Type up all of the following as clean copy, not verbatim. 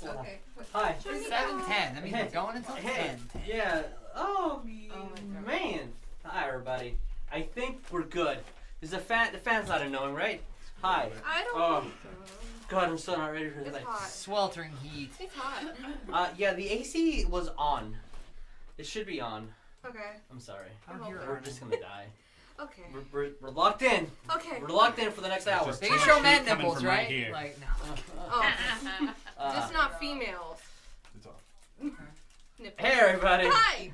Okay. Hi. 7:10. That means we're going until 10. Yeah. Oh man. Hi, everybody. I think we're good. Is the fan's not annoying, right? Hi. I don't think so. God, I'm so not ready for It's this. hot. Sweltering heat. It's hot. Yeah, the AC was on. It should be on. Okay. I'm sorry. I'm over We're just gonna die. Okay. We're locked in. Okay. We're locked in for the next hour. They can show men nipples, right? Here. Like, no. Oh. Just not females. It's off. Nipples. Hey, everybody. Hi.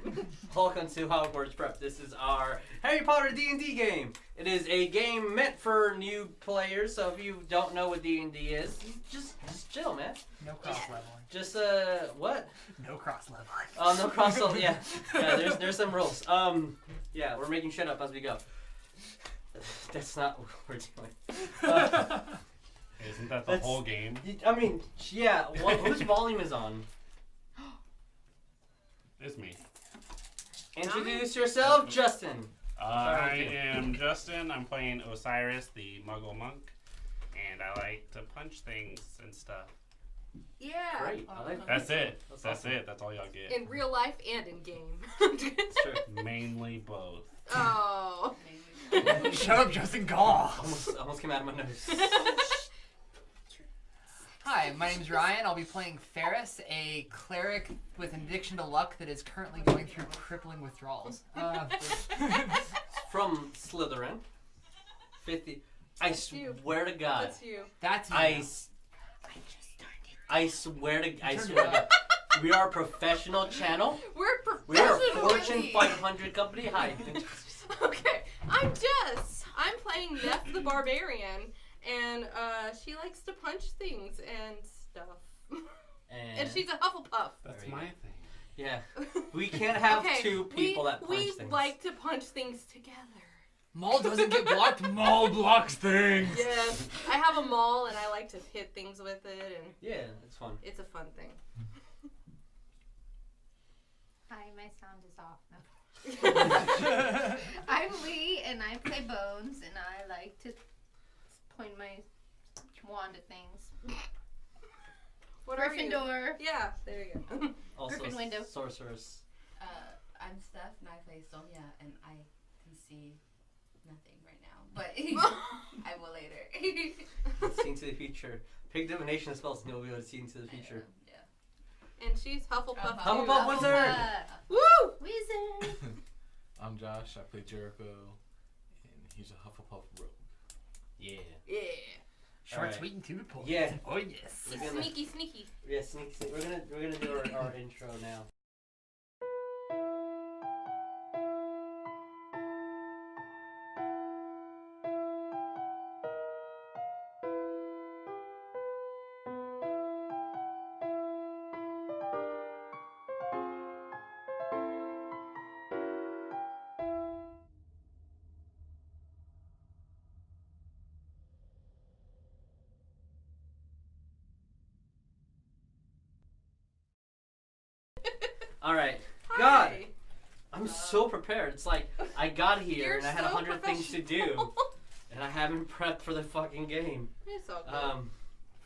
Welcome to Hogwarts Prep. This is our Harry Potter D&D game. It is a game meant for new players, so if you don't know what D&D is, just chill, man. No cross leveling. Just, what? No cross leveling. Oh, no cross leveling, yeah. Yeah, there's some rules. Yeah, we're making shit up as we go. That's not what we're doing. Isn't that the whole game? I mean, yeah, whose volume is on? It's me. Introduce yourself, Justin. I am Justin. I'm playing Osiris, the Muggle monk, and I like to punch things and stuff. Yeah. Great. I like that. That's it. That's That's awesome. it. That's all y'all get. In real life and in game. It's true. Mainly both. Oh. Shut up, Justin. Gall. Almost came out of my nose. Hi, my name's Ryan. I'll be playing Ferris, a cleric with an addiction to luck that is currently going through crippling withdrawals. From Slytherin. 50. I swear to God. That's you. That's you. I swear to God. We are a professional channel. We're We are a professional. Fortune 500 company. Hi. Okay. I'm Jess. I'm playing Neff the Barbarian. And she likes to punch things and stuff. And she's a Hufflepuff. That's There my you go. thing. Yeah. We can't have Okay, two people that punch we things. like to punch things together. Maul doesn't get blocked. Maul blocks things. Yes. I have a maul and I like to hit things with it, and Yeah, it's fun. it's a fun thing. Hi, my sound is off now. I'm Lee, and I play Bones, and I like to point my wand at things. What are you? Gryffindor. Yeah, there you go. Also, Griffin window. Sorceress. I'm Steph, and I play Sonya, and I can see nothing right now, but I will later. Seeing to the future. Pick divination spells and you'll be able to see into the future. Yeah. And she's Hufflepuff. Hufflepuff too. Wizard! Woo! Wizard. I'm Josh. I play Jericho, and he's a Hufflepuff rogue. Yeah. Yeah. Short, Alright. sweet, and to the point. Yeah. Oh yes. We're gonna, Sneaky. yeah, sneak. We're gonna do our intro now. All right. God, Hi. I'm so prepared. It's like I got here You're and I had so 100 things to do, professional. and I haven't prepped for the fucking game. It's all good.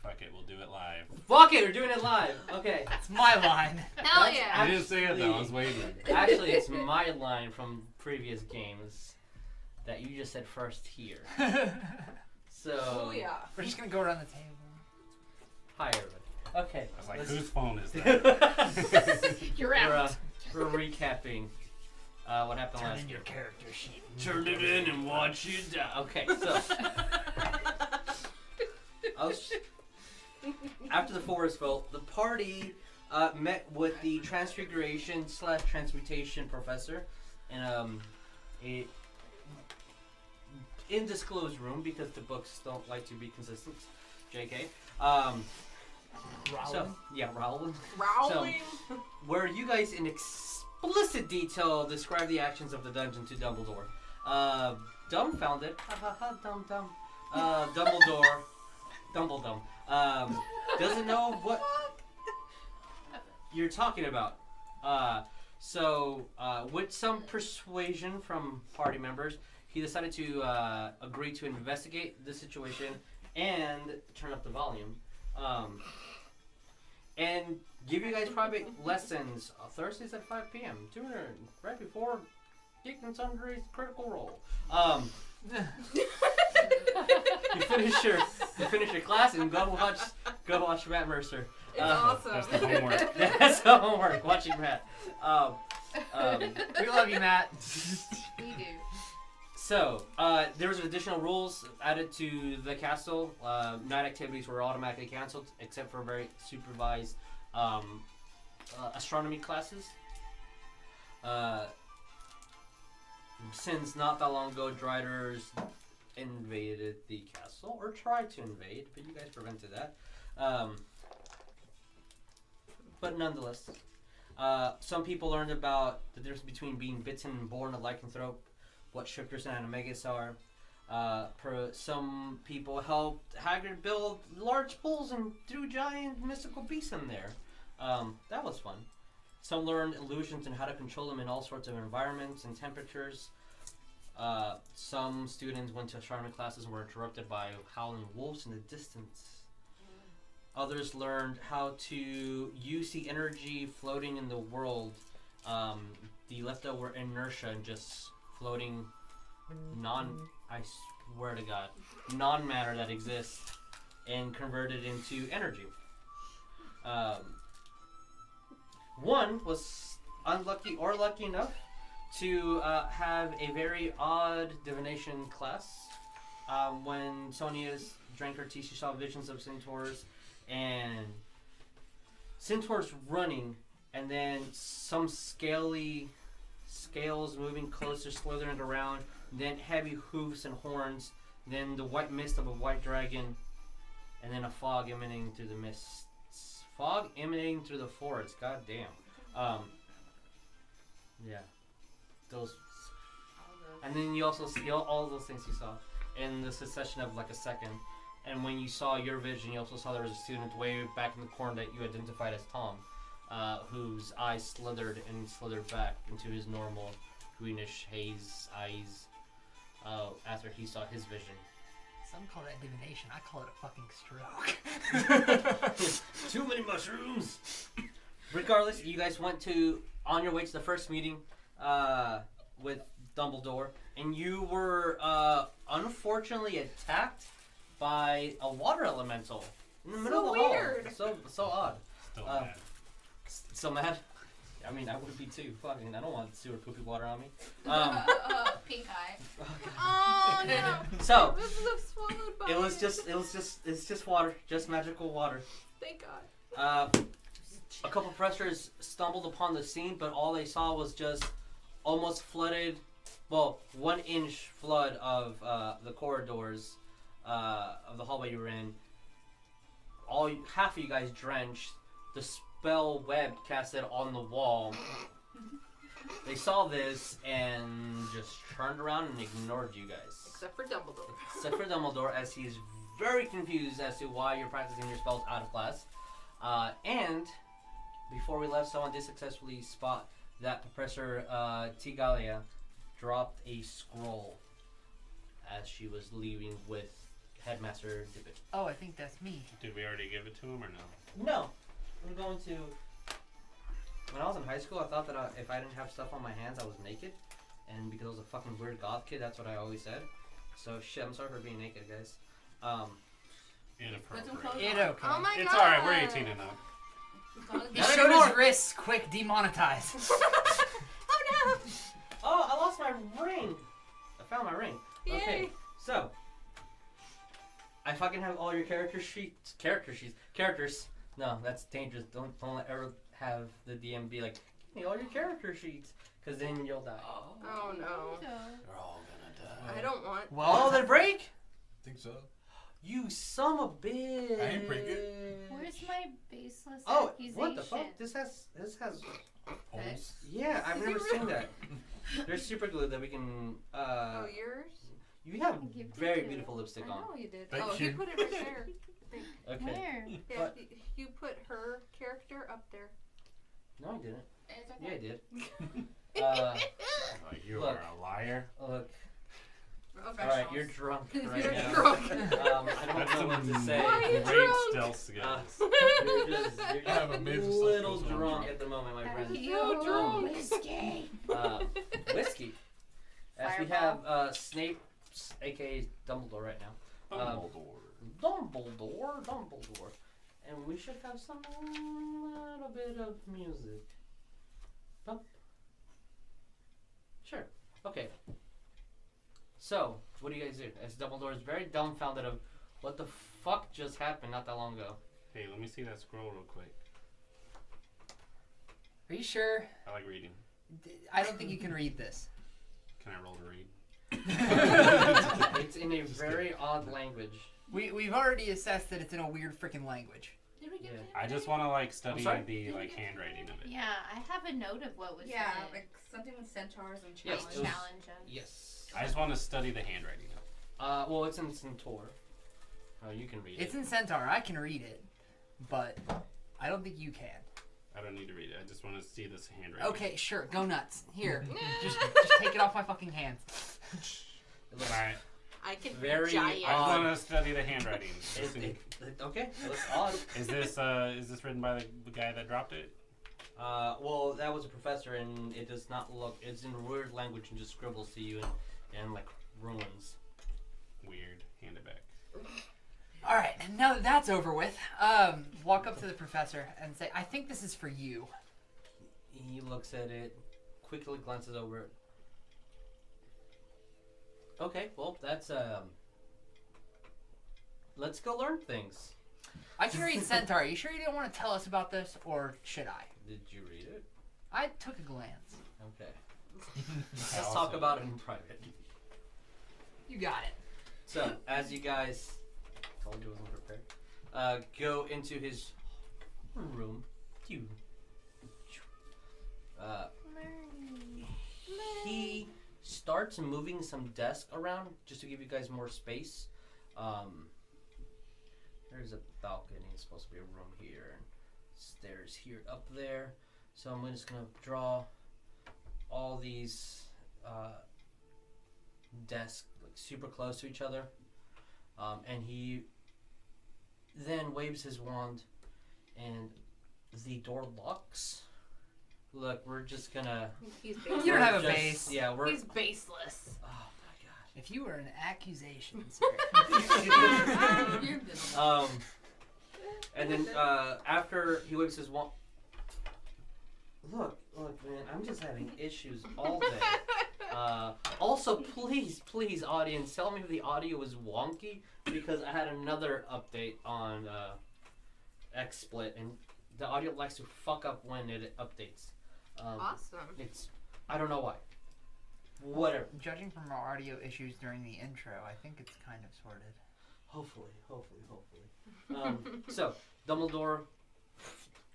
Fuck it, we'll do it live. Fuck it, we're doing it live. Okay. That's my line. Hell that's yeah. I didn't say it though, I was waiting. Actually, it's my line from previous games that you just said first here. So. Oh yeah. We're just gonna go around the table. Hi, everybody. Okay. I was like, let's- whose phone is that? You're We're, out. we're recapping what happened Turn last in year. your character sheet. Turn it in and watch you die. Okay, so after the forest vote, the party met with the Transfiguration/Transmutation professor in a undisclosed room because the books don't like to be consistent. JK. So yeah, Rowling. Rowling. Where you guys in explicit detail describe the actions of the dungeon to Dumbledore. Dumbfounded. Ha ha ha, dumb. Dumbledore. Doesn't know what you're talking about. So, with some persuasion from party members, he decided to agree to investigate the situation and turn up the volume. and give you guys private lessons Thursdays at 5 p.m. Tune in right before Dick and Sundry's Critical Role. You finish your class and go watch Matt Mercer. It's awesome. That's the homework. That's the homework. Watching Matt. We love you, Matt. We do. So, there was additional rules added to the castle. Night activities were automatically canceled, except for very supervised astronomy classes. Since not that long ago, Driders invaded the castle, or tried to invade, but you guys prevented that. But nonetheless, some people learned about the difference between being bitten and born a lycanthrope, what shifters and animagus are. Some people helped Haggard build large pools and threw giant mystical beasts in there. That was fun. Some learned illusions and how to control them in all sorts of environments and temperatures. Some students went to astronomy classes and were interrupted by howling wolves in the distance. Others learned how to use the energy floating in the world, the leftover inertia and just floating I swear to God, non-matter that exists and convert it into energy. One was unlucky or lucky enough to have a very odd divination class. When Sonya drank her tea, she saw visions of centaurs and centaurs running, and then some scales moving closer, slithering around, then heavy hoofs and horns, then the white mist of a white dragon, and then a fog emanating through the mists. Fog emanating through the forest. God damn. Yeah. Those. And then you also see all those things you saw in the succession of like a second. And when you saw your vision, you also saw there was a student way back in the corner that you identified as Tom, whose eyes slithered back into his normal greenish haze eyes after he saw his vision. Some call that divination. I call it a fucking stroke. Too many mushrooms. Regardless, you guys went on your way to the first meeting with Dumbledore, and you were unfortunately attacked by a water elemental in the middle of the weird. hall. So odd. Still mad. So mad. I mean, I would be too. Fucking, I don't want sewer poopy water on me. Pink eye. Oh no! So This is a swallowed by it's just water, just magical water. Thank God. A couple professors stumbled upon the scene, but all they saw was just almost flooded, 1-inch flood of the corridors of the hallway you were in. Half of you guys drenched. The spell web casted on the wall. They saw this and just turned around and ignored you guys. Except for Dumbledore. Except for Dumbledore, as he's very confused as to why you're practicing your spells out of class. And before we left, someone did successfully spot that Professor Tigalia dropped a scroll as she was leaving with Headmaster Dippet. Oh, I think that's me. Did we already give it to him or no? No. We're going to... When I was in high school, I thought that if I didn't have stuff on my hands, I was naked. And because I was a fucking weird goth kid, that's what I always said. So, shit, I'm sorry for being naked, guys. Inappropriate. It okay. Oh my It's God. alright, we're 18 and up. He showed his wrists. Quick, demonetize. Oh no! Oh, I lost my ring! I found my ring. Yay. Okay, so... I fucking have all your characters. No, that's dangerous. Don't ever have the DM be like, give me all your character sheets, because then you'll die. Oh no! You're all gonna die. I don't want. Oh, they break? I think so. You son of a bitch! I ain't break it. Where's my baseless Oh, accusation? what the fuck? This has. Holes. Yeah, I've Is never it seen really? that. There's super glue that we can. Oh, yours? You have Give it very to beautiful lipstick I on. know you did. Thank Oh, you. he put it right there. Okay. Where? Yeah, But- you put her character up there. No, I didn't. It's Yeah, I okay. did. Oh, you Look. are a liar. Look. Okay. professionals. Alright, you're drunk You're right now. drunk. I don't That's know what to say. Why are you great drunk? stealth skills. You're I have just amazing a stuff little goes on. drunk at the moment, my friend. So drunk. Whiskey. Whiskey. As we have Snape, aka Dumbledore, right now. Dumbledore. And we should have some little bit of music. Oh. Sure. Okay. So, what do you guys do? As Dumbledore is very dumbfounded of what the fuck just happened not that long ago. Hey, let me see that scroll real quick. Are you sure? I like reading. I don't think you can read this. Can I roll to read? It's in a very odd language. We've already assessed that it's in a weird freaking language. Did we get Yeah. that? I just want to like study sorry? the like handwriting of it. Yeah, I have a note of what was Yeah, in it. like something with centaurs and Yes, challenges. it was- Challenges. Yes. I just want to study the handwriting of it. Well, it's in Centaur. Oh, you can read It's it. in Centaur. I can read it, but I don't think you can. I don't need to read it. I just want to see this handwriting. Okay, sure. Go nuts. Here, just take it off my fucking hands. It looks Alright. I can Very giant. I just odd. want to study the handwriting. Okay, so it's odd. Is this written by the guy that dropped it? Well, that was a professor, and it does not look. It's in a weird language and just scribbles to you and like ruins. Weird. Hand it back. All right, and now that that's over with, walk up to the professor and say, "I think this is for you." He looks at it, quickly glances over it. Okay, well, that's let's go learn things. I can read Centaur. Are you sure you don't want to tell us about this, or should I? Did you read it? I took a glance. Okay. Let's talk about it in private. You got it. So, as you guys told you wasn't prepared, go into his room. He starts moving some desks around just to give you guys more space. There's a balcony. It's supposed to be a room here, and stairs here up there. So I'm just gonna draw all these desks like super close to each other, and he then waves his wand, and the door locks. Look, we're just gonna. He's You don't baseless. have a just- base. Yeah, we're. He's baseless. Oh my god. If you were an accusation, sir. You're invisible. And then after he waves his wand. Look, man, I'm just having issues all day. Also, please, audience, tell me if the audio is wonky because I had another update on XSplit, and the audio likes to fuck up when it updates. Awesome. I don't know why. Whatever. Judging from our audio issues during the intro, I think it's kind of sorted. Hopefully. So, Dumbledore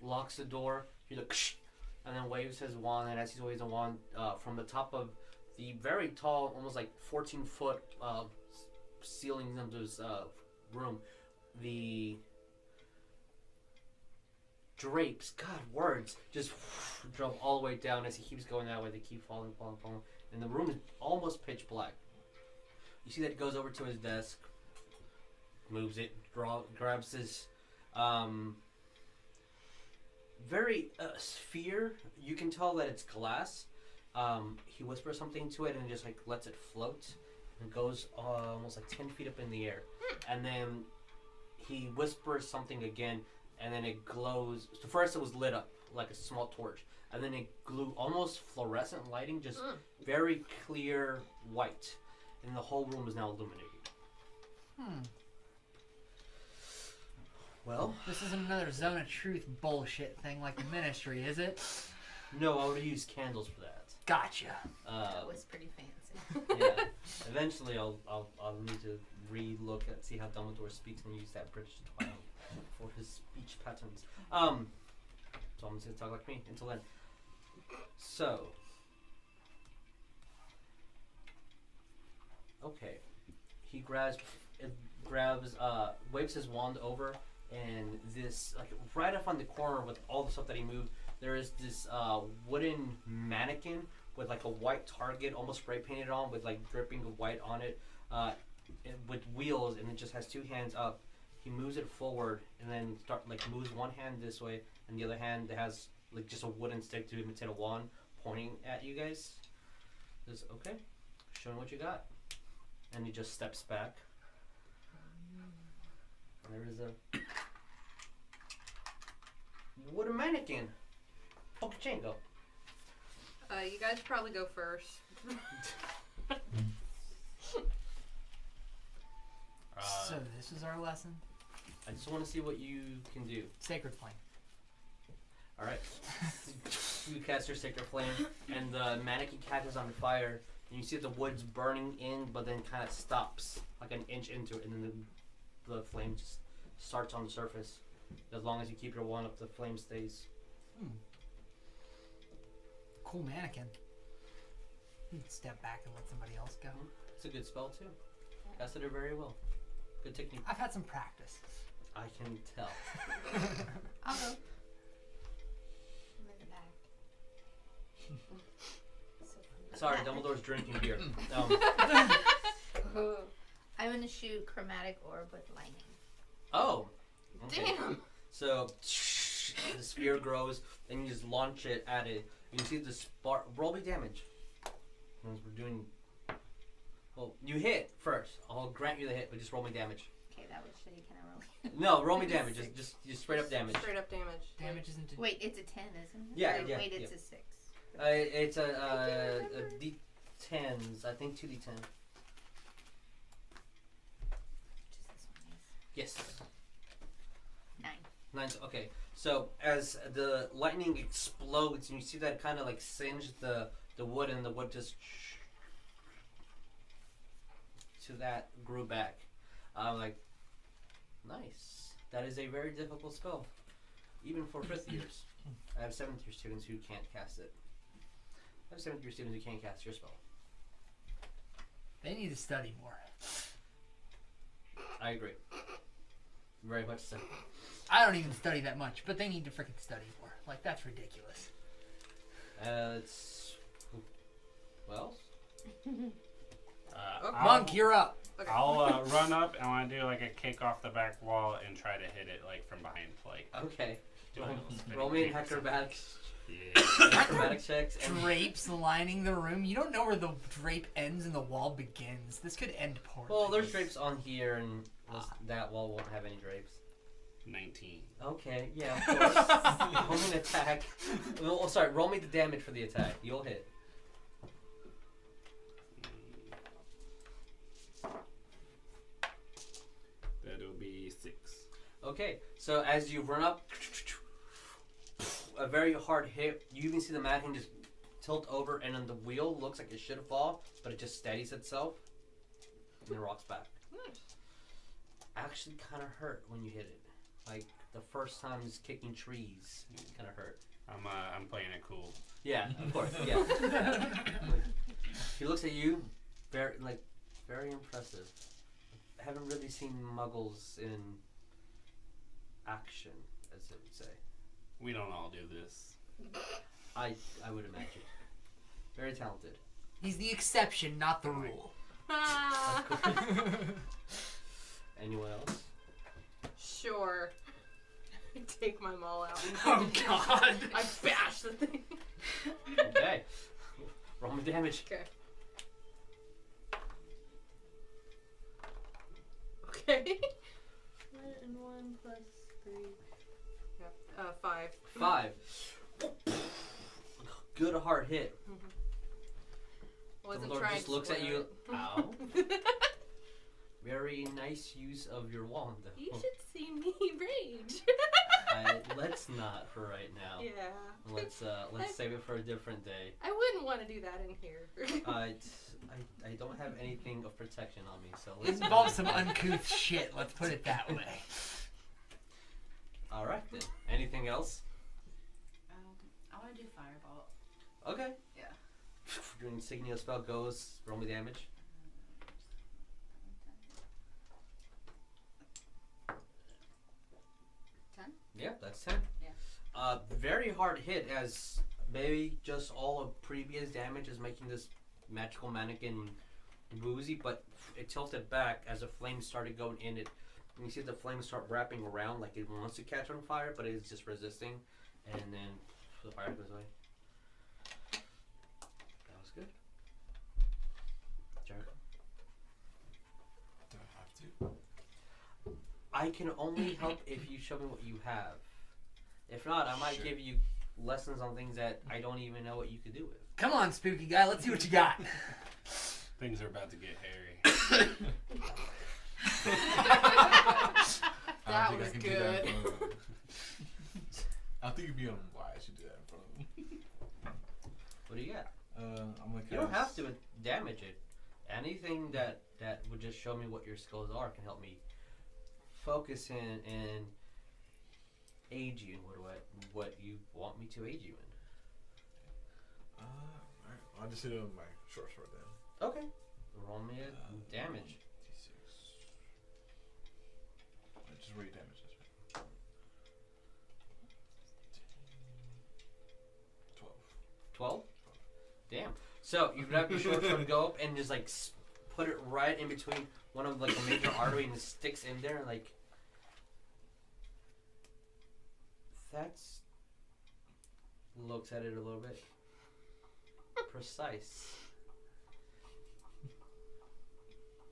locks the door. He looks, and then waves his wand. And as he waves the wand, from the top of the very tall, almost like 14-foot ceiling of this room, the drapes, just drop all the way down. As he keeps going that way, they keep falling. And the room is almost pitch black. You see that he goes over to his desk, moves it, grabs his very sphere. You can tell that it's glass. He whispers something to it and just like lets it float. And goes almost like 10 feet up in the air. And then he whispers something again, and then it glows. So first it was lit up like a small torch, and then it glowed almost fluorescent lighting, just very clear white. And the whole room is now illuminated. Well, This isn't another Zone of Truth bullshit thing like the Ministry, is it? no, I would use candles for that. Gotcha. That was pretty fancy. Yeah. Eventually, I'll need to re-look at see how Dumbledore speaks and use that British twang for his speech patterns. So I'm just gonna talk like me until then. So, okay, he waves his wand over, and this like right up on the corner with all the stuff that he moved, there is this wooden mannequin with like a white target almost spray painted on with like dripping of white on it. with wheels, and it just has 2 hands up. He moves it forward, and then moves one hand this way, and the other hand that has like just a wooden stick to imitate a wand, pointing at you guys. Says, "Okay, show me what you got," and he just steps back. There is a wooden mannequin. Pokechango. You guys probably go first. So this is our lesson. I just want to see what you can do. Sacred Flame. All right. You cast your Sacred Flame, and the mannequin catches on fire, and you see the wood's burning in, but then kind of stops like an inch into it, and then the flame just starts on the surface. As long as you keep your wand up, the flame stays. Cool mannequin. You can step back and let somebody else go. It's a good spell too. Casted it very well. Good technique. I've had some practice. I can tell. I'll go. I'm in the back. Sorry, Dumbledore's drinking beer. I'm gonna shoot chromatic orb with lightning. Oh. Okay. Damn. So the sphere grows, and you just launch it at it. You can see the spark. Roll me damage. Because we're doing. Well, you hit first. I'll grant you the hit, but just roll me damage. Okay, that was shitty. Can I roll? No, roll me damage. Just straight up damage. Straight up damage. Damage isn't. Wait, it's a 10, isn't it? Yeah, Or yeah, Wait, it's yeah. a 6. It's a remember. D10s. I think 2D10. Which is this one? Yes. 9. 9. Okay. So as the lightning explodes, and you see that kind of like singe the wood, and the wood just to that grew back. Like, nice. That is a very difficult spell, even for 5th years. I have 7th year students who can't cast it. I have 7th year students who can't cast your spell. They need to study more. I agree. Very much so. I don't even study that much, but they need to freaking study more. Like, that's ridiculous. It's well. Monk, you're up. Okay. I'll run up and I want to do like a kick off the back wall and try to hit it like from behind, like Okay. do a little spinning Roll me an kick or something. acrobatics. Yeah. Acrobatic checks. And Drapes lining the room. You don't know where the drape ends and the wall begins. This could end poorly. well, there's drapes on here, and that wall won't have any drapes. 19. Okay, yeah, of course. Roll me an attack. Oh, sorry, roll me the damage for the attack. You'll hit. That'll be 6. Okay, so as you run up, a very hard hit. You even see the mannequin just tilt over, and then the wheel looks like it should fall, but it just steadies itself, and then rocks back. Nice. Actually, kind of hurt when you hit it. Like the first time just kicking trees, kind of hurt. I'm playing it cool. Yeah, of course. Yeah. He looks at you, very impressive. I haven't really seen Muggles in action, as they would say. We don't all do this. I would imagine. Very talented. He's the exception, not the rule. Ah, Anyone else? sure. I take my maul out. And Oh God! I bash the thing. Okay. Roll me damage. Okay. Okay. 1 plus 3. Yeah. 5. 5. Good hard hit. Wasn't Dumbledore trying just to looks at spoil you. it. Ow. Very nice use of your wand. You should see me rage. Let's not for right now. Yeah. Let's save it for a different day. I wouldn't want to do that in here. I don't have anything of protection on me, so It let's involves some uncouth shit. Let's put it that way. All right then. Anything else? I want to do fireball. Okay. Yeah. Your insignia spell goes. Roll me damage. 10? Yeah, that's 10. Yeah. Very hard hit, as maybe just all of previous damage is making this magical mannequin woozy, but it tilted back as the flames started going in it. And you see the flames start wrapping around like it wants to catch on fire, but it's just resisting. And then the fire goes away. That was good. Jericho? Do I have to? I can only help if you show me what you have. If not, I might give you lessons on things that I don't even know what you could do with. Come on, spooky guy. Let's see what you got. Things are about to get hairy. That was good. I don't think you'd be on why I should do that in front of them. What do you got? I'm gonna You don't have to damage it. Anything that would just show me what your skills are can help me focus in and aid you in what you want me to aid you in. Alright. I'll just hit it with my short sword then. Okay. Roll me a damage. D6. Just roll your damage. That's right. 12. 12? Damn. So you grab your short sword, go up, and just like put it right in between one of like a major artery, and it sticks in there, and like that's looks at it a little bit precise.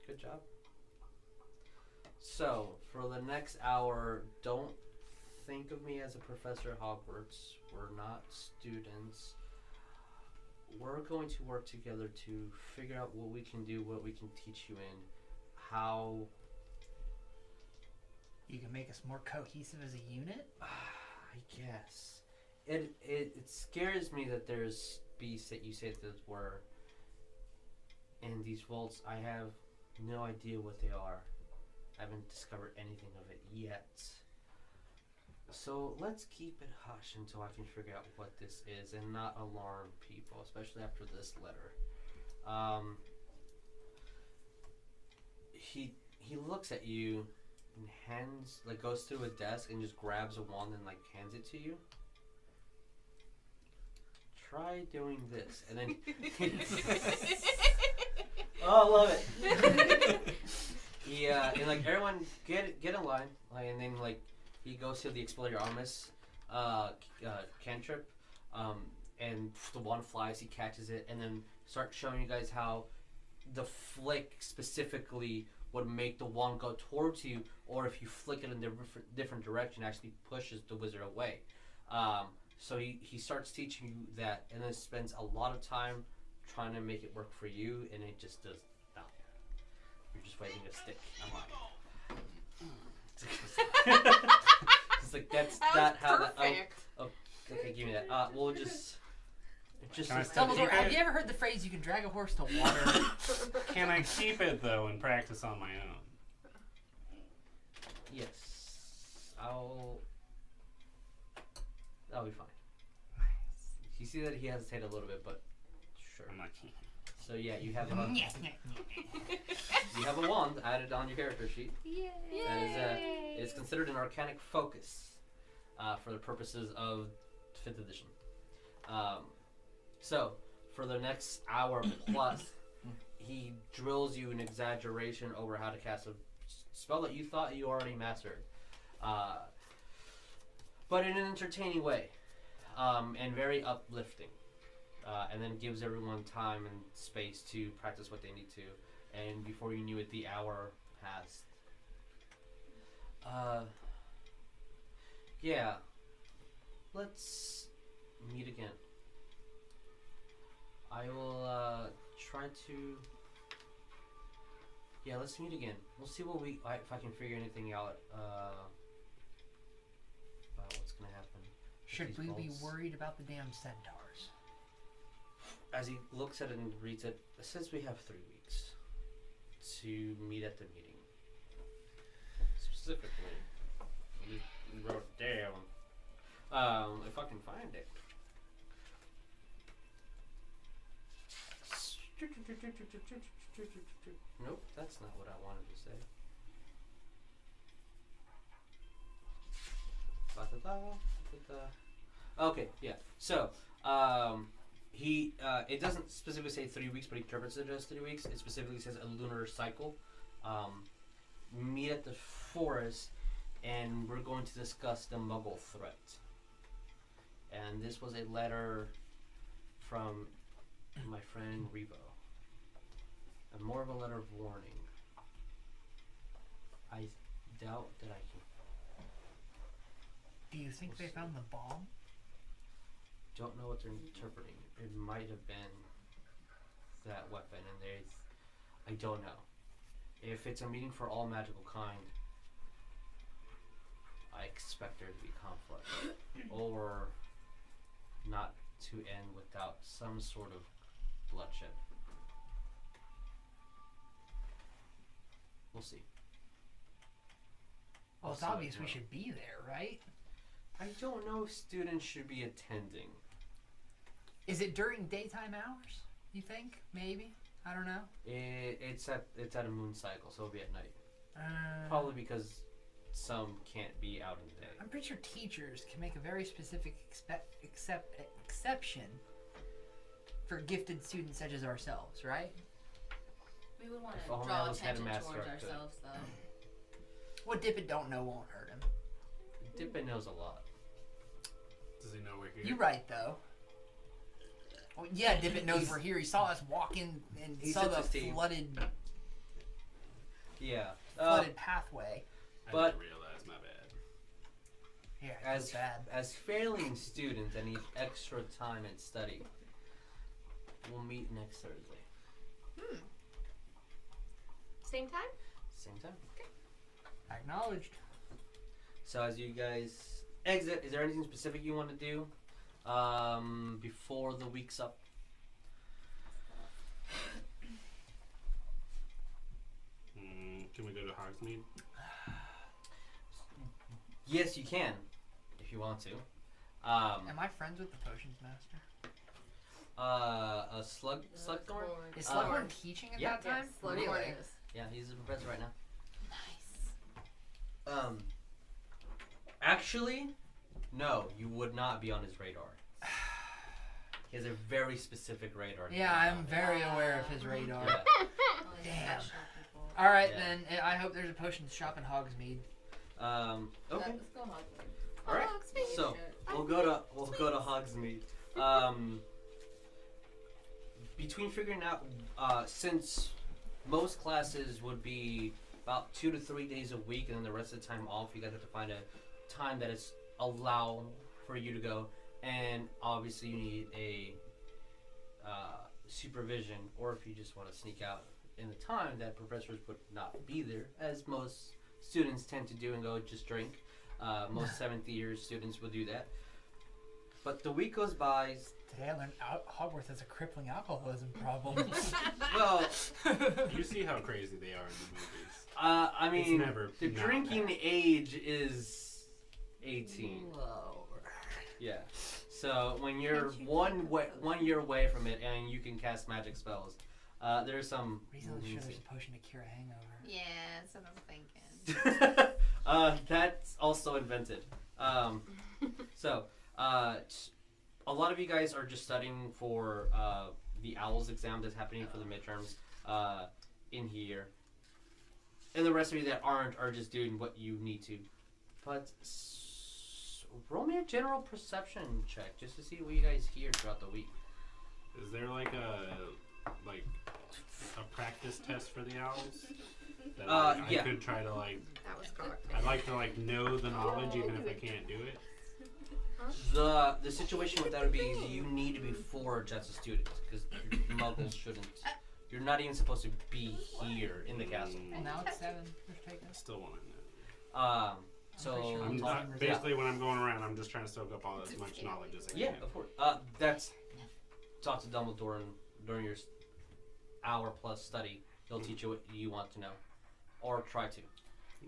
Good job. So for the next hour, don't think of me as a professor at Hogwarts. We're not students. We're going to work together to figure out what we can do, what we can teach you in, how You can make us more cohesive as a unit? I guess. It scares me that there's beasts that you say that were in these vaults. I have no idea what they are. I haven't discovered anything of it yet. So let's keep it hush until I can figure out what this is and not alarm people, especially after this letter. He looks at you and goes through a desk and just grabs a wand and hands it to you. Try doing this, and then oh, I love it. Yeah, and everyone get in line, and then he goes to the Expelliarmus cantrip, and the wand flies. He catches it, and then starts showing you guys how the flick specifically would make the wand go towards you, or if you flick it in a different direction, actually pushes the wizard away. So he starts teaching you that, and then spends a lot of time trying to make it work for you, and it just does not. You're just waving a stick. I'm lying. It's that's not how that. Oh, okay, give me that. We'll just. Dumbledore, have you ever heard the phrase "you can drag a horse to water"? Can I keep it though and practice on my own? Yes, I'll be fine. You see that he hesitated a little bit, but sure. I'm like, so yeah, you have a wand added on your character sheet. Yay! That is considered an arcanic focus for the purposes of 5th edition. So for the next hour plus, he drills you an exaggeration over how to cast a spell that you thought you already mastered, but in an entertaining way, and very uplifting, and then gives everyone time and space to practice what they need to, and before you knew it, the hour passed. Yeah, let's meet again. I will try to. Yeah, let's meet again. We'll see what if I can figure anything out about what's gonna happen. Should we be worried about the damn centaurs? As he looks at it and reads it, it says we have 3 weeks to meet at the meeting. Specifically, we wrote it down. If I can find it. Nope, that's not what I wanted to say. Okay, yeah. So, it doesn't specifically say 3 weeks, but he interprets it as 3 weeks. It specifically says a lunar cycle. Meet at the forest, and we're going to discuss the Muggle threat. And this was a letter from my friend Revo. And more of a letter of warning. I doubt that I can. Do you think they found the bomb? Don't know what they're interpreting. It might have been that weapon, and I don't know. If it's a meeting for all magical kind, I expect there to be conflict, or not to end without some sort of bloodshed. We'll see. Well, it's obvious we should be there, right? I don't know if students should be attending. Is it during daytime hours? You think? Maybe? I don't know. It's at a moon cycle, so it'll be at night. Probably because some can't be out in the day. I'm pretty sure teachers can make a very specific exception for gifted students such as ourselves, right? We would want If to only I draw was attention headmaster, towards I could. ourselves, though. What Dippet don't know won't hurt him. Dippin knows a lot. Does he know we're here? You're right, though. Oh, yeah, Dippet knows we're here. He saw us walk in and He saw sets the his team. flooded pathway. I But- didn't realize, my bad. Yeah, As it's bad. as failing students that need extra time and study, we'll meet next Thursday. Same time? Same time. Acknowledged. So as you guys exit, is there anything specific you want to do before the week's up? Can we go to Hogsmeade? Yes, you can, if you want to. Am I friends with the potions master? A Slugthorn? Is Uh, Slughorn teaching at yeah. that time? Yes, Really? Slughorn is. Yeah, he's a professor right now. Nice. Actually, no, you would not be on his radar. He has a very specific radar. Yeah, I'm very aware of his radar. Yeah. Only Damn. special people. All right, Yeah. then. I hope there's a potions shop in Hogsmeade. Okay. Let's go Hogwarts. All right. Hogsmeade. So we'll go to Hogsmeade. Between figuring out, since most classes would be about 2 to 3 days a week, and then the rest of the time off, you guys have to find a time that is allow for you to go, and obviously you need a supervision, or if you just want to sneak out in the time that professors would not be there, as most students tend to do and go just drink. Most 7th year students will do that. But the week goes by. Today I learned Hogwarts has a crippling alcoholism problem. Well, You see how crazy they are in the movies. I mean, never the not drinking bad. age is 18. Lower. Yeah. So when you're one year away from it and you can cast magic spells, there's some. Recently sure there's a potion to cure a hangover. Yeah, that's what I'm thinking. That's also invented. So, a lot of you guys are just studying for the Owls exam that's happening for the midterms in here. And the rest of you that aren't are just doing what you need to. But roll me a general perception check just to see what you guys hear throughout the week. Is there like a practice test for the owls? That I yeah. could try to That was cocked. I'd like to know the knowledge even if I can't do it. The situation with that would be you need to be forged as a student because muggles shouldn't. You're not even supposed to be here in the castle. And now it's 7. Who's taking I it? still want to know. So pretty sure I'm Talking not, results. basically when I'm going around, I'm just trying to soak up all as much knowledge as I yeah, can. of course. That's talk to Dumbledore during your hour plus study. He'll teach you what you want to know, or try to.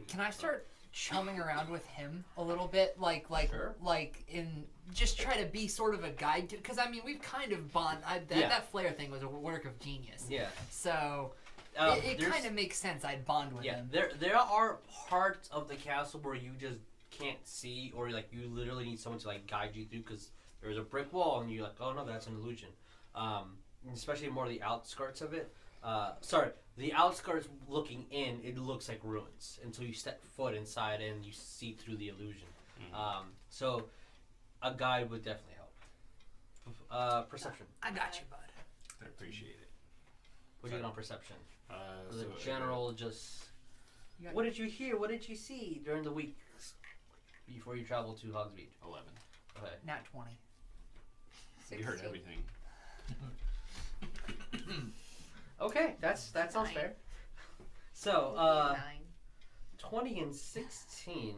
Can I start chumming around with him a little bit, Sure. in just try to be sort of a guide to? Because I mean, we've kind of that flare thing was a work of genius. Yeah. So it there's- kind of makes sense. I'd bond with Yeah, him. there are parts of the castle where you just can't see, or you literally need someone to guide you through because there's a brick wall, and you're like, oh no, that's an illusion. Especially more the outskirts of it. The outskirts looking in, it looks like ruins until you step foot inside and you see through the illusion. So a guide would definitely help. Perception. I got you, bud. I appreciate it. What do you get on perception? So The general just... What did you hear? What did you see during the week before you traveled to Hogsmeade? 11. Okay. Nat 20. You heard everything. Okay, that sounds fair. So, 9. 20 and 16.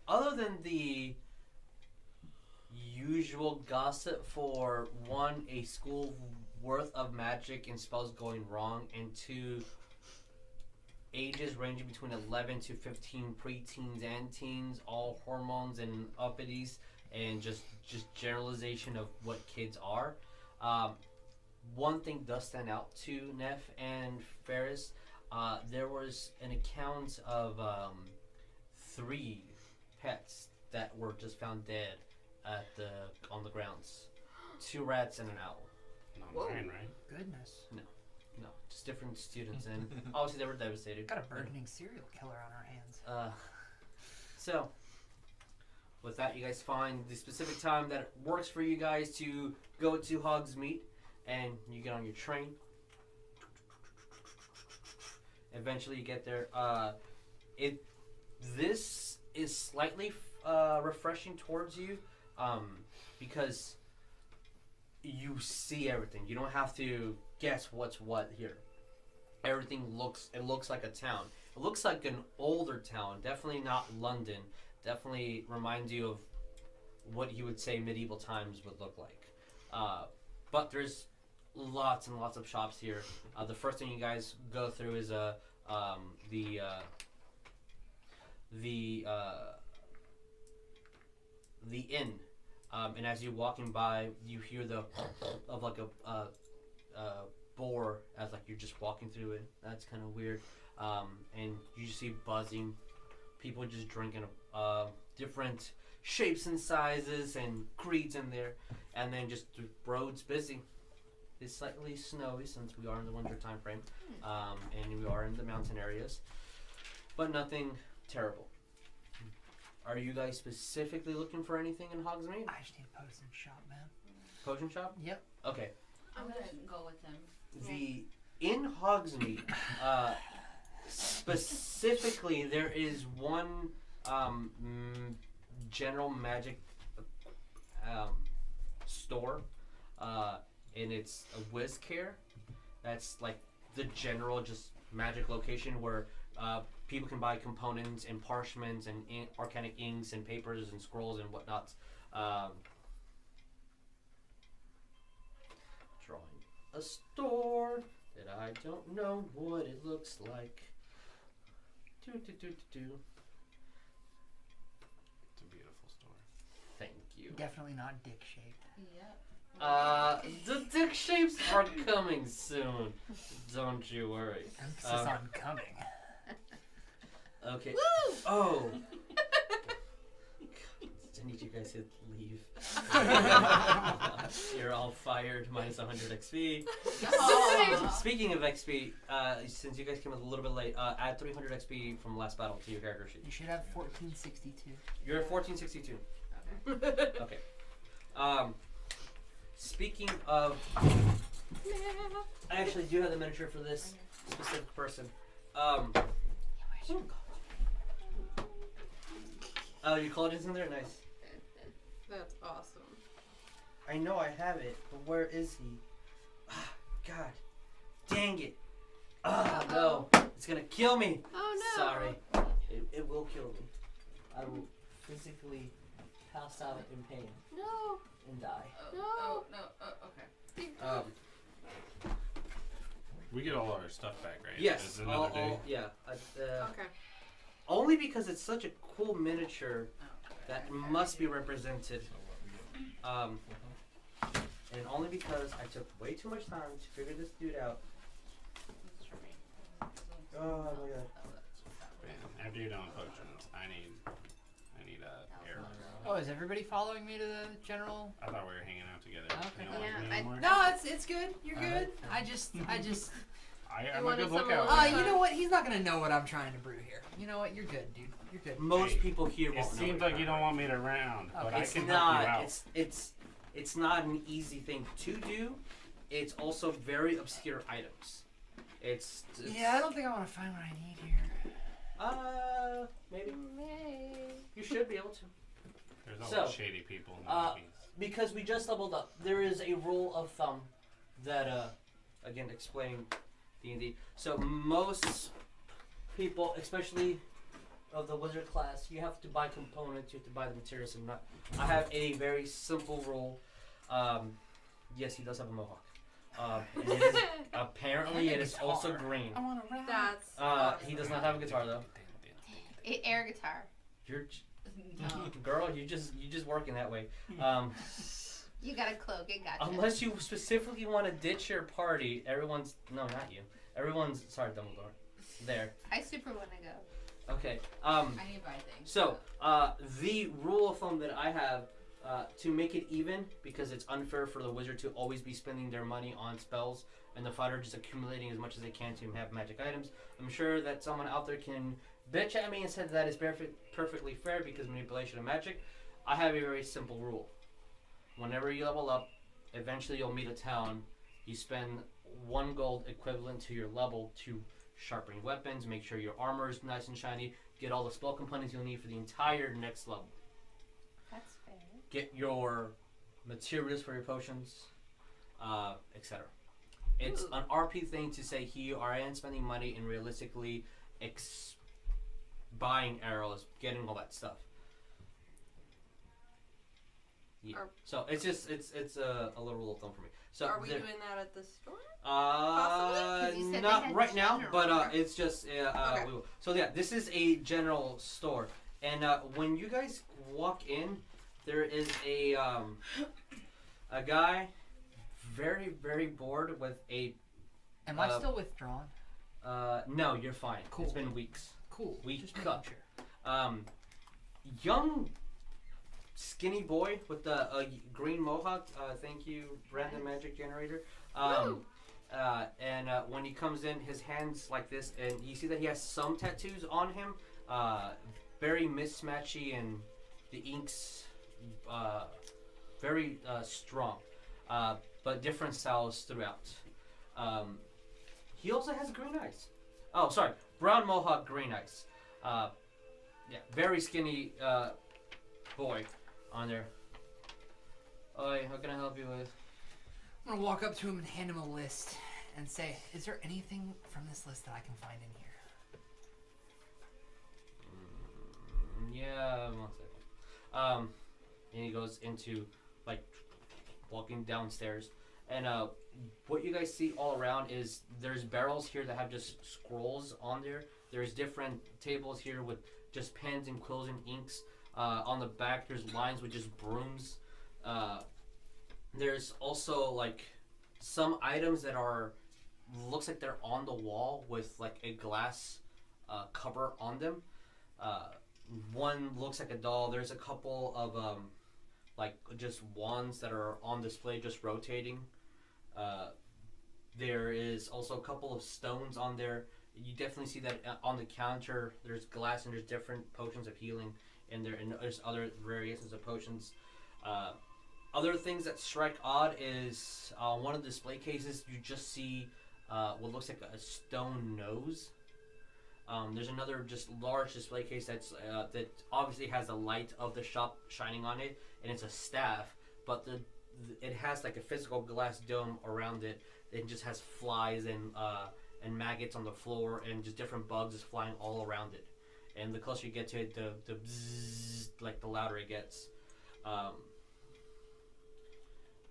Other than the usual gossip for 1, a school worth of magic and spells going wrong, and 2, ages ranging between 11 to 15, preteens and teens, all hormones and uppities, and just generalization of what kids are. One thing does stand out to Neff and Ferris. There was an account of 3 pets that were just found dead on the grounds. 2 rats and an owl. Not mine, right? Goodness. No, just different students, and obviously they were devastated. Got a burgeoning serial killer on our hands. So, with that, you guys find the specific time that works for you guys to go to Hogsmeade, and you get on your train. Eventually, you get there. This is slightly refreshing towards you, because you see everything. You don't have to guess what's what here. Everything looks like a town. It looks like an older town. Definitely not London. Definitely reminds you of what you would say medieval times would look like. But there's lots and lots of shops here. The first thing you guys go through is the inn. And as you're walking by, you hear the of like a boar as like you're just walking through it. That's kind of weird. And you just see buzzing, people just drinking different shapes and sizes and creeds in there, and then just the roads busy. It's slightly snowy since we are in the winter time frame, and we are in the mountain areas, but nothing terrible. Are you guys specifically looking for anything in Hogsmeade? I just need a potion shop, man. Potion shop? Yep. Okay. I'm gonna go with him. In Hogsmeade, specifically, there is one general magic store, and it's a WizCare. That's like the general just magic location where people can buy components and parchments and arcanic inks and papers and scrolls and whatnot. Drawing a store that I don't know what it looks like. It's a beautiful store. Thank you. Definitely not dick shaped. Yep. The dick shapes are coming soon. Don't you worry. Emphasis on coming. Okay. Woo! Oh. I need you guys to leave. You're all fired. Minus 100 XP. Oh. Speaking of XP, since you guys came a little bit late, add 300 XP from last battle to your character sheet. You should have 1462. You're at 1462. Okay. Speaking of, I actually do have the miniature for this specific person. Oh, your collagen's in there? Nice. That's awesome. I know I have it, but where is he? Ah, God. Dang it. Ah, no. It's gonna kill me. Oh no. Sorry. It will kill me. I will physically pass out in pain No. and die. No. Okay. We get all our stuff back, right? Yes. It's another day. Yeah. Okay. Only because it's such a cool miniature that must be represented. And only because I took way too much time to figure this dude out. Oh my god. After you're done with potions, I need Oh, is everybody following me to the general? I thought we were hanging out together. Okay. You don't want Yeah, me anymore? No, it's good. You're good. I just. I'm a wanted good someone lookout. with- You know what? He's not gonna know what I'm trying to brew here. You know what? You're good, dude. You're good. Most Hey, people here It won't know. seems like you don't want me to round, but I It's can not. help you out. It's not an easy thing to do. It's also very obscure items. It's Yeah, I don't think I want to find what I need here. Maybe you should be able to. There's always shady people in the movies. Because we just leveled up. There is a rule of thumb that again explaining D&D. So most people, especially of the wizard class, you have to buy components. You have to buy the materials. And not. I have a very simple rule. Yes, he does have a mohawk. And it is, apparently, it is also green. I want to rap. That's He does not have a guitar though. Air guitar. You're No. girl. You just working that way. You got a cloak. It got you. Unless you specifically want to ditch your party, everyone's no, not you. Everyone's sorry, Dumbledore. There. I super want to go. Okay. I need to buy things. So, the rule of thumb that I have to make it even, because it's unfair for the wizard to always be spending their money on spells, and the fighter just accumulating as much as they can to have magic items. I'm sure that someone out there can bitch at me and say that is perfectly fair because manipulation of magic. I have a very simple rule. Whenever you level up, eventually you'll meet a town. You spend 1 gold equivalent to your level to sharpen your weapons, make sure your armor is nice and shiny, get all the spell components you'll need for the entire next level. That's fair. Get your materials for your potions, etc. It's an RP thing to say here I am spending money and realistically buying arrows, getting all that stuff. Yeah. So it's just it's a little rule of thumb for me. So Are we doing that at the store? Possibly? 'Cause you said they not had right now, general. but it's just Okay. we will. So yeah, this is a general store, and when you guys walk in, there is a guy very very bored with a. Am I still withdrawn? No, you're fine. Cool. It's been weeks. Cool. Week Just cut. making sure. Young, skinny boy with the green mohawk. Thank you, Random Magic Generator. And when he comes in, his hands like this, and you see that he has some tattoos on him. Very mismatchy, and the inks very strong, but different styles throughout. He also has green eyes. Oh, sorry, brown mohawk, green eyes. Yeah, very skinny boy on there. Oi, what can I help you with? I'm gonna walk up to him and hand him a list and say, "Is there anything from this list that I can find in here?" Yeah, 1 second. And he goes into like walking downstairs, and what you guys see all around is there's barrels here that have just scrolls on there. There's different tables here with just pens and quills and inks. On the back, there's lines with just brooms. There's also like some items that are looks like they're on the wall with like a glass cover on them. One looks like a doll. There's a couple of like just wands that are on display, just rotating. There is also a couple of stones on there. You definitely see that on the counter. There's glass and there's different potions of healing in there, and there's other variations of potions. Other things that strike odd is one of the display cases. You just see what looks like a stone nose. There's another just large display case that's that obviously has the light of the shop shining on it, and it's a staff, but it has like a physical glass dome around it. It just has flies and maggots on the floor, and just different bugs just flying all around it. And the closer you get to it, the bzzz, like the louder it gets.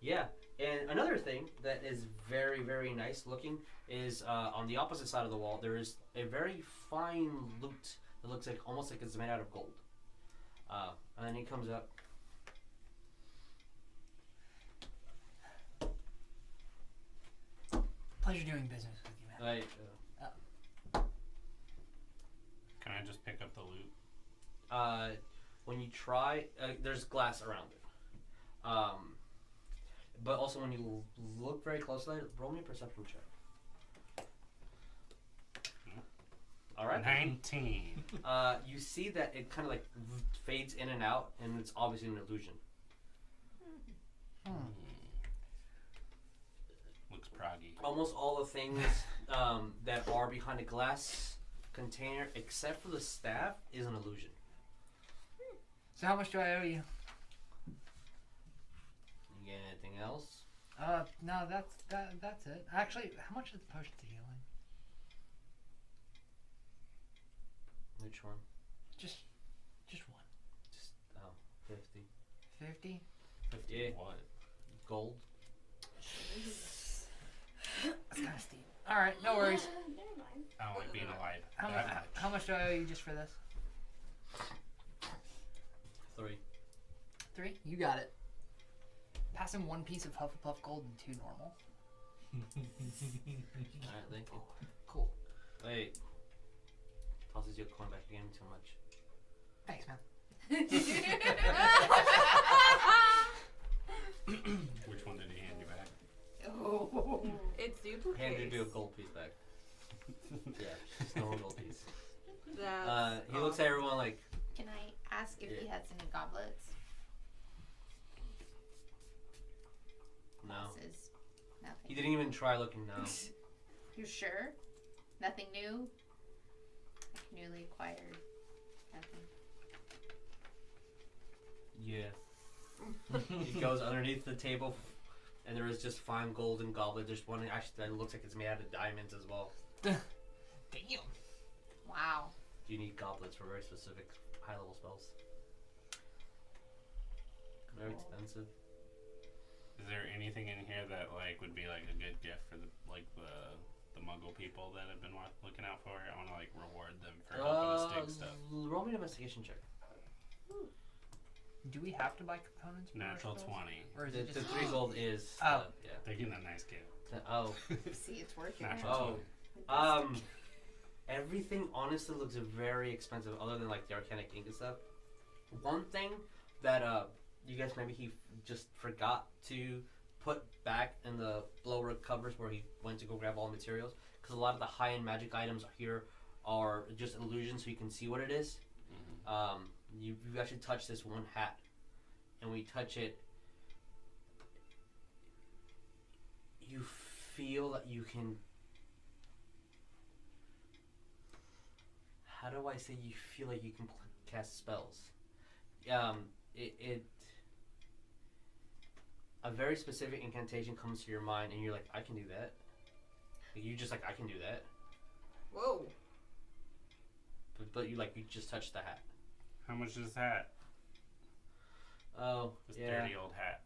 Yeah, and another thing that is very, very nice looking is on the opposite side of the wall, there is a very fine lute that looks like almost like it's made out of gold. And then he comes up. Pleasure doing business with you, man. Can I just pick up the loot? when you try, there's glass around it. But also when you look very closely, roll me a perception check. All right. 19. You see that it kind of like fades in and out, and it's obviously an illusion. Looks proggy. Almost all the things that are behind a glass container, except for the staff, is an illusion. So how much do I owe you? You get anything else? No, that's it. Actually, how much is the potion to healing? Which one? Just one. Just 50. 50? 58 What? gold. That's kind of steep. All right, no worries. Never mind. I don't like being alive. How much do I owe you just for this? 3. 3? You got it. Pass him 1 piece of Hufflepuff gold and 2 normal. Alright, thank you. Cool. Wait. Tosses you a coin back. You gave me too much. Thanks, man. Which one did he hand you back? Oh. It's duplicates. Handed you a gold piece back. Yeah, just no gold piece. That's He looks at everyone like, Can I ask if he has any goblets? no. Glasses? Nothing. He didn't even try looking now. You sure? Nothing new? Like newly acquired? Nothing. Yeah. He goes underneath the table, and there is just fine golden goblet. There's one actually that looks like it's made out of diamonds as well. Damn. Wow. You need goblets for very specific high-level spells. Very expensive. Is there anything in here that like would be like a good gift for the Muggle people that have been looking out for? I want to like reward them for helping us dig stuff. Roll me an investigation check. Do we have to buy components? For Natural our spells? 20. Or is The it just 3 gold is. Oh. Yeah. They're getting a nice gift. Oh. See, it's working. Natural out. 20. Everything honestly looks very expensive, other than like the arcanic ink and stuff. One thing that you guys maybe he just forgot to put back in the blower covers where he went to go grab all the materials, because a lot of the high-end magic items here are just illusions, so you can see what it is. Mm-hmm. You actually touch this one hat, and when you touch it, you feel that you can. How do I say you feel like you can cast spells? A very specific incantation comes to your mind, and you're like, I can do that. You just like, I can do that. Whoa. But you just touched the hat. How much is this hat? Oh, This yeah. dirty old hat.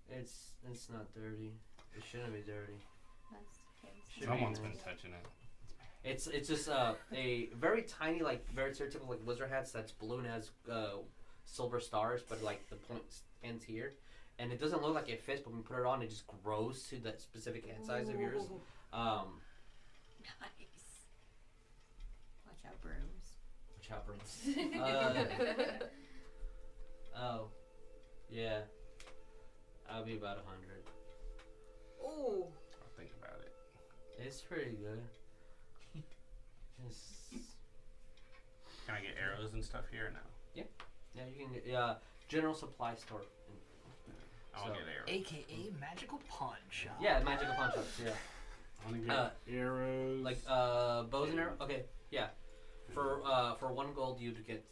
It's not dirty. It shouldn't be dirty. That's fancy. Should be Someone's nice. been touching it. It's just a very tiny, like very stereotypical like wizard hats that's blue and has silver stars, but like the point ends here, and it doesn't look like it fits. But when you put it on, it just grows to that specific head size of yours. Nice. Watch out, brooms. Which happens. Oh, yeah. I'll be about 100. Ooh. I'll think about it. It's pretty good. Can I get arrows and stuff here or no? Yeah, you can get general supply store. I'll So- get arrows. AKA magical punch. Yeah, magical punch ups. Yeah. I want to get arrows. Like bows and arrows. Okay, yeah. For 1 gold, you'd get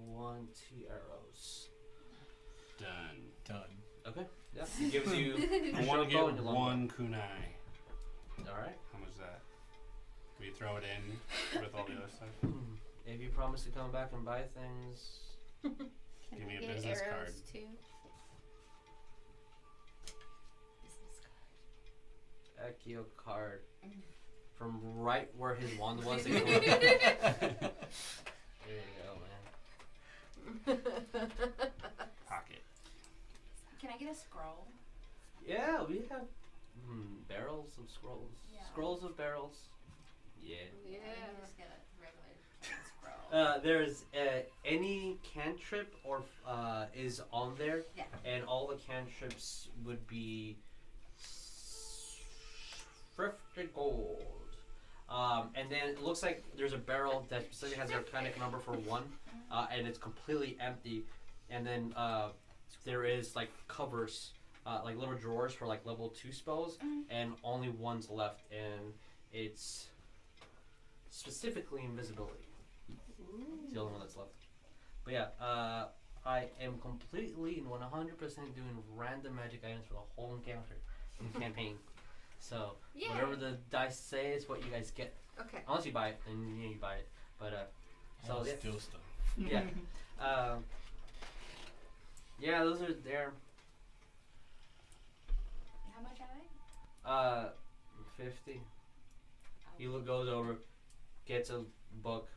20 arrows. Done. Okay. Yeah. It gives you. I your want to short bow get and your long bow. 1 kunai. All right. How much is that? We throw it in with all the other stuff. If you promise to come back and buy things. Can Give I me a get business arrows card. too? Business Accio card. From right where his wand was. There you go, man. Pocket. Can I get a scroll? Yeah, we have barrels of scrolls. Yeah. Scrolls of barrels. Yeah. Yeah. I can just get a regular scroll. There's any cantrip or is on there, Yeah. and all the cantrips would be 50 gold. And then it looks like there's a barrel that specifically has the arcanic number for 1, and it's completely empty. And then there is like covers, like little drawers for like level 2 spells, and only one's left, and it's specifically invisibility. It's the only one that's left. But yeah, I am completely and 100% doing random magic items for the whole encounter campaign. So whatever the dice say is what you guys get. Okay. Unless you buy it, then you buy it. But so yeah. Steal stuff. Yeah. Yeah, those are there. How much are they? 50. He goes over, gets a book.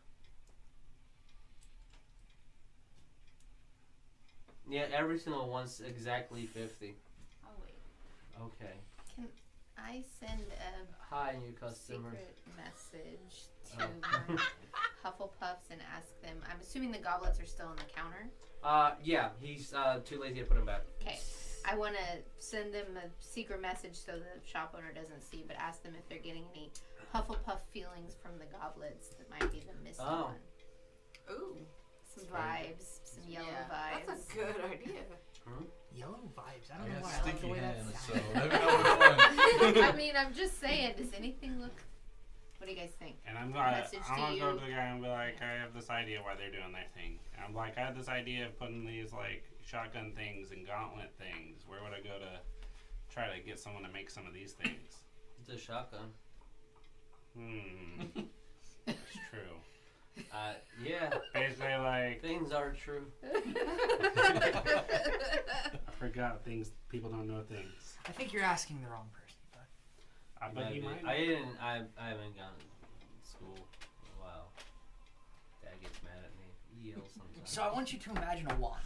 Yeah, every single one's exactly 50. Oh wait. Okay. Can I send a Hi, new customer. secret message to my Hufflepuffs and ask them? I'm assuming the goblets are still on the counter. Yeah, he's too lazy to put them back. Okay. I want to send them a secret message so the shop owner doesn't see, but ask them if they're getting any Hufflepuff feelings from the goblets that might be the missing one. Ooh. Some vibes, some yellow vibes. That's a good idea. Yellow vibes. I I don't know got why I love the sticky way that hands, so sounds. let me know which one. I mean, I'm just saying, does anything look... What do you guys think? And I'm gonna Message to go you. to the guy and be like, I have this idea why they're doing their thing. And I'm like, I have this idea of putting these like shotgun things and gauntlet things. Where would I go to try to get someone to make some of these things? It's a shotgun. It's true. Yeah. Basically, like, Things are true. I forgot things. People don't know things. I think you're asking the wrong person. But But he might. I haven't gone to school in a while. Dad gets mad at me. He yells sometimes. so I want you to imagine a wand,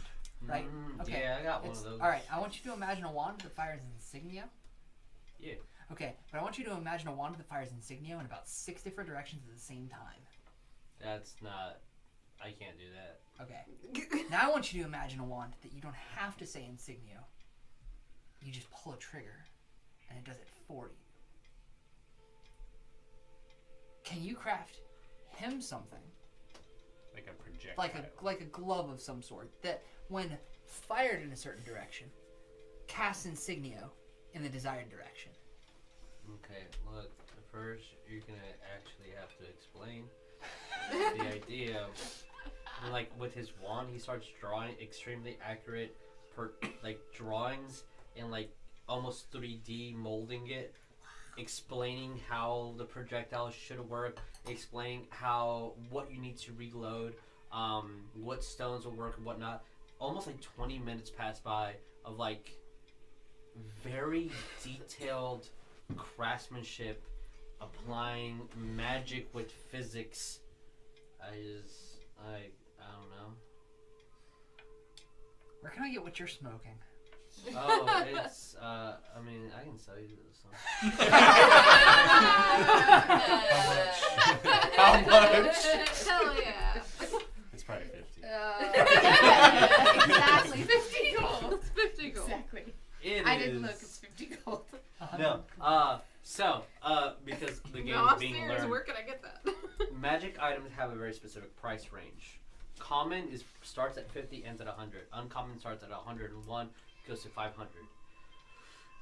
right? Okay. Yeah, I got one It's, of those. all right. I want you to imagine a wand that fires insignia. Yeah. Okay, but I want you to imagine a wand that fires insignia in about 6 different directions at the same time. That's not. I can't do that. Okay. Now I want you to imagine a wand that you don't have to say insignia. You just pull a trigger, and it does it for you. Can you craft him something Like a projectile. like a glove of some sort that, when fired in a certain direction, casts insignia in the desired direction? Okay, look. First, you're gonna actually have to explain the idea. And, like with his wand, he starts drawing extremely accurate, drawings and like almost 3D molding it, explaining how the projectile should work, explaining what you need to reload, what stones will work and whatnot. Almost like 20 minutes pass by of like very detailed craftsmanship, applying magic with physics. I don't know. Where can I get what you're smoking? Oh, it's I mean, I can sell you this one. How much? Hell yeah. It's probably 50. Exactly. 50 gold. It's 50 gold. Exactly. It I is- didn't look. It's 50 gold. No. Because the game No, is I'm being serious. learned. Where can I get that? Magic items have a very specific price range. Common starts at 50, ends at 100. Uncommon starts at 101, goes to 500.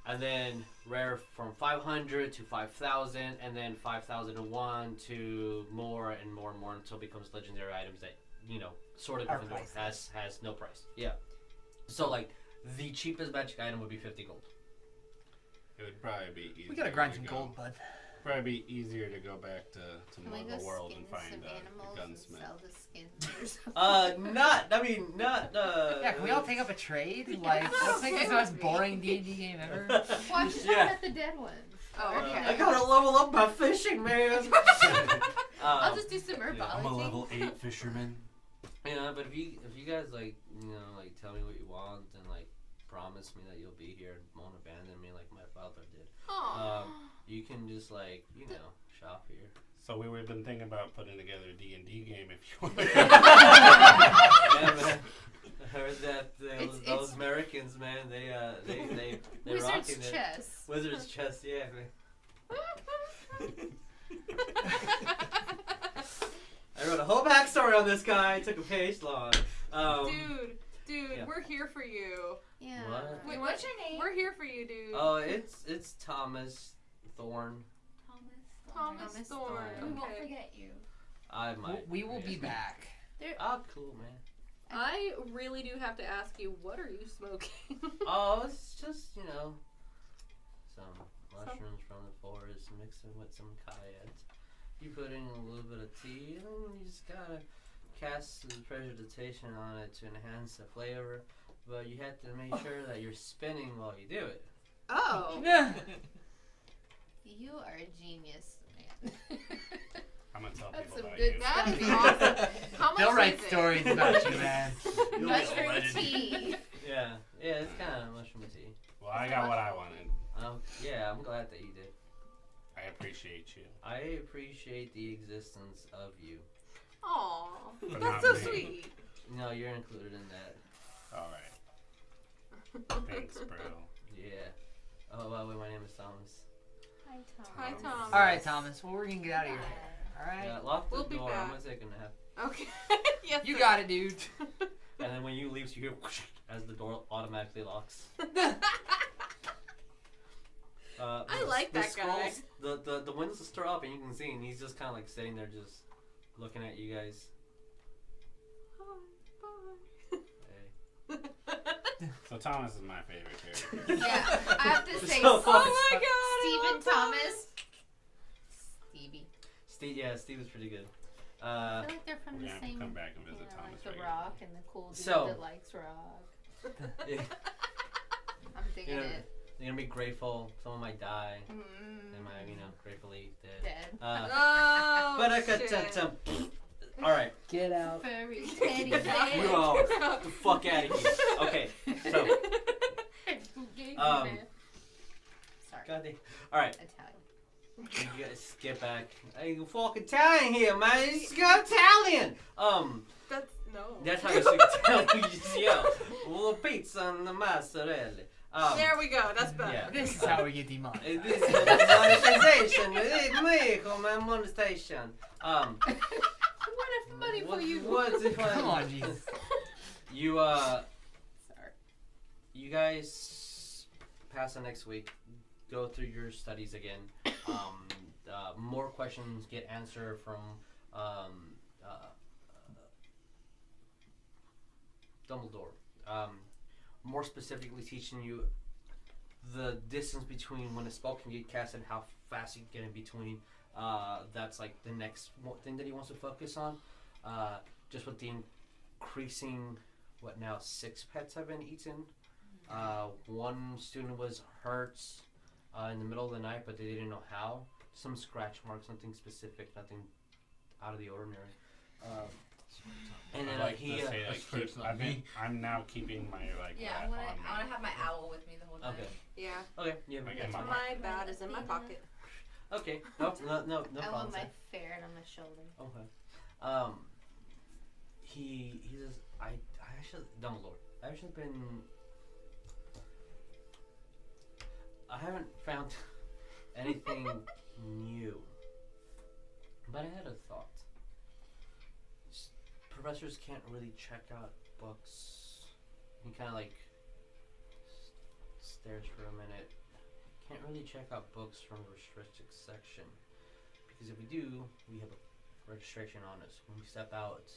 And then rare from 500 to 5,000, and then 5,001 to more and more and more until it becomes legendary items that, sort of Are Gryffindor priceless. has no price. Yeah. So like the cheapest magic item would be 50 gold. It would probably be easier. We gotta grind to some go- gold, bud. Probably be easier to go back to Can we go Muggle-World skin and find some a animals and gunsmith. sell the skins or something? Not. Yeah, can we all take up a trade? Like, let's make this the most boring D&D game ever. Well, I'm just Yeah. talking about the dead ones. Oh, okay. I gotta level up my fishing, man. I'll just do some yeah, herbology. I'm a level 8 fisherman. But if you guys tell me what you want and like promise me that you'll be here and won't abandon me like my father did, Aw. you can just shop here. So we've been thinking about putting together a D&D game if you want. Yeah, man. I heard that those Americans, man, they Wizard's rocking it. chess. Wizard's chess, yeah, man. I wrote a whole backstory on this guy. It took a page long. Dude, yeah. we're here for you. Yeah. What? Wait, what's your name? We're here for you, dude. Oh, it's Thomas Thorne. Thomas Thorne. We won't Okay. forget you. I might. We will be back. Oh, cool, man. I really do have to ask you, what are you smoking? Oh, it's just, some mushrooms from the forest, mix them with some cayenne. You put in a little bit of tea, and then you just gotta cast some precipitation on it to enhance the flavor. But you have to make sure that you're spinning while you do it. Oh. You are a genius, man. I'm gonna tell That's people some about good you. That is awesome. How much They'll write is it? stories about you, man. Mushroom tea. Yeah, it's kind of mushroom tea. Well, I got what I wanted. Yeah, I'm glad that you did. I appreciate you. I appreciate the existence of you. Aw, But that's not so me. sweet. No, you're included in that. All right. Thanks, bro. Yeah. Oh, by the way, my name is Thomas. Hi, Tom. Hi, Tom. All right, Thomas. Well, we're gonna get out of here. All right. Yeah, lock the We'll be door. back. I'm gonna take a nap. Okay. Yes, You sir. got it, dude. And then when you leave, you hear whoosh as the door automatically locks. I like that guy. The windows are still up, and you can see, and he's just kind of like sitting there, just looking at you guys. Hey. So Thomas is my favorite character. Yeah, I have to say, So- Oh my god. Stephen Thomas. Stevie. Steve is pretty good. I feel like they're from We're the gonna have to same. come back and visit like Thomas The regularly. Rock and the cool dude So- that likes rock. Yeah. I'm digging You know, it. You're gonna be grateful. Someone might die. They Mm, might, gratefully dead. dead. Oh, But I shit. got all right. Get out. Furry teddy You bear. all get the fuck out of here. Okay. So, Sorry. goddamn. All right. Italian. You guys get back. Hey, you fucking Italian here, man. It's got Italian. That's no. That's how you speak Italian. You just yell. Well, pizza and the mozzarella. There we go. That's better. yeah. This is how we get demonetized. This is monetization. It's me, man. Monetization. What if money for you? What if Come on, Jesus. You Sorry. you guys pass the next week. Go through your studies again. More questions get answered from Dumbledore. More specifically, teaching you the distance between when a spell can get cast and how fast you get in between. That's like the next thing that he wants to focus on. Just with the increasing, 6 pets have been eaten. One student was hurt in the middle of the night, but they didn't know how. Some scratch marks, something specific, nothing out of the ordinary. And then I like he. to say, that's first, not me. I'm now keeping my Yeah, rat I wanna on me. have my owl with me the whole time. Okay. Yeah. Okay. Yeah. Like that's in fine. My bat is in my pocket. Okay. No I problem. want my ferret on my shoulder. Okay. He says, I actually, Dumbledore, I've actually been, I haven't found anything new, but I had a thought. Professors can't really check out books. He kind of like stares for a minute. Can't really check out books from the restricted section, because if we do, we have a registration on us. When we step out,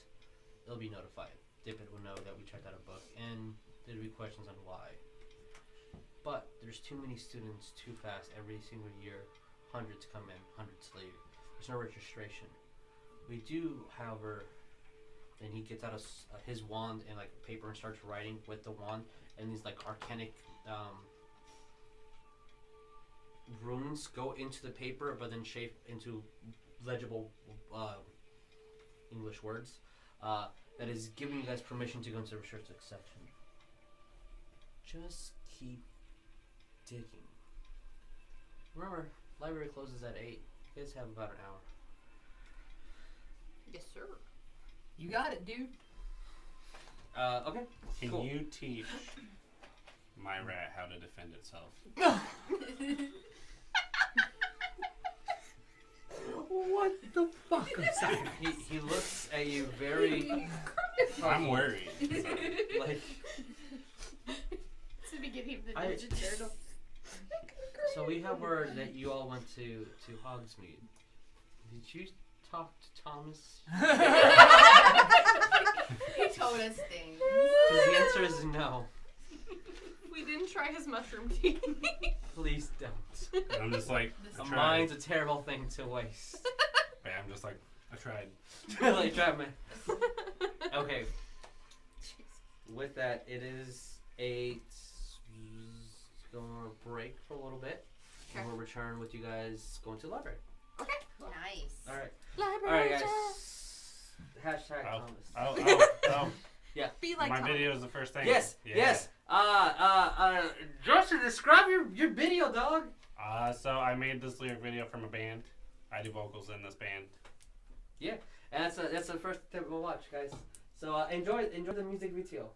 it'll be notified. Dipit will know that we checked out a book, and there'll be questions on why. But there's too many students too fast every single year. Hundreds come in, hundreds leave. There's no registration. We do, however, then he gets out his wand and like paper and starts writing with the wand, and these like arcanic runes go into the paper, but then shape into legible English words. That is giving you guys permission to go into the restricted section. Just keep digging. Remember, library closes at 8. You guys have about an hour. Yes, sir. You got it, dude. Okay. Can Cool. you teach my rat how to defend itself? What the fuck? He looks at you very I'm worried. like. It's the beginning of the I- Ninja Turtle. So we have word that you all went to Hogsmeade. Did you talk to Thomas? He told us things. Because the answer is no. We didn't try his mushroom tea. Please don't. And I'm just like, A I tried. mind's a terrible thing to waste. Yeah, I'm just like, I tried. Like, try me. Okay. With that, it is 8. Gonna break for a little bit. Okay. And we'll return with you guys going to the library. Nice. All right. Library All right, Jess. guys. Hashtag Oh, Thomas. oh. Be like My Thomas. video is the first thing. Yes. Yeah. Yes. Justin, describe your video, dog. So I made this lyric video from a band. I do vocals in this band. Yeah, and that's the first thing we'll watch, guys. So enjoy the music video.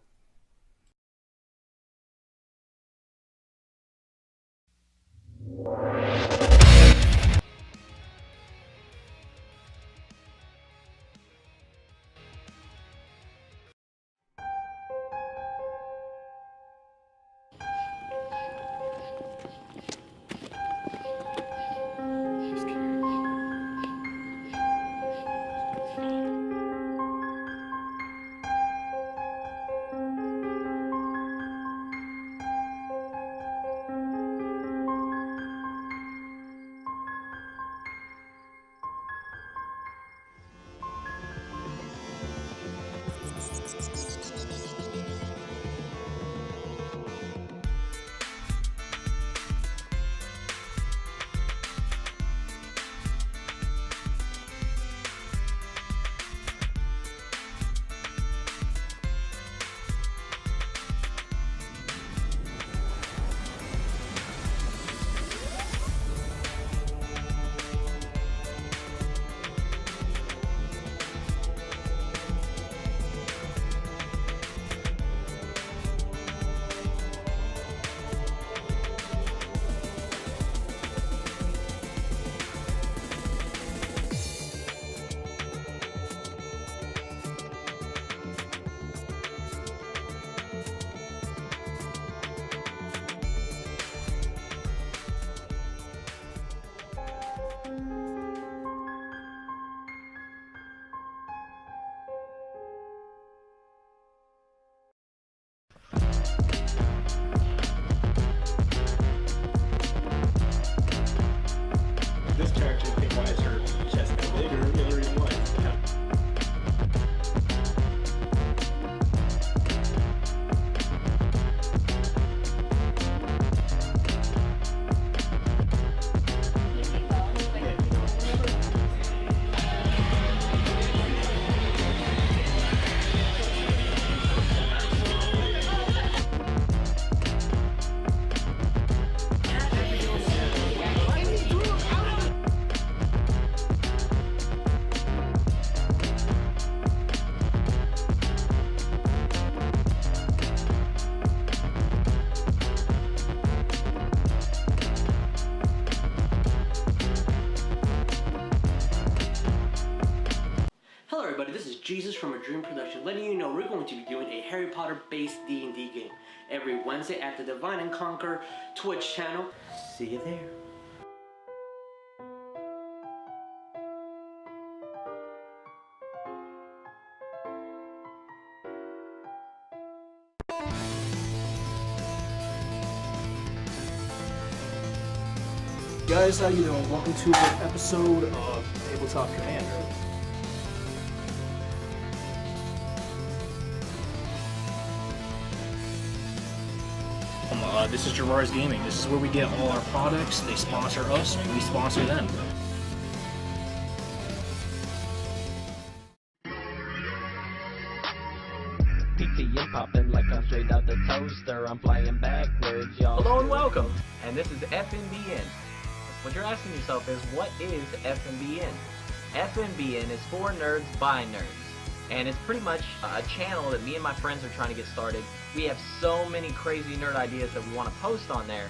This character, why is her chest that bigger? The other reason why. Hello everybody, this is Jesus from ADreamProduction, letting you know we're going to be doing a Harry Potter based D&D game every Wednesday at the Divine and Conquer Twitch channel. See you there. Guys, how you doing? Welcome to an episode of Tabletop Commander. This is Gerard's Gaming. This is where we get all our products. They sponsor us, we sponsor them. PT popping like I'm straight out the toaster. I'm flying backwards, y'all. Hello and welcome, and this is FNBN, what you're asking yourself is, what is FMBN? FMBN is for nerds by nerds, and it's pretty much a channel that me and my friends are trying to get started. We have so many crazy nerd ideas that we want to post on there.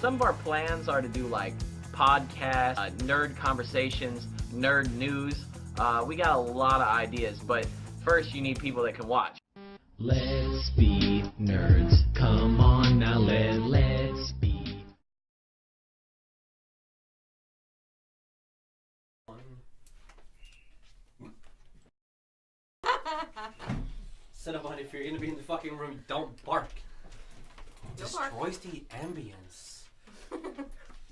Some of our plans are to do like podcasts, nerd conversations, nerd news. We got a lot of ideas, but first you need people that can watch. Let's be nerds. Come on now, let's be. Cinnabon, if you're gonna be in the fucking room, don't bark. Don't bark. Destroys the ambience.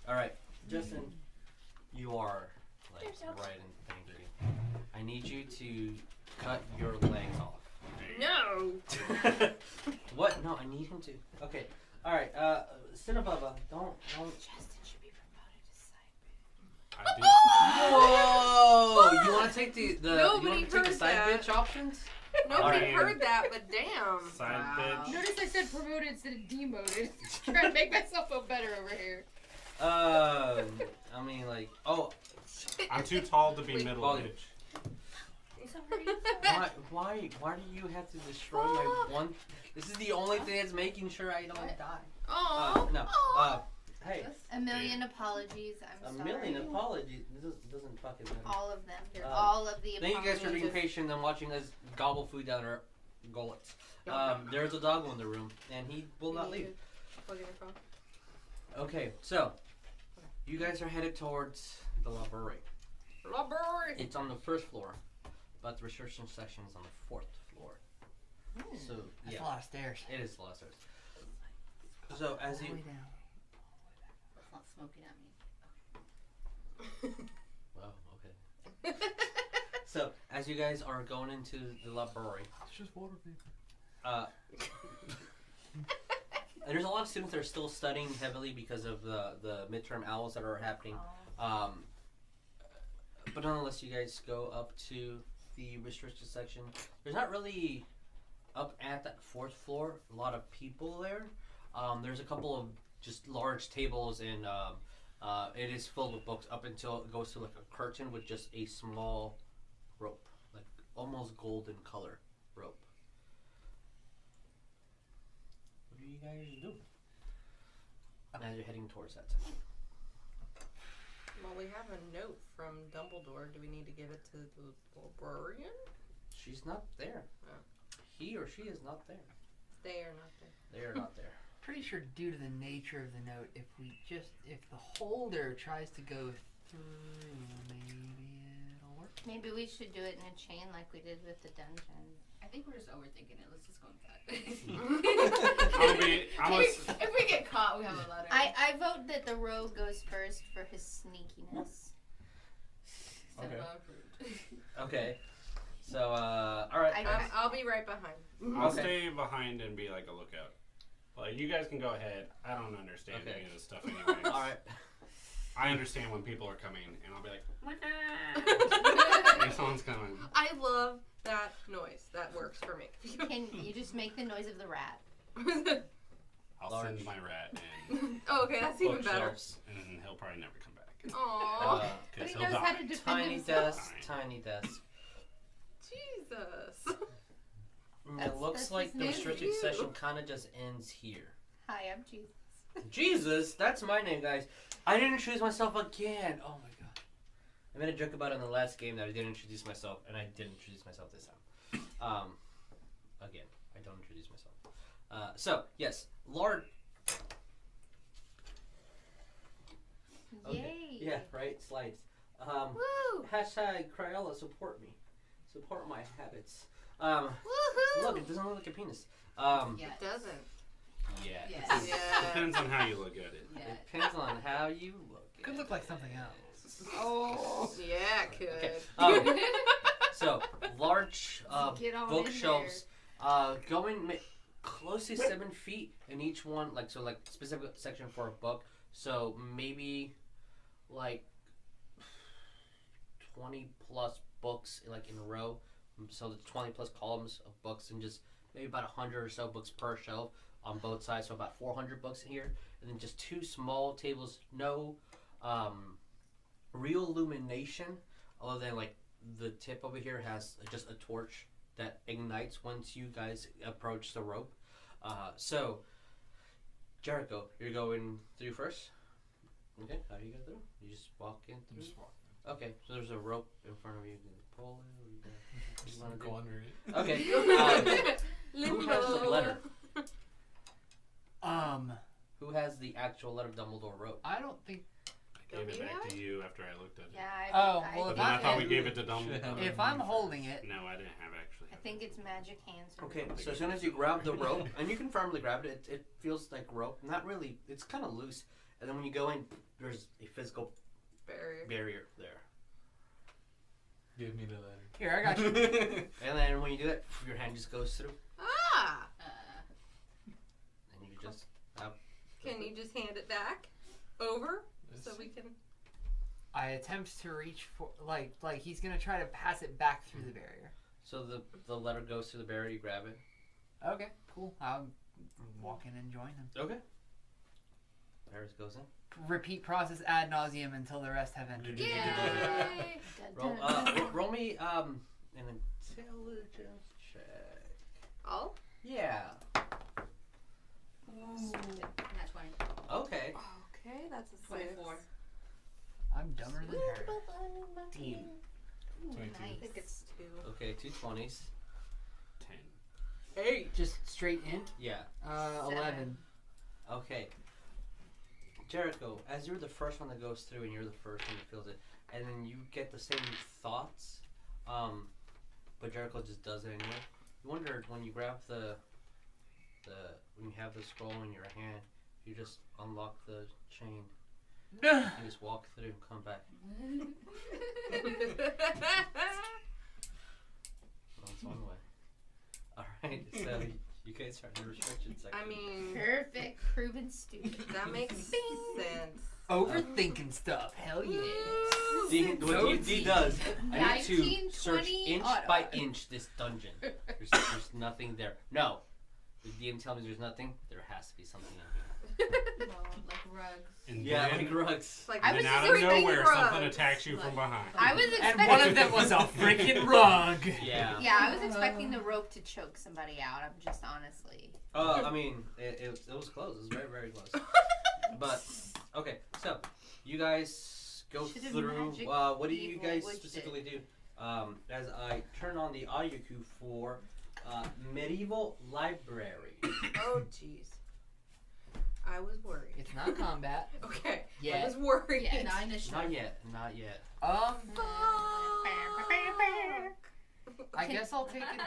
Alright, Justin, you are like right in danger. I need you to cut your legs off. No. What? No, I need him to. Okay. Alright, Cinnabubba, don't. Justin should be promoted to side I do. Whoa! You want to take the Nobody you want to take the heard side that. bitch options? Nobody Alright. heard that, but damn. Side bitch. Notice I said promoted instead of demoted. Trying to make myself feel better over here. I mean, like, oh, I'm too tall to be Wait, middle volume. bitch. why do you have to destroy my one? This is the only thing that's making sure I don't die. Oh. No. Hey, A million apologies. I'm a sorry. million apologies. This doesn't fucking matter. All of them. They're Um, all of the Thank you apologies. guys for being patient and watching us gobble food down our gullets. There's a dog in the room, and he will not leave. Plug in your phone. Okay, so you guys are headed towards the library. Library. It's on the first floor, but the research section is on the fourth floor. So That's yeah, a lot of stairs. it is a lot of stairs. So as All the you, way down. It's not smoking at me. well, okay. So as you guys are going into the library, It's just water vapor. and there's a lot of students that are still studying heavily because of the midterm owls that are happening. But nonetheless, you guys go up to the restricted section. There's not really up at that fourth floor a lot of people there. There's a couple of just large tables, and it is filled with books up until it goes to like a curtain with just a small rope, like almost golden color rope. What do you guys do as you're heading towards that section? Well, we have a note from Dumbledore. Do we need to give it to the Barbarian? She's not there. Oh. He or she is not there. They are not there. They are not there. Pretty sure due to the nature of the note, if the holder tries to go through, maybe it'll work. Maybe we should do it in a chain like we did with the dungeon. I think we're just overthinking it. Let's just go inside. If we get caught, we have a letter. I vote that the rogue goes first for his sneakiness. Okay. Approved. Okay. So, alright. I'll be right behind. I'll Okay. stay behind and be like a lookout. Like, you guys can go ahead. I don't understand Okay. any of this stuff anyways. Alright. I understand when people are coming, and I'll be like, if someone's coming. I love that noise. That works for me. Can you just make the noise of the rat? I'll Large. send my rat in Oh, okay, that's even better. Bookshelves. and he'll probably never come back. Aww. But Because he he'll knows how die. to defend Tiny himself. desk, tiny desk. Jesus. It looks that's like his the name. restricted session kind of just ends here. Hi, I'm Jesus. Jesus, that's my name, guys. I didn't introduce myself again. Oh my god. I made a joke about it in the last game that I didn't introduce myself, and I did introduce myself this time. Again, I don't introduce myself. So, yes, Lord. Okay. Yay. Yeah, right, slides. Woo. Hashtag Crayola, support me. Support my habits. Woohoo. Look, it doesn't look like a penis. Yes. It doesn't. Yeah. Yes. Yeah. Depends on how you look at it. Yes. It depends on how you look. It could at look like it. something else. Oh. Yeah, it could. Okay. So, large Get on in bookshelves going close to 7 feet in each one, like specific section for a book. So maybe like 20 plus books like in a row, So the 20 plus columns of books and just maybe about 100 or so books per shelf on both sides. So about 400 books in here. And then just 2 small tables. No real illumination other than like the tip over here has just a torch that ignites once you guys approach the rope. So, Jericho, you're going through first? Okay, how do you go through? You just walk in through? Just walk. Okay, so there's a rope in front of you. You pull it, or you want to Go under it. Okay. Who has the letter? Um, Who has the actual letter Dumbledore wrote? I don't think. I gave it back to you after I looked at it. Yeah. Oh, well, But if then I thought we I'm, gave it to Dumbledore. if I'm holding it, No, I didn't have actually. I think it's magic hands. Or Okay, so as soon as you grab the rope, and you can firmly grab it, it feels like rope. Not really, it's kind of loose. And then when you go in, there's a physical barrier there. Give me the letter. here, I got you. And then when you do that, your hand just goes through. Ah! And you just have... Can you just hand it back? Over? So we can... I attempt to reach for, like he's gonna try to pass it back through the barrier. So the letter goes through the barrier, you grab it. Okay, cool. I'll walk in and join him. Okay. Ferris goes in. Repeat process ad nauseum until the rest have entered. Yay! Roll me an intelligence check. All? Yeah. Not 20. Okay. Okay, that's a 24. I'm dumber than her. Team. Ooh, 22. I think nice. it's 2. Okay, 2 20s. 10. 8. Just straight in. Yeah. 11. Okay. Jericho, as you're the first one that goes through and you're the first one that feels it, and then you get the same thoughts, but Jericho just does it anyway. You wondered when you grab when you have the scroll in your hand, you just unlock the chain. You just walk through and come back. That's one way. Alright, so you guys are in the restriction section. I mean, Perfect. Proven stupid. that makes sense. Overthinking stuff. Hell yeah. What D does, I need to 19, search 20, inch by inch this dungeon. There's nothing there. No. The DM tells me there's nothing. There has to be something in here. Well, like rugs. And Yeah, then, like rugs. Like, I was then out just of thinking nowhere, rugs. something attacks you from behind. I was And expecting. one of them was a freaking rug. Yeah. Yeah, I was expecting the rope to choke somebody out. I'm just honestly. I mean, it was close. It was very, very close. But, okay, so, you guys go Should've through. magic What do you evil guys witched specifically do? As I turn on the audio cue for Medieval Library. Oh, jeez. I was worried. It's not combat. Okay. Yeah. I was worried. Yeah, not initiative. Not yet, not yet. I guess I'll take it.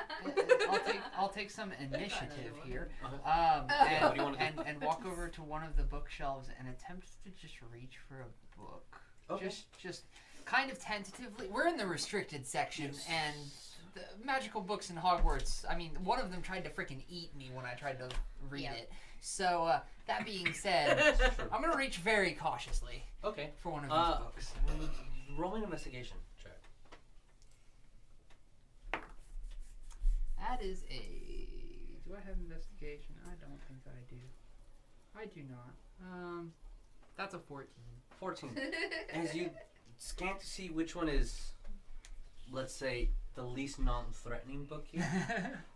I'll take some initiative here. What do you wanna do? And walk over to one of the bookshelves and attempt to just reach for a book. Okay. Just kind of tentatively. We're in the restricted section, and the magical books in Hogwarts. I mean, one of them tried to freaking eat me when I tried to read it. So that being said, I'm gonna reach very cautiously Okay. for one of these books. Roll an investigation check. That is a. Do I have investigation? I don't think I do. I do not. That's a 14. 14. As you scan to see which one is, let's say, the least non-threatening book here,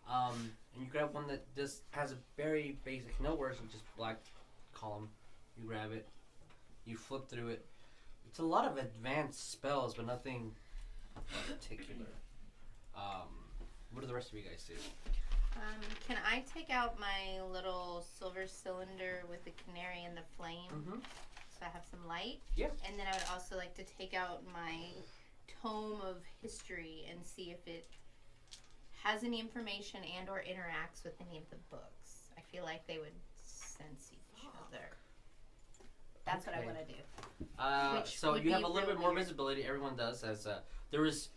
and you grab one that just has a very basic, no words, just black column. You grab it, you flip through it. It's a lot of advanced spells, but nothing particular. What do the rest of you guys do? Can I take out my little silver cylinder with the canary and the flame? Mm-hmm. So I have some light? Yeah. And then I would also like to take out my tome of history and see if it has any information and or interacts with any of the books. I feel like they would sense each other. That's what I want to do. Which So would you have be a little real bit more weird. visibility. Everyone does, as there is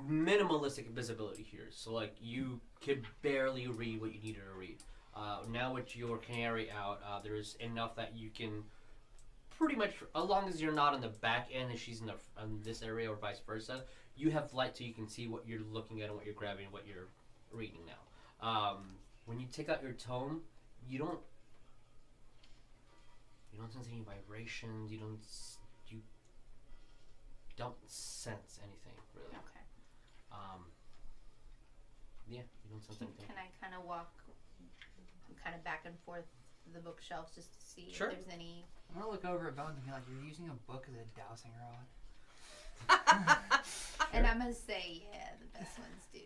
minimalistic visibility here. So like you could barely read what you needed to read. Now with your canary out, there is enough that you can pretty much, as long as you're not on the back end and she's in this area or vice versa, you have light so you can see what you're looking at and what you're grabbing and what you're reading now. When you take out your tome, you don't sense any vibrations. You don't sense anything really. Okay. Yeah, you don't sense anything. Can I kind of walk kind of back and forth the bookshelves just to see Sure. if there's any... I'm gonna look over at Bones and be like, "You're using a book as a dowsing rod." And I'm going to say, yeah, the best ones do.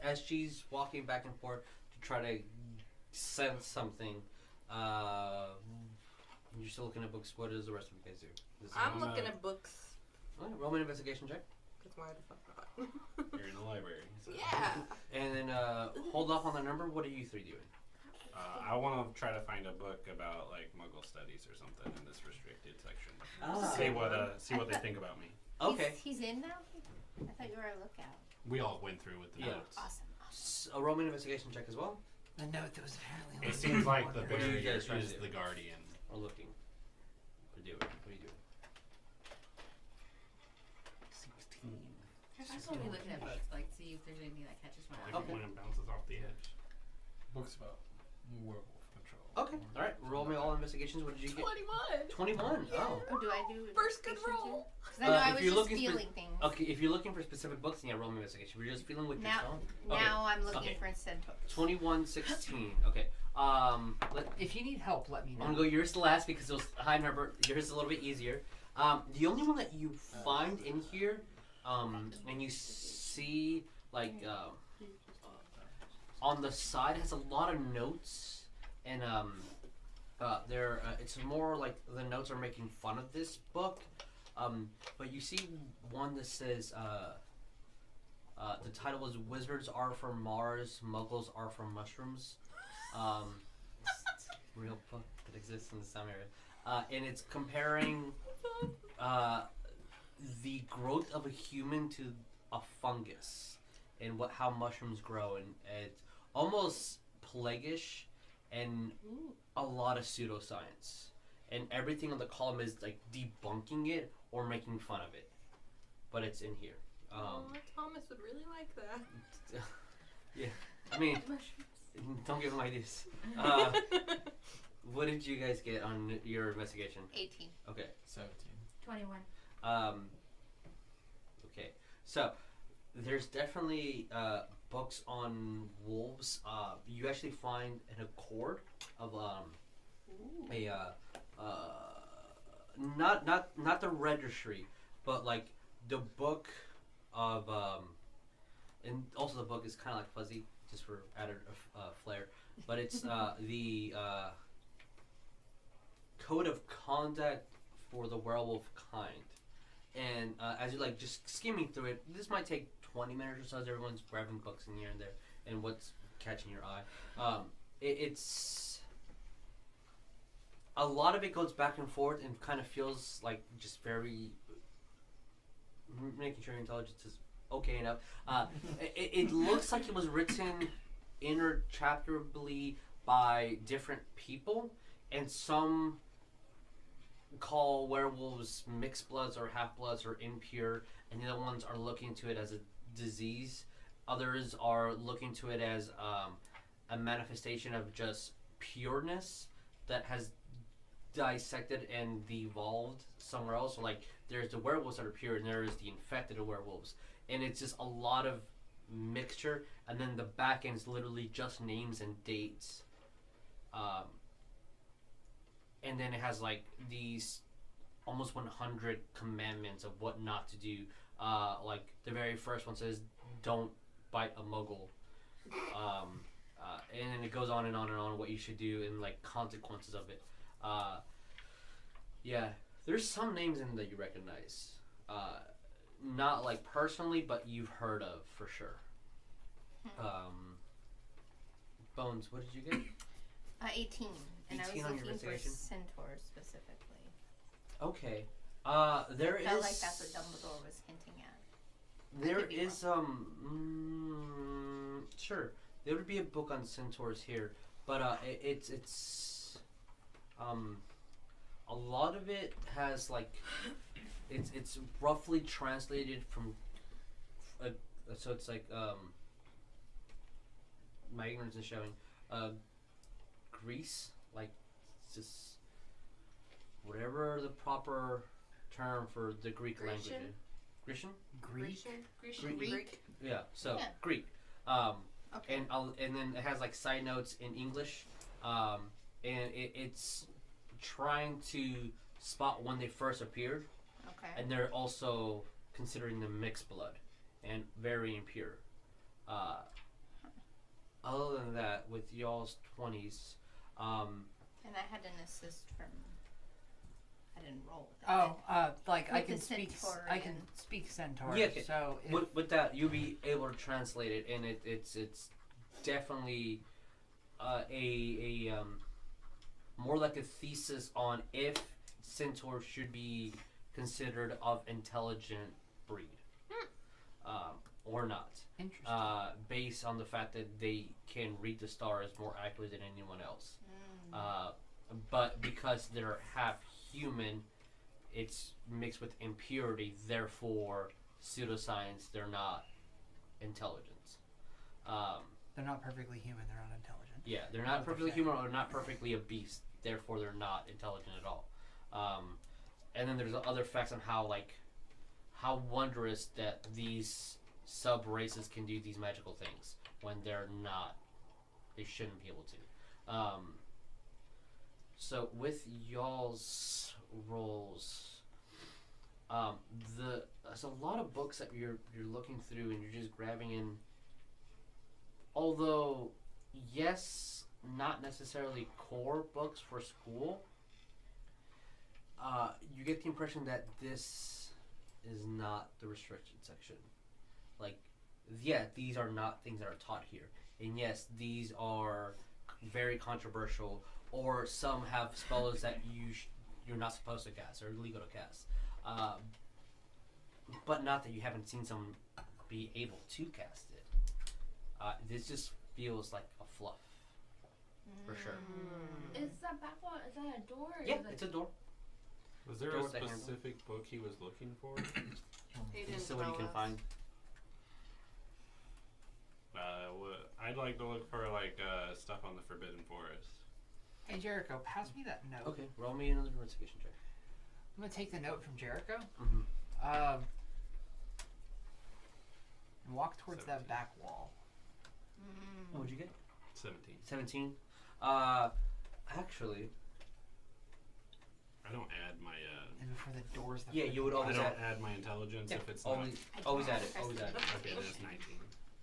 As she's walking back and forth to try to sense something, you're still looking at books. What does the rest of you guys do? I'm looking at books. All right, roll me an investigation check. Because why the fuck not? You're in the library. So. Yeah. And then hold off on the number. What are you three doing? I want to try to find a book about like Muggle studies or something in this restricted section. See what they think about me. Okay. He's in now? I thought you were a lookout. We all went through with the Yeah. notes. Awesome. So, roll me an investigation check as well. The note that was apparently. It seems like the What are you barrier guys trying to is do? the guardian. Or looking. Or doing. What are you doing? 16. I just want to be looking at books, like see if there's anything that catches my eye. Like when it bounces off the edge. Books about werewolf control. Okay. All right. Roll me all investigations. What did you get? 21. 21. Oh. Oh, do I do First good investigation roll. too? Because I know I if was you're just looking feeling things. Okay. If you're looking for specific books, then yeah, roll me investigation. If you're just feeling with your phone. Now I'm looking Okay. for said books. 21, 16. Okay. If you need help, let me know. I'm gonna go yours to last because it was high number. Yours is a little bit easier. The only one that you find in here, and you see like on the side has a lot of notes, and it's more like the notes are making fun of this book. But you see one that says the title is "Wizards Are from Mars, Muggles Are from Mushrooms." It's a real book that exists in the Sound area, and it's comparing the growth of a human to a fungus, and how mushrooms grow, and it's almost plaguish, and a lot of pseudoscience, and everything on the column is like debunking it or making fun of it, but it's in here. Thomas would really like that. Yeah, I mean, don't give him ideas. What did you guys get on your investigation? 18. Okay. 17. 21. Okay. So, there's definitely books on wolves. You actually find an accord of not the registry, but like the book of and also the book is kind of like fuzzy, just for added flair. But it's the code of conduct for the werewolf kind. And as you're like just skimming through it, this might take 20 minutes or so as everyone's grabbing books in here and there and what's catching your eye. It's a lot of it goes back and forth and kind of feels like just very making sure your intelligence is okay enough. It looks like it was written interchapterably by different people, and some call werewolves mixed bloods or half bloods or impure, and the other ones are looking to it as a disease. Others are looking to it as a manifestation of just pureness that has dissected and devolved somewhere else. So like there's the werewolves that are pure and there's the infected werewolves, and it's just a lot of mixture, and then the back end is literally just names and dates, and then it has like these almost 100 commandments of what not to do. Like the very first one says don't bite a muggle, and then it goes on and on and on what you should do and like consequences of it. Yeah, there's some names in that you recognize, not like personally, but you've heard of for sure. Bones, what did you get? 18, and I 18 was on your looking for investigation? centaurs specifically. Okay. There I felt is. like that's what Dumbledore was hinting at. There could be is sure. There would be a book on centaurs here, but it's a lot of it has like, it's roughly translated from, so it's like my ignorance is showing, Greece, like just whatever the proper term for the Greek language is. Grecian? Greek. Yeah. So Yeah. Greek. Okay. And then it has like side notes in English, and it's trying to spot when they first appeared, Okay. and they're also considering them mixed blood and very impure. Other than that, with y'all's 20s, And I had an assist from. I didn't roll. Like I With can the speak. Centaur I can and- speak Centaur. Yeah, okay. So if, with that you'll be able to translate it, and it's definitely a more like a thesis on if centaurs should be considered of intelligent breed, or not. interesting. Based on the fact that they can read the stars more accurately than anyone else. But because they're half human, it's mixed with impurity, therefore pseudoscience, they're not intelligent. They're not perfectly human. They're not intelligent. Yeah, they're not perfectly human, or not perfectly a beast, therefore they're not intelligent at all. And then there's other facts on how wondrous that these sub-races can do these magical things when they shouldn't be able to. So with y'all's roles, there's a lot of books that you're looking through and you're just grabbing in. Although, yes, not necessarily core books for school. You get the impression that this is not the restricted section. Like, yeah, these are not things that are taught here, and yes, these are very controversial. Or some have spells that you're not supposed to cast or illegal to cast, but not that you haven't seen someone be able to cast it. This just feels like a fluff, for sure. Is that back wall? Is that a door? Or Yeah, is it... it's a door. Was there Door a with that handle. specific book he was looking for? He didn't So what you tell can us. find. I'd like to look for stuff on the Forbidden Forest. Hey Jericho, pass me that note. Okay, roll me another investigation check. I'm gonna take the note from Jericho. Mm-hmm. And walk towards that 17. back wall. What'd you get? 17. 17. Actually, I don't add my. And before the doors. yeah, you would I always don't add. add my intelligence if it's Always, I always can add it. Always add it. not. Okay, that's 19.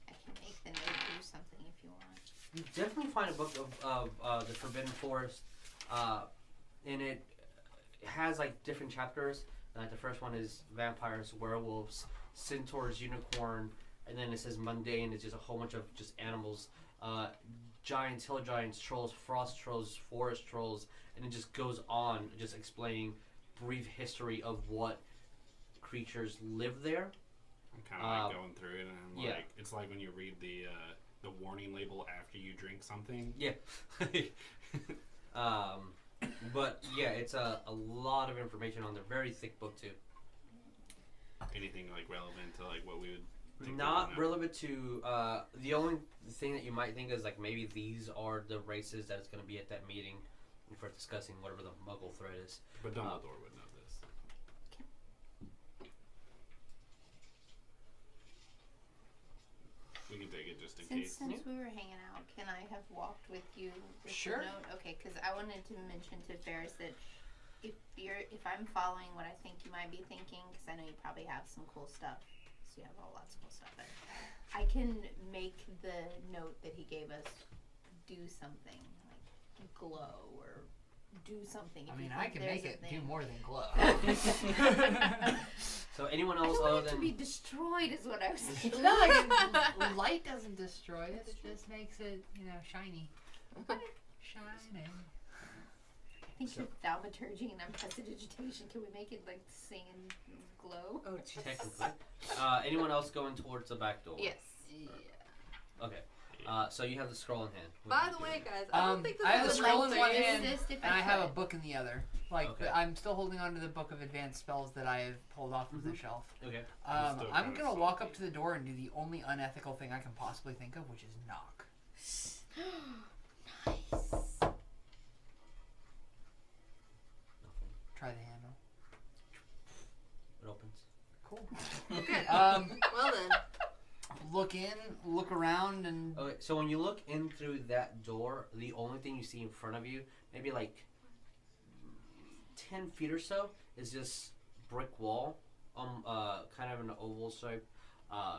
I can make the note do something if you want. You definitely find a book of the Forbidden Forest, and it has like different chapters. Like the first one is vampires, werewolves, centaurs, unicorn, and then it says mundane. It's just a whole bunch of just animals, giants, hill giants, trolls, frost trolls, forest trolls, and it just goes on, just explaining brief history of what creatures live there. I'm kind of like going through it, and I'm yeah. like, it's like when you read the warning label after you drink something. Yeah. But yeah, it's a lot of information on there. Very thick book too. Anything like relevant to like what we would think Not they would know? relevant to the only thing that you might think is like maybe these are the races that it's going to be at that meeting for discussing whatever the Muggle threat is. But Dumbledore would know this. We can take it just in case. Since we were hanging out, can I have walked with you with Sure. the note? Okay, because I wanted to mention to Ferris that if I'm following what I think you might be thinking, because I know you probably have some cool stuff, so you have lots of cool stuff there. I can make the note that he gave us do something like glow or do something. I if mean, you I think can there's make a it do thing. more than glow. So anyone I else don't want other it to than be destroyed, is what I was thinking. No, I mean, light doesn't destroy it. It just makes it, shiny. Shiny. I think with thaumaturgy and unprecedentation, can we make it like sing and glow? Oh, technically anyone else going towards the back door? Yes. Okay. So you have the scroll in hand. By the way, guys, I don't think this I have the is a scroll real in one thing. hand, Assist if and I have a could. book in the other. Like, Okay. I'm still holding on to the book of advanced spells that I have pulled off of the shelf. Okay. I'm still I'm kinda gonna walk salty. up to the door and do the only unethical thing I can possibly think of, which is knock. Nice. Nothing. Try the handle. It opens. Cool. Okay. Well then. Look in, look around, and Okay, so when you look in through that door, the only thing you see in front of you, maybe like 10 feet or so, is this brick wall, kind of an oval shape,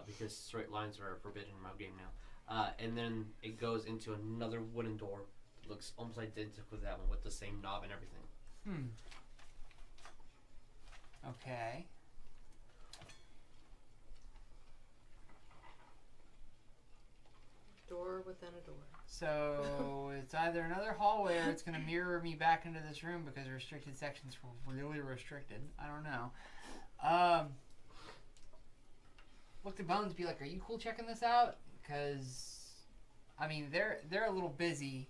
because straight lines are forbidden in my game now. And then it goes into another wooden door that looks almost identical to that one with the same knob and everything. Okay. Door within a door. So it's either another hallway or it's going to mirror me back into this room because restricted sections were really restricted. I don't know. Look to Bones, be like, "Are you cool checking this out?" Because, I mean, they're a little busy.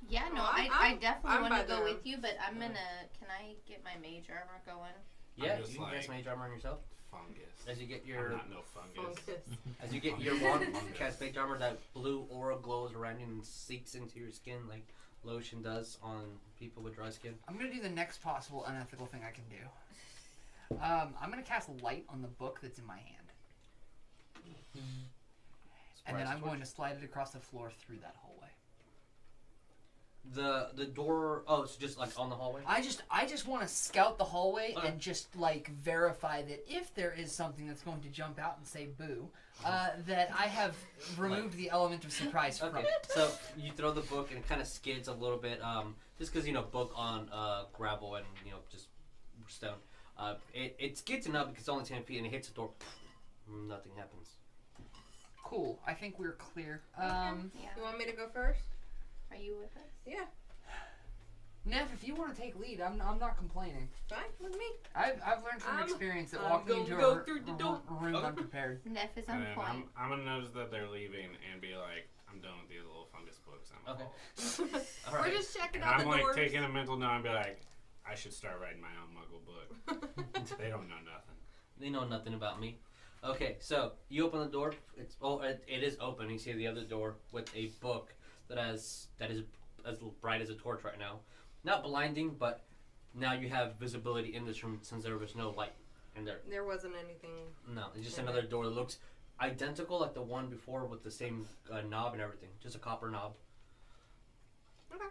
Yeah, no, Oh, I definitely I'm want by to go them. with you, but I'm gonna. Can I get my mage armor going? Yeah, just you can cast like- mage armor on yourself. Fungus. As you get I'm your not no fungus. as you get your wand, you cast mage armor, that blue aura glows around you and seeps into your skin like lotion does on people with dry skin. I'm going to do the next possible unethical thing I can do. I'm going to cast light on the book that's in my hand. And then I'm going to slide it across the floor through that hallway. The door. Oh, it's just like on the hallway. I just want to scout the hallway Okay. and just like verify that if there is something that's going to jump out and say boo, that I have removed the element of surprise from Okay, it. so you throw the book and it kind of skids a little bit, just because book on gravel and just stone. It skids enough because it's only 10 feet and it hits the door. Nothing happens. Cool. I think we're clear. Yeah. You want me to go first? Are you with us? Yeah. Neff, if you want to take lead, I'm not complaining. Fine with me. I've learned from I'm- experience that I'm walking gonna into go a through the door. room Okay. unprepared. Neff is And on then point. I'm gonna notice that they're leaving and be like, I'm done with these little fungus books. I'm Okay. old. All We're right. just checking And out I'm the like doors. taking a mental note and be like, I should start writing my own Muggle book. They don't know nothing. They know nothing about me. Okay, so you open the door. It is open. You see the other door with a book that is as bright as a torch right now. Not blinding, but now you have visibility in this room since there was no light in there. There wasn't anything. No, it's just Okay. another door that looks identical like the one before with the same knob and everything. Just a copper knob. Okay.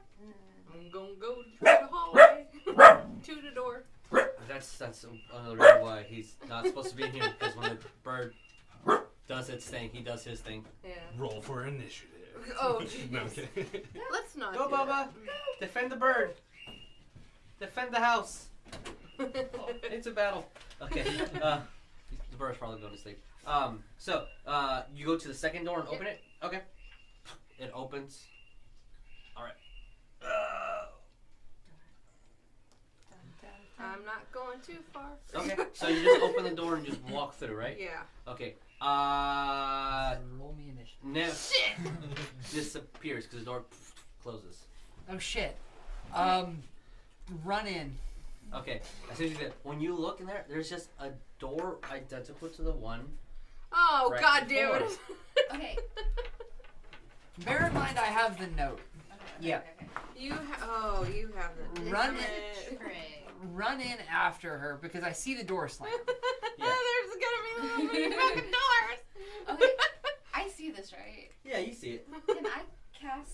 I'm gonna go through the hallway to the door. That's another reason why he's not supposed to be in here, because when the bird does its thing, he does his thing. Yeah. Roll for initiative. Oh, No, I'm jeez. kidding. Let's not. Go, do Bubba! Defend the bird! Defend the house! It's a battle. Okay. The bird's probably going to sleep. So you go to the second door and open it. Okay. It opens. All right. I'm not going too far. Okay. So you just open the door and just walk through, right? Yeah. Okay. Roll me initiative. Neff disappears because the door closes. Oh shit. Run in. Okay. As soon as you get, when you look in there, there's just a door identical to the one. Oh, Right god damn it. Okay. Bear in mind, I have the note. Yeah. You have the Run damn it. it. Run in after her because I see the door slam. Yeah. There's gonna be little mini fucking doors. Okay, I see this, right? Yeah, you see it. Can I cast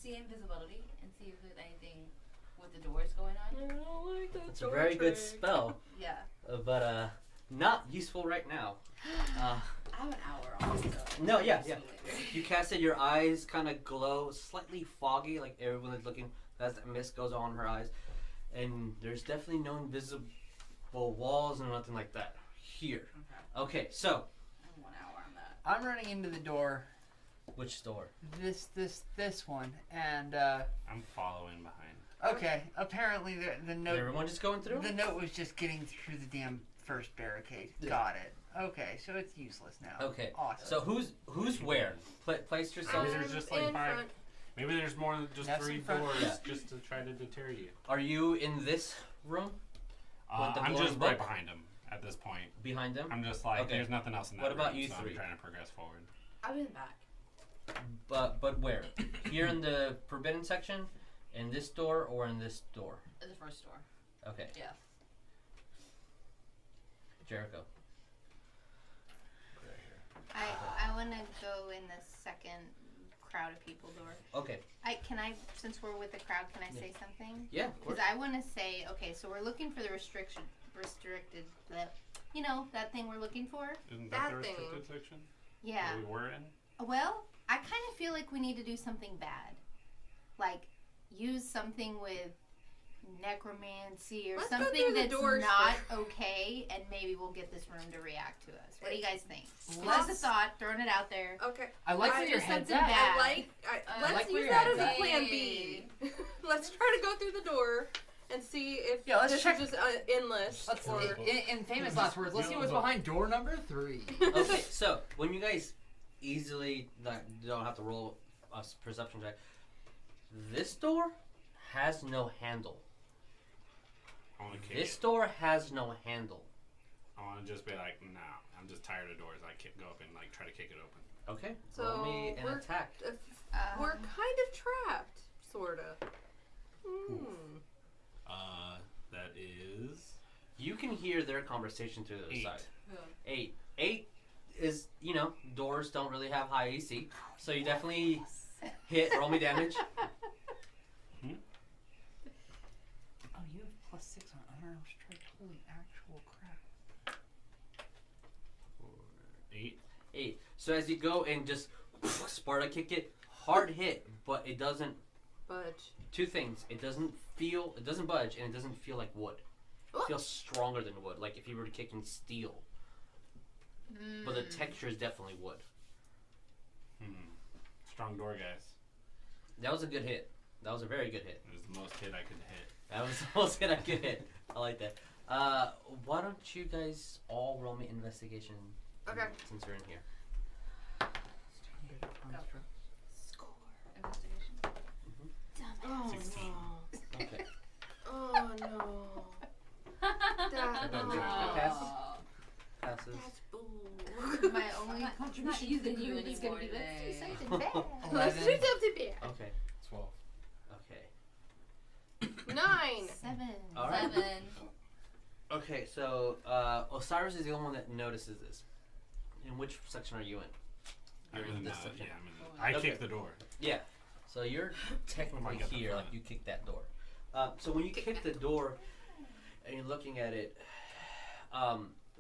see invisibility and see if there's anything with the doors going on? I don't like that It's a door very good trick. spell, Yeah. but not useful right now. I have an hour on, so No, yeah. later. You cast it, your eyes kind of glow, slightly foggy, like everyone is looking as that mist goes on her eyes. And there's definitely no invisible walls and nothing like that here. Okay, so. I have 1 hour on that. I'm running into the door. Which door? This one, and I'm following behind. okay. Apparently the Is note. everyone just going through? The note was just getting through the damn first barricade. Yeah. Got it. Okay, so it's useless now. Okay. Awesome. So who's where? Place yourself. Maybe there's just like in 5. front. Maybe there's more than just That's 3 in front. doors Yeah. just to try to deter you. Are you in this room? With the I'm glowing just right book? behind him at this point. Behind them? I'm just like, Okay. there's nothing else in that What about room, you so three? I'm trying to progress forward. I'm in the back. But where? Here in the forbidden section, in this door, or in this door? At the first door. Okay. Yeah. Jericho. I want to go in the second crowd of people door. Okay. Since we're with the crowd, can I say something? Yeah, of course. Because I want to say, okay, so we're looking for the restricted, that thing we're looking for? Isn't That that the thing. restricted section? Yeah. That we were in? Well, I kind of feel like we need to do something bad. Like, use something with necromancy or Let's go something through the that's doors not first. okay, and maybe we'll get this room to react to us. What do you guys think? Let's- Just a thought, throwing it out there. Okay. I like I where your just head's something at. bad. Let's like where use your that as head's a at. plan B. Let's try to go through the door and see if Yeah, let's this check- is just endless. Let's, Or in famous last words, let's see what's behind door number 3. Okay, so when you guys easily don't have to roll a perception check, this door has no handle. I want to kick This it. door has no handle. I want to just be like, nah, I'm just tired of doors. I can't go up and like try to kick it open. Okay, So roll me an we're- attack. we're kind of trapped, sorta. That is You can hear their conversation through the other 8. side. 8. 8 is, doors don't really have high AC, so you definitely hit. Roll me damage. Oh, you have +6 on unarmed strike. Holy actual crap. 8. 8. So as you go and just Sparta kick it, hard hit, but it doesn't. Budge. Two things. It doesn't budge, and it doesn't feel like wood. It feels stronger than wood, like if you were kicking steel. But the texture is definitely wood. Strong door, guys. That was a good hit. That was a very good hit. It was the most hit I could hit. That was the most hit I could hit. I like that. Why don't you guys all roll me investigation? Okay. Since you're in here. Investigation. Oh 16. no. Okay. Oh no. That Passes. That's bull. My only not contribution to using the you group is going to be anymore let's do today. something bad. Let's do 11. something bad. Okay. 12. Okay. 9. 7. All right. 7. Okay, so Osiris is the only one that notices this. In which section are you in? I'm You're in this the, section. yeah, I'm in the, I Okay. kicked the door. Yeah. So you're technically get the here, front. like you kicked that door. So when you kick the door and you're looking at it,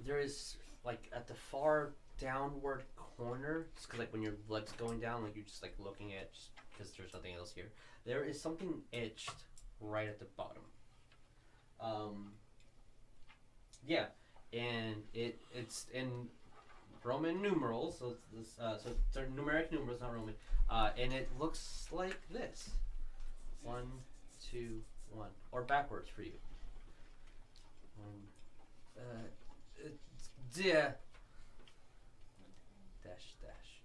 there is like at the far downward corner, just 'cause like when your leg's going down, like you're just like looking at, just because there's nothing else here. There is something etched right at the bottom. Yeah, and it's in Roman numerals, so they're numeric numerals, not Roman. And it looks like this: 1, 2, 1, or backwards for you. Yeah. Dash dash.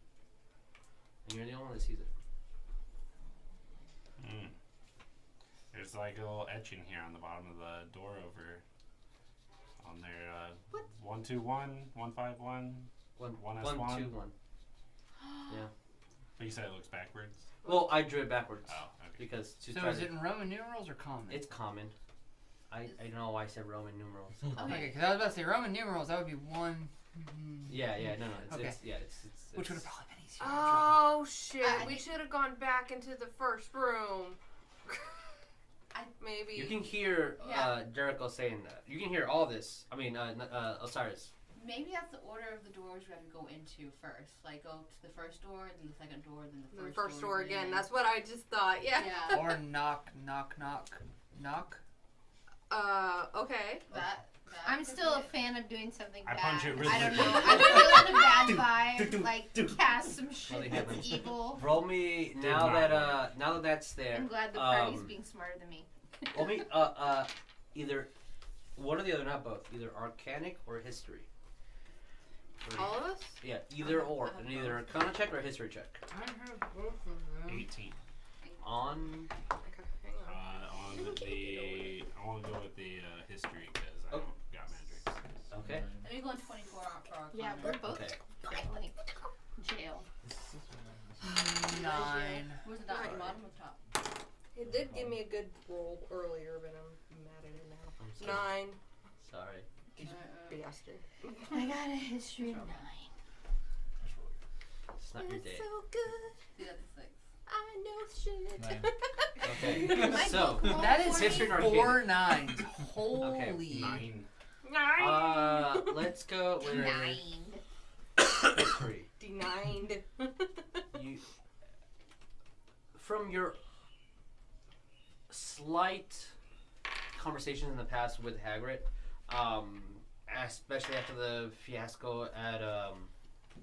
And you're the only one that sees it. There's like a little etching here on the bottom of the door over on there. 121, 151. 1, 1S1. 1, 2, 1. Yeah. But you said it looks backwards. Well, I drew it backwards Oh, okay. because to So try is to, it in Roman numerals or common? it's common. I don't know why I said Roman numerals. Okay, because I was about to say Roman numerals, that would be 1. Yeah, no, it's Okay. it's Which would have probably been easier to draw. Oh shit! We should have gone back into the first room. Maybe. You can hear Yeah. Jericho saying that. You can hear all this. I mean, Osiris. Maybe that's the order of the doors we have to go into first. Like go to the first door, then the second door, then the the first, first door again. again. That's what I just thought. Yeah. Yeah. Or knock, knock, knock, knock. Okay. That I'm could still be a it. fan of doing something I bad. punch it really I don't good. know. I'm feeling a bad vibe. Like cast some shit Nothing that's happens. evil. Roll me now not that that's there. I'm glad the party's being smarter than me. Roll me either one or the other, not both. Either Arcanic or History. All of us? Yeah, either or. And either a con check or a history check. I have both of them. 18. On. Okay, hang on. On the, I want to go with the history because I don't got magic. Okay. Let me go on 24 for our Yeah, Connor. we're both Okay. like jail. 9. Where's the dot? Nine. Bottom or top? It did give me a good roll earlier, but I'm mad at it now. I'm sorry. 9. Sorry. Bastard. I got a history of 9. It's not your day. so good. See, that's a 6. I know shit. 9. Okay. My So. book roll That is for history me? and arcana. 4 9s. Holy. Okay. 9. Let's go with 9. history. Denied. You, from your slight conversations in the past with Hagrid, especially after the fiasco at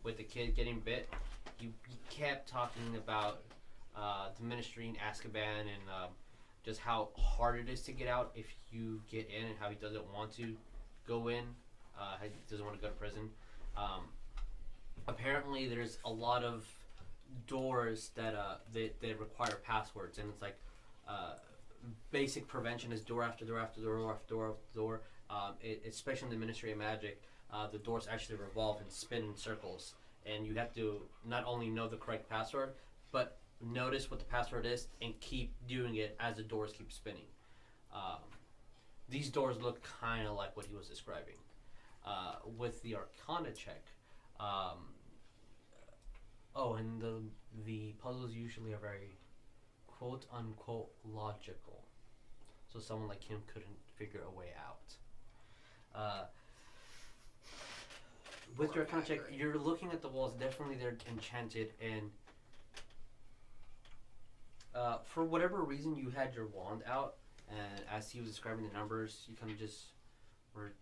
with the kid getting bit, you kept talking about the Ministry in Azkaban and just how hard it is to get out if you get in, and how he doesn't want to go in, he doesn't want to go to prison. Apparently there's a lot of doors that require passwords, and it's like basic prevention is door after door after door after door after door. Especially in the Ministry of Magic, the doors actually revolve and spin in circles, and you have to not only know the correct password, but notice what the password is and keep doing it as the doors keep spinning. These doors look kind of like what he was describing. With the Arcana check, and the puzzles usually are very quote unquote logical, so someone like him couldn't figure a way out. With your Arcana check, you're looking at the walls. Definitely they're enchanted, and for whatever reason you had your wand out, and as he was describing the numbers, you kind of just were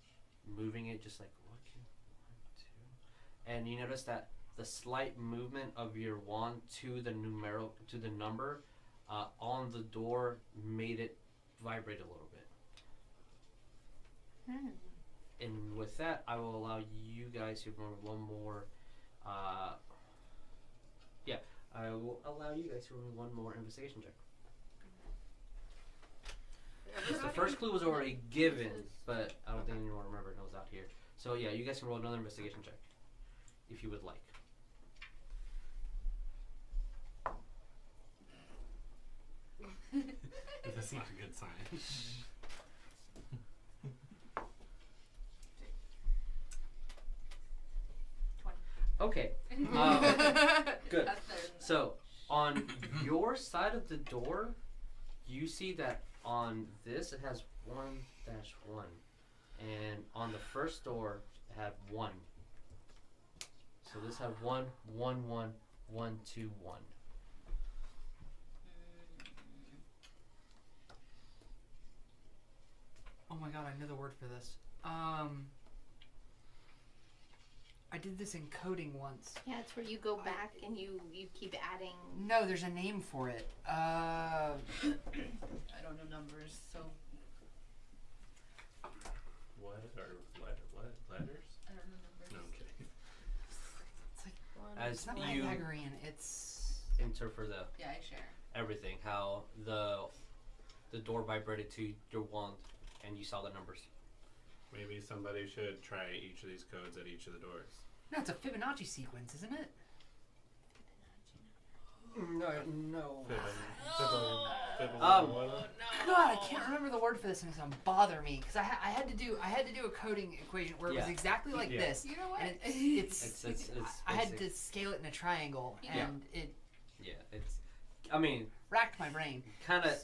moving it just like 1, 2, and you notice that the slight movement of your wand to the number on the door made it vibrate a little bit. And with that, I will allow you guys to run one more. I will allow you guys to run one more investigation check. Because the first clue was already given, but I don't think anyone remember knows out here. So yeah, you guys can roll another investigation check if you would like. That's not a good sign. Okay. Good. So on your side of the door, you see that on this it has 1-1, and on the first door it had 1. So this had 1, 1, 1, 1, 2, 1. Oh my god, I know the word for this. I did this in coding once. Yeah, it's where you go back and you keep adding. No, there's a name for it. I don't know numbers, so What letters? I don't know numbers. No, I'm kidding. It's like, As it's not you Pythagorean, it's... enter for the Yeah, I share. everything, how the door vibrated to your wand and you saw the numbers. Maybe somebody should try each of these codes at each of the doors. No, it's a Fibonacci sequence, isn't it? No. God, I can't remember the word for this, and it's gonna bother me because I had to do a coding equation where it was Yeah. exactly like Yeah. this. You know what? And it's I had basic. to scale it in a triangle, and it I mean, racked my brain. kind of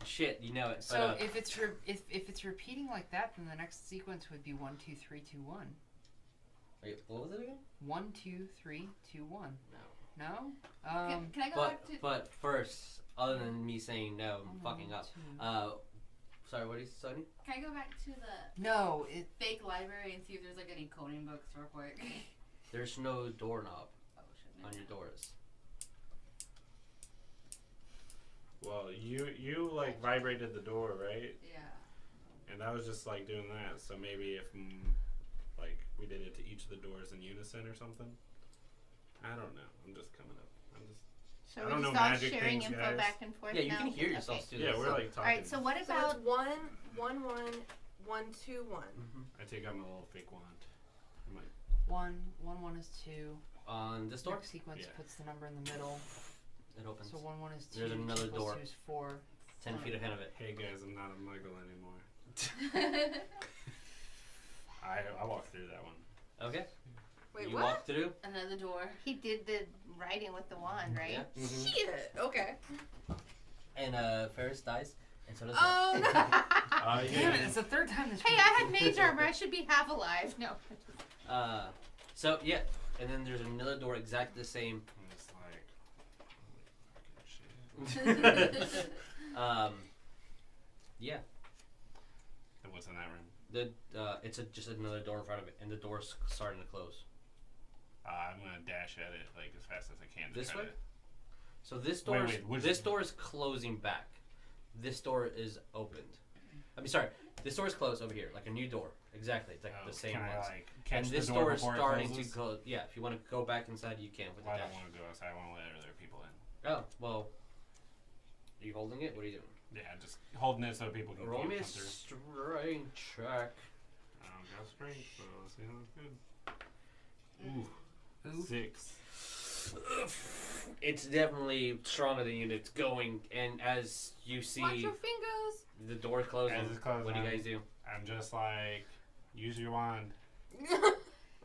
shit, you know it. So but, if it's repeating like that, then the next sequence would be 1, 2, 3, 2, 1. wait, what was it again? 1, 2, 3, 2, 1. No. No? Can I go back to? But first, other than me saying no, I'm fucking up. 2. Sorry, what is Sony? Can I go back to the No, it. fake library and see if there's like any coding books real quick? There's no doorknob Oh shit. on your doors. Well, you like vibrated the door, right? Yeah. And that was just like doing that. So maybe if like we did it to each of the doors in unison or something. I don't know. I'm just coming up. So I we don't just know all magic sharing things, info guys. back and forth Yeah, you now? can hear yourselves Okay. do Yeah, this. we're like talking. Alright, so what So about... it's 1, 1, 1, 1, 2, 1. I take out my little fake wand. I'm like, 1, 1, 1 is 2. On this door, Next sequence Yeah. puts the number in the middle. it opens. So 1, 1 is 2. There's another 2 plus door. 2 is 4. 10 feet ahead of it. hey guys, I'm not a muggle anymore. I walked through that one. Okay. Wait, you what? walk through. Another door. He did the writing with the wand, right? Yeah. Mm-hmm. Shit. Okay. And Ferris dies, and so does Oh no. Damn it, it's the third time this Hey, I had mage armor. I should be half alive. No. So yeah, and then there's another door exactly the same. I'm just like, holy fucking shit. Yeah. And what's in that room? It's just another door in front of it, and the door's starting to close. I'm gonna dash at it like as fast as I can. To This try way? to- So this door, which this one? door is closing back. This door is opened. I mean, sorry, this door is closed over here, like a new door. Exactly, it's like Oh, the same can I, ones. like, catch And the this door door is before it starting to closes? close. Yeah, if you want to go back inside, you can with Well, I the don't dash. want to go outside. I want to let other people in. Oh well, are you holding it? What are you doing? Yeah, just holding it so people can Roll come me a through. strength check. I don't got strength, so let's see how that's good. Ooh. 6. It's definitely stronger than you. It's going, and as you see Watch your fingers. the door closing, As it's closing, what do you guys do? I'm just like, use your wand.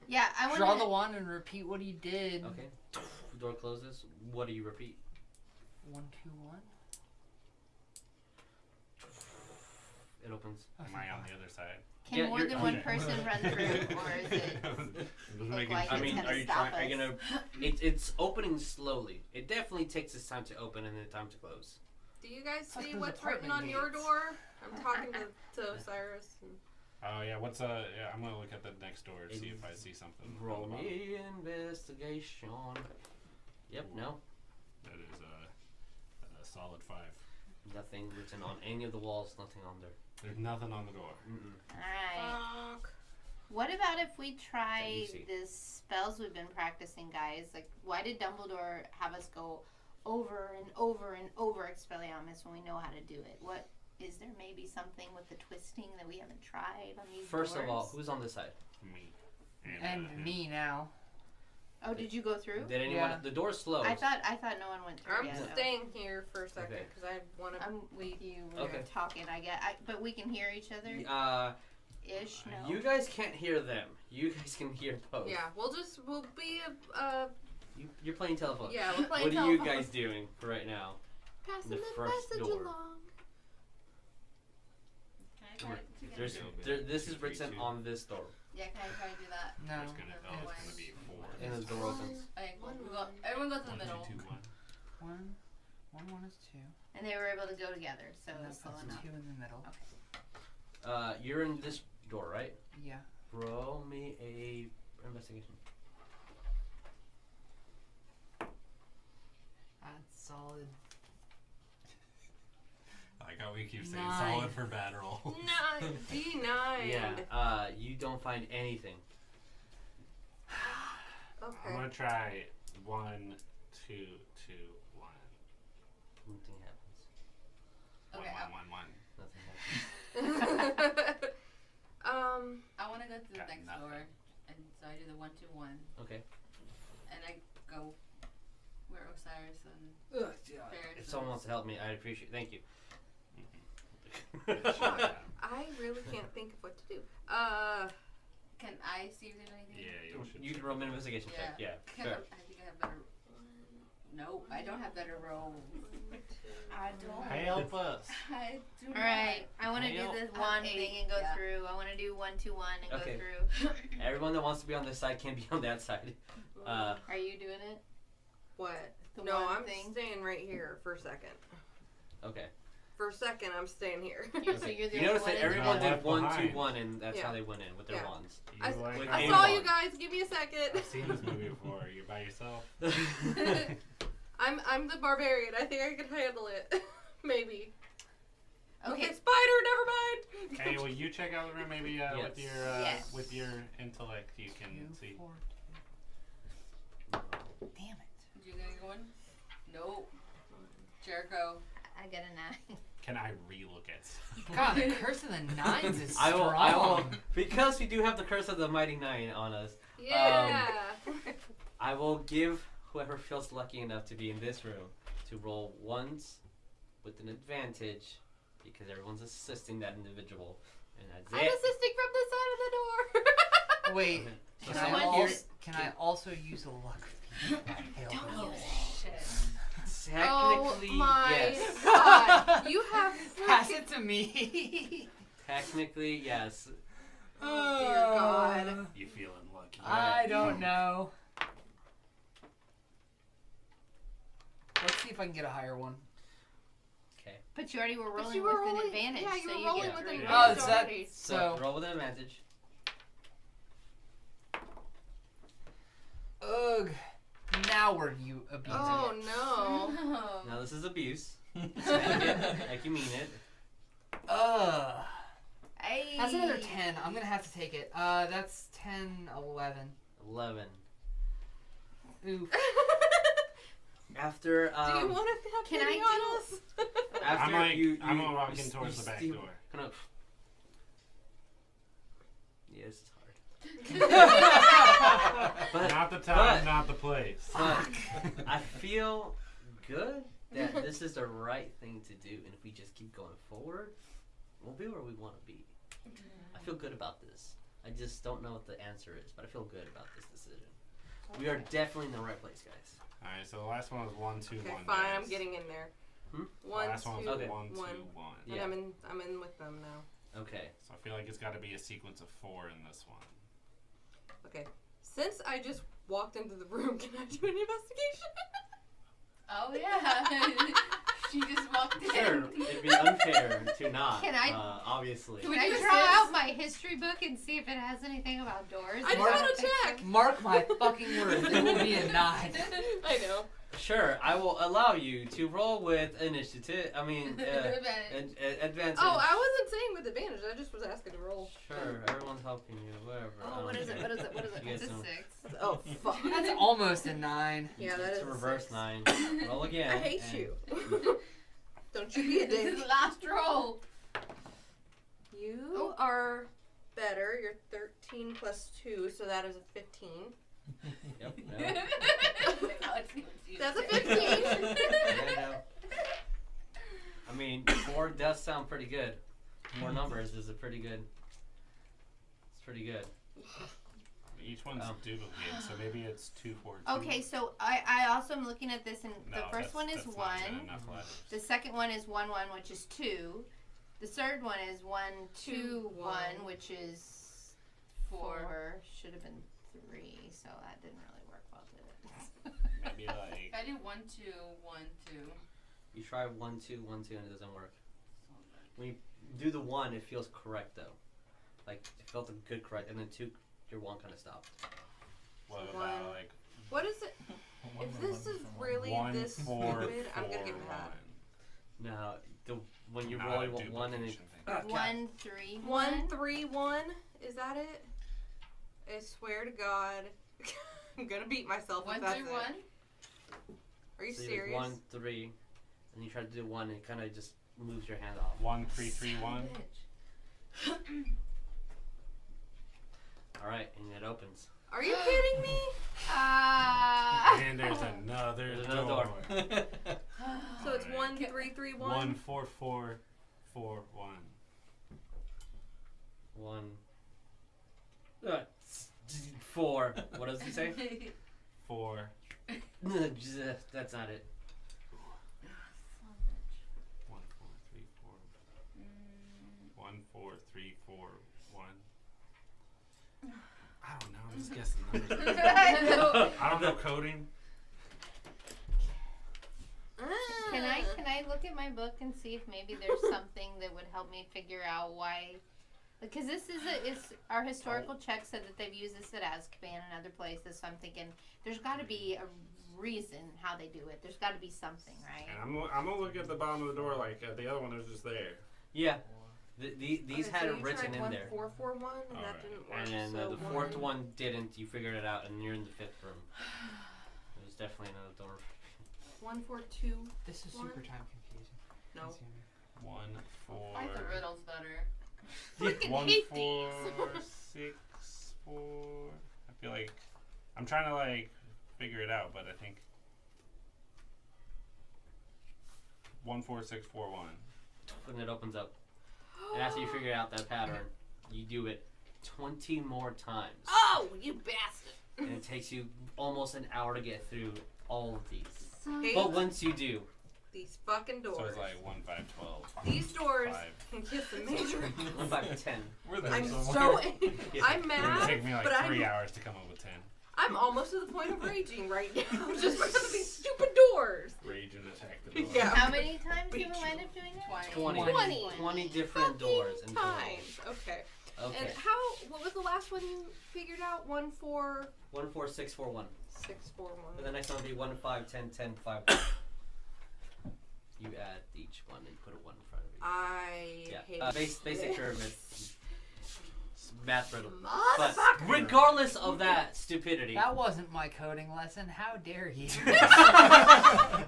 Yeah, I want Draw the wand and repeat what he did. Okay. Door closes. What do you repeat? 1, 2, 1. It opens. Am I on the other side? Can Yeah, more you're- than one okay. person run through, or is it Just look making like I it's mean, gonna are you stop trying? Are you us? gonna? It's opening slowly. It definitely takes its time to open and then time to close. Do you guys like see those what's written on apartment your gates. door? I'm talking to Osiris. And Oh yeah, what's yeah, I'm gonna look at the next door to see if I see something. on Roll the bottom. me investigation. Yep. No. That is a solid 5. Nothing written on any of the walls. Nothing on there. There's nothing on the door. Mm-mm. Alright. fuck. What about if we try That you see. the spells we've been practicing, guys? Like, why did Dumbledore have us go over and over and over Expelliarmus when we know how to do it? What is there maybe something with the twisting that we haven't tried on these First doors? of all, who's on this side? Me. And him. me now. Oh, did you go through? Did anyone? Yeah. The door's closed. I thought no one went through I'm yet. staying here for a second Okay. because I want to. I'm with you. We're Okay. talking. I get. But we can hear each other. Ish. No. You guys can't hear them. You guys can hear both. Yeah, we'll be You're playing telephone. yeah, we're playing What are telephone. you guys doing right now? Passing the the first message door? along. Can I try to get There's, it? this is written on this door, Yeah, can I try to do that? No. It's gonna be 4. and the door opens. Okay, cool. Everyone go to the 1, 2, middle. 2, 1. 1 is 2. And they were able to go together, so And that that's slow puts enough. 2 in the middle. You're in this door, right? Yeah. Roll me a investigation. That's solid. I like how we keep saying 9. solid for bad roll. D9. Yeah. You don't find anything. Okay. I'm gonna try 1, 2, 2, 1. Nothing happens. 1, Okay, 1, 1, 1. Nothing happens. I want to go to the Got next nothing. door, and so I do the 1, 2, 1, Okay. and I go where Osiris and Ferris. If someone wants to help me, I'd appreciate. Thank you. I really can't think of what to do. Can I see if there's anything? Yeah, you should. You can roll me an investigation check. Yeah. Can Sure. I think I have better. No, I don't have better rolls. I don't. Help us. I do All right, I want to do Help. this one I'm thing 8, and go yeah. through. I want to do 1, 2, 1 and Okay. go through. Everyone that wants to be on this side can be on that side. Are you doing it? What? The No, one I'm thing? staying right here for a second. Okay. For a second, I'm staying here. So you're the You only notice one that in the everyone middle? did 1, 2, Behind. 1, and that's Yeah. how they went in with their Yeah. wands. I, You like I With saw aim you on. guys. Give me a second. I've seen this movie before. You're by yourself. I'm the barbarian. I think I can handle it. Maybe. Okay. Spider, never mind. Hey, will you check out the room? Maybe Yes. with your intellect, you can see. 4, 2. Damn it. You gonna go in? Nope. Jericho. I got a 9. Can I relook it? God, the Curse of the Nines is I strong. will, because we do have the Curse of the Mighty Nine on us. Yeah. I will give whoever feels lucky enough to be in this room to roll ones with an advantage because everyone's assisting that individual. And that's I'm it. assisting from the side of the door. Wait, So can I also use a luck feat? Don't use Shit. Technically, Oh my yes. God. You have Pass it to me. Technically, yes. Oh dear God. You feeling lucky? I don't know. Let's see if I can get a higher one. Okay. But you already were But rolling you were with rolling- an advantage. yeah, you so were you rolling get with an 3 advantage. Oh, it's that. already. So So, roll with an advantage. ugh. Now we're you abusing Oh it. no. Now this is abuse. Like you mean it. Ugh. Hey. That's another 10. I'm gonna have to take it. That's 10, 11. 11. Oof. After Do you want to have Can pity I on us? after I'm walking towards the back door. Kind of. Yes, it's hard. Not the time, not the place. But I feel good that this is the right thing to do, and if we just keep going forward, we'll be where we want to be. I feel good about this. I just don't know what the answer is, but I feel good about this decision. We are definitely in the right place, guys. Alright, so the last one was 1, 2, 1. Okay, fine. I'm dice. getting in there. Hmm? One, Last one was two, Okay. 1, 2, 1. And Yeah. I'm in with them now. Okay. So I feel like it's got to be a sequence of 4 in this one. Okay. Since I just walked into the room, can I do an investigation? Oh yeah. She just walked in. Sure, it'd be unfair to not. Can I- Obviously. Can I you draw assist? out my history book and see if it has anything about doors? I just Mark- want to check. Mark my fucking words. It will be a 9. I know. Sure, I will allow you to roll with initiative. I mean, advantage. Oh, I wasn't saying with advantage. I just was asking to roll. Sure, everyone's helping you. Whatever. I Oh, don't what is it? care. What is it? What is it? You It's guys a don't- 6. Oh, fuck. That's almost a 9. Yeah, that It's is a a reverse 6. 9. Roll again. I hate and- you. Don't you be a This dick. is the last roll. You are better. You're 13 plus 2, so that is a 15. Yep. That's a 15. No. I mean, 4 does sound pretty good. 4 numbers is a pretty good. It's pretty good. Each one's duplicated, so maybe it's 2, 4, 2. Okay, so I also am looking at this, and the first one is that's 1. Not good enough letters. The second one is 1, 1, which is 2. The third one is 1, 2, 1, which is 4. Should have been 3, so that didn't really work well, did it? Maybe like. I do 1, 2, 1, 2. You try 1, 2, 1, 2, and it doesn't work. When you do the 1, it feels correct though. Like it felt a good correct, and then 2, your 1 kind of stopped. What One. about like What is it? If this is really 1, this 4, stupid, I'm gonna 4, get 1. mad. Now, when you Not roll a 1 and it, duplication thing. 1, 3, 1, 3, 1. Is that it? I swear to God, I'm gonna beat myself 1 if that's through 1. it. Are you so serious? 1, 3, and you try to do 1, and it kind of just moves your hand off. 1, 3, 3, 1. All right, and it opens. Are you kidding me? And there's another There's another door. So it's 1, 3, 3, 1. 1, 4, 4, 4, 1. 1. 4. What does he say? 4. That's not it. 1, 4, 3, 4. 1, 4, 3, 4, 1. I don't know. I'm just guessing numbers. I don't know coding. Can I look at my book and see if maybe there's something that would help me figure out why? Because this is our historical check said that they've used this at Azkaban and other places. So I'm thinking there's got to be a reason how they do it. There's got to be something, right? And I'm gonna look at the bottom of the door like the other one was just there. Yeah. These Okay, had so it you written tried in there. 1441 and that Alright. didn't work. And then so the fourth one didn't. You figured it out, and you're in the fifth room. There's definitely another door. 142. This is super time confusing. No. 1, 4. I like the riddles better. Freaking 1, hate 4, these. 6, 4. I feel like I'm trying to like figure it out, but I think 1, 4, 6, 4, 1. And it opens up. And after you figure out that pattern, you do it 20 more times. Oh, you bastard! And it takes you almost an hour to get through all of these. Hate But once you do, these fucking doors. So it's like 1, 5, 12. These doors 5. can kiss a major. 1, 5, 10. We're there I'm somewhere. so. Yeah. I'm It would mad, take me like but 3 hours to come up with 10. I'm almost to the point of raging right now just because of these stupid doors. Rage and attack the door. Yeah. How many times do you wind up doing it? 20 different doors in total. times. Okay. Okay. And what was the last one you figured out? 1, 4, 1, 4, 6, 4, 1. 6, 4, 1. And the next one will be 1, 5, 10, 10, 5. You add each one and put a 1 in front of it. I hate Basic pyramid. Math riddle. But Motherfucker! regardless of that stupidity. That wasn't my coding lesson. How dare you?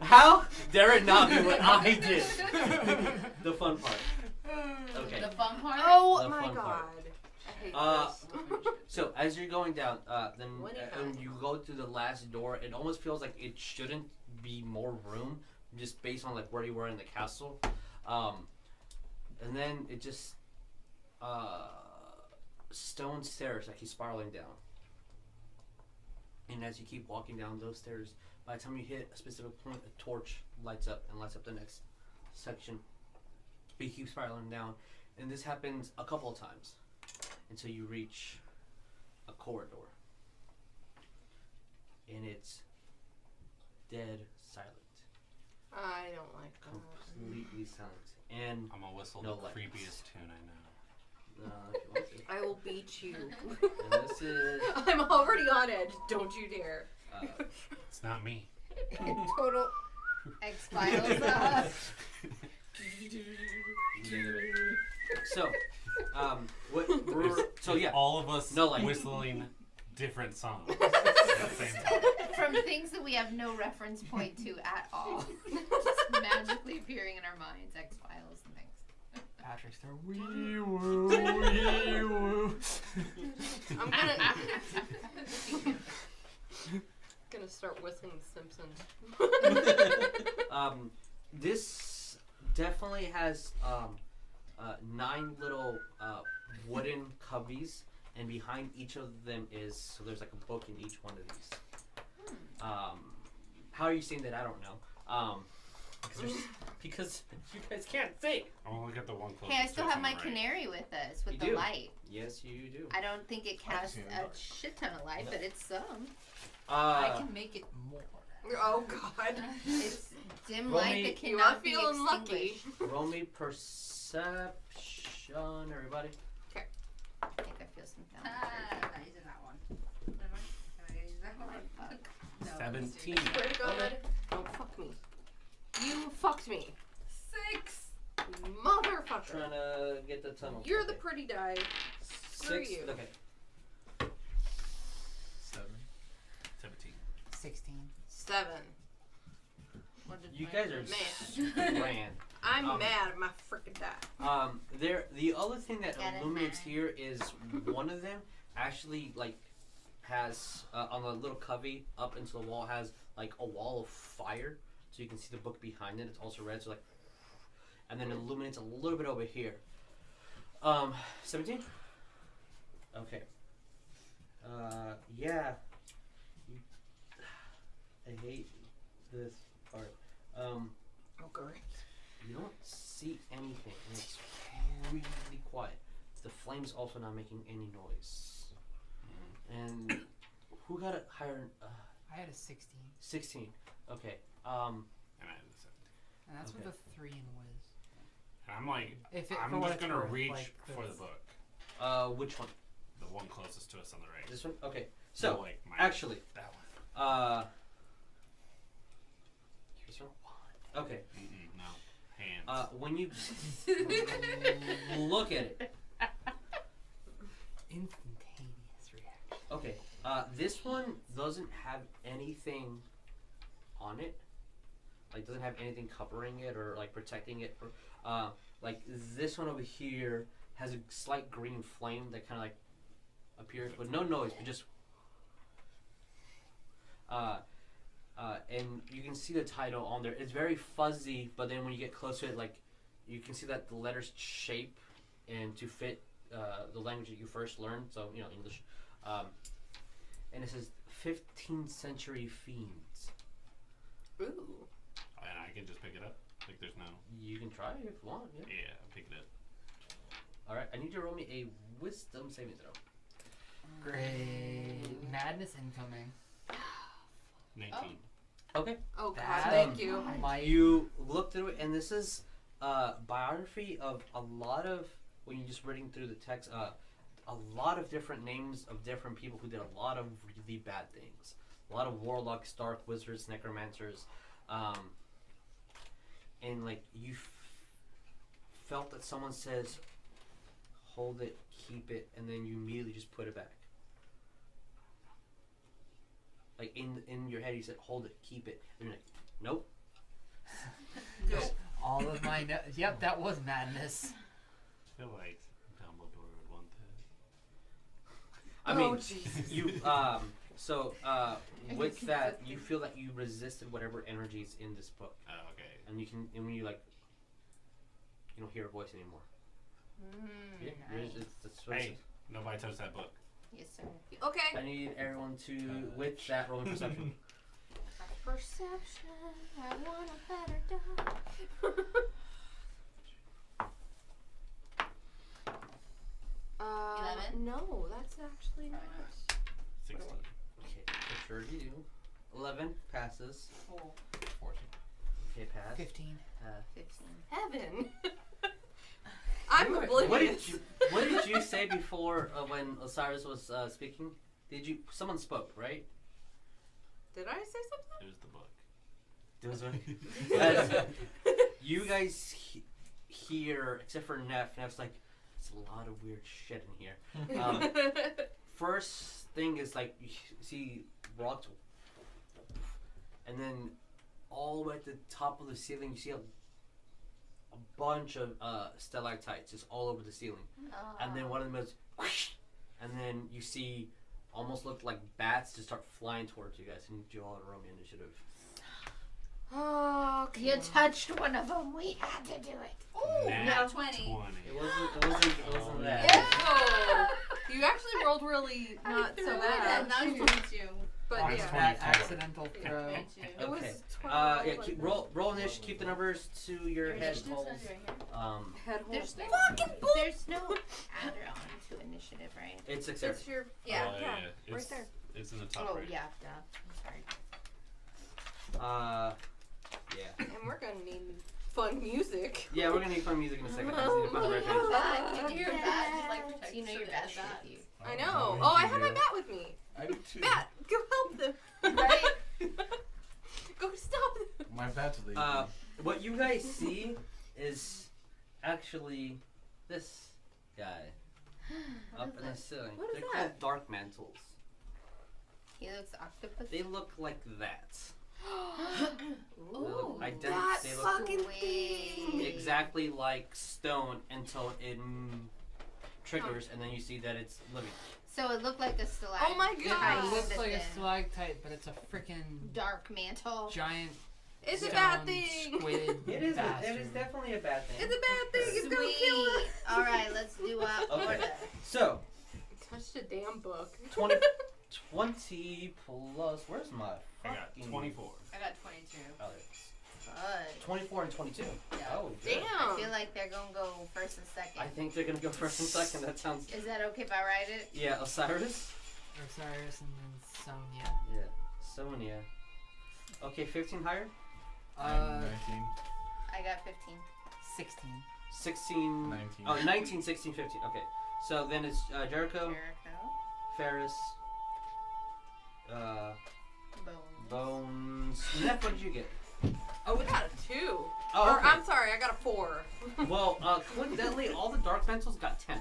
How dare it not be what I did? The fun part. Okay. The fun part? Oh The my fun god. part. I hate this. So as you're going down, then 25. when you go through the last door, it almost feels like it shouldn't be more room, just based on like where you were in the castle. And then it just stone stairs that keep spiraling down. And as you keep walking down those stairs, by the time you hit a specific point, a torch lights up and lights up the next section. But you keep spiraling down, and this happens a couple of times until you reach a corridor. And it's dead silent. I don't like that. Completely silent. And I'm gonna whistle no the lights. creepiest tune I know. If you want to. I will beat you. And this is I'm already on edge. Don't you dare. It's not me. Total X-Files. So, so yeah. All of us No light. whistling different songs at the same time. From things that we have no reference point to at all. Just magically appearing in our minds. X-Files and things. Patrick's there. Wee woo, wee woo. I'm gonna start whistling The Simpsons. This definitely has 9 little wooden cubbies, and behind each of them so there's like a book in each one of these. How are you seeing that? I don't know. Because you guys can't see. I'm gonna look at the one closest. Hey, I still to us have on my the right. canary with us with You the do. light. Yes, you do. I don't think it casts see a that. shit ton of light, but it's some. I can make it more. Oh god. It's dim Roll light me- that You are cannot be feeling lucky. extinguished. Roll me perception, everybody. I think I feel some I'm not using that one. Am I? Can I use that one? No, 17. Swear to God, don't fuck me. You fucked me. 6. Motherfucker. Trying to get the tunnel. You're the Okay. pretty die. Screw 6. you. Okay. 7. 17. 16. 7. You guys are Mad. grand. I'm Um, mad at my freaking die. The other thing that Get it, illuminates man. here is one of them actually like has on the little cubby up into the wall has like a wall of fire, so you can see the book behind it. It's also red, so like, and then it illuminates a little bit over here. 17. Okay. Yeah. I hate this part. Oh, great. You don't see anything, and it's really quiet. The flame's also not making any noise. And who got a higher? I had a 16. 16. Okay. And I had the 17. And that's Okay. with a 3 in whiz. And I'm like, If it, for I'm what just it's gonna worth, reach like, for the that's- book. Which one? The one closest to us on the right. This one. Okay. So like my, actually, that one. here's your wand. Okay. No. Hand. When you look at it, Instantaneous reaction. okay. This one doesn't have anything on it. Like, doesn't have anything covering it or like protecting it. Like this one over here has a slight green flame that kind of like appears, but no noise, but just. And you can see the title on there. It's very fuzzy, but then when you get close to it, like you can see that the letters shape and to fit the language that you first learned. So English. And it says 15th century fiends. Ooh. And I can just pick it up. Like there's no. You can try it if you want. Yeah. Yeah, I'll pick it up. All right. I need you to roll me a wisdom saving throw. Great. Madness incoming. 19. Okay. Oh God, That thank you. You look through it, and this is a biography of a lot of, when you're just reading through the text, a lot of different names of different people who did a lot of really bad things. A lot of warlocks, dark wizards, necromancers, and like you felt that someone says, hold it, keep it, and then you immediately just put it back. Like in your head, you said, hold it, keep it. And you're like, nope. Nope. All of my yep, that was madness. I feel like Dumbledore would want that. I mean, Jesus. you with that, you feel that you resisted whatever energy is in this book, Oh, okay. and you can, and when you like, you don't hear a voice anymore. Yeah, that's what it Hey, says. nobody touch that book. Yes, sir. Okay. I need everyone to, with that, roll perception. Perception. I want a better dog. No, that's actually not. 16. Okay, for sure you. 11 passes. 4. 14. Okay, pass. 15. 15. Heaven. I'm oblivious. What did you say before when Osiris was speaking? Someone spoke, right? Did I say something? It was the book. You guys hear, except for Neff's like, it's a lot of weird shit in here. First thing is like, you see rocks, and then all the way at the top of the ceiling, you see a bunch of stalactites just all over the ceiling. And then one of them goes, whoosh, and then you see almost look like bats just start flying towards you guys, and you all roll me initiative. Oh, okay. You touched one of them. We had to do it. Nat 20. It wasn't that. Oh, you actually rolled really not so bad. Now it's 22. But On yeah. that accidental throw. It was Okay. 12. Yeah, roll initiative. Keep the numbers to your head holes. Head There's no, fucking bull. there's no add-on to initiative, right? It's It's success. your Yeah. Oh, yeah, It's, right there. It's in the top Oh, right. yeah, duh. I'm sorry. Yeah. And we're gonna need fun music. Yeah, we're gonna need fun music in a second. I just need to put the reference. Did you hear that? Just like protect You know your bat's with you. I know. Oh, I have my bat with me. I do too. Bat, go help them. Right? Go stop them. My bat's lazy. What you guys see is actually this guy up in the ceiling. What is They're that? called dark mantles. He looks octopus. They look like that. Ooh, They look that they look fucking Wait. thing. exactly like stone until it triggers, and then you see that it's living. So it looked like a stalactite. Oh my It God. looks like a Then stalactite, but it's a freaking dark mantle. giant It's a stone bad thing. squid bastard. definitely a bad thing. It's a bad thing. It's gonna kill us. Sweet. All right, let's do our Okay. order. So, Touched a damn book. 20 plus. Where's my? I got fucking- 24. I got 22. Oh, there. Good. 24 and 22. Yeah. Oh, good. Damn. I feel like they're gonna go first and second. I think they're gonna go first and second. That sounds. Is that okay if I write it? Yeah, Osiris. Osiris and then Sonya. Yeah, Sonya. Okay, 15 higher. I'm 19. I got 15. 16. 16. 19. Oh, 19, 16, 15. Okay, so then it's Jericho, Jericho. Ferris, Bones. Bones. Neff, what did you get? Oh, we got a 2. Oh, Or okay. I'm sorry, I got a 4. Well, coincidentally, all the dark mentals got 10.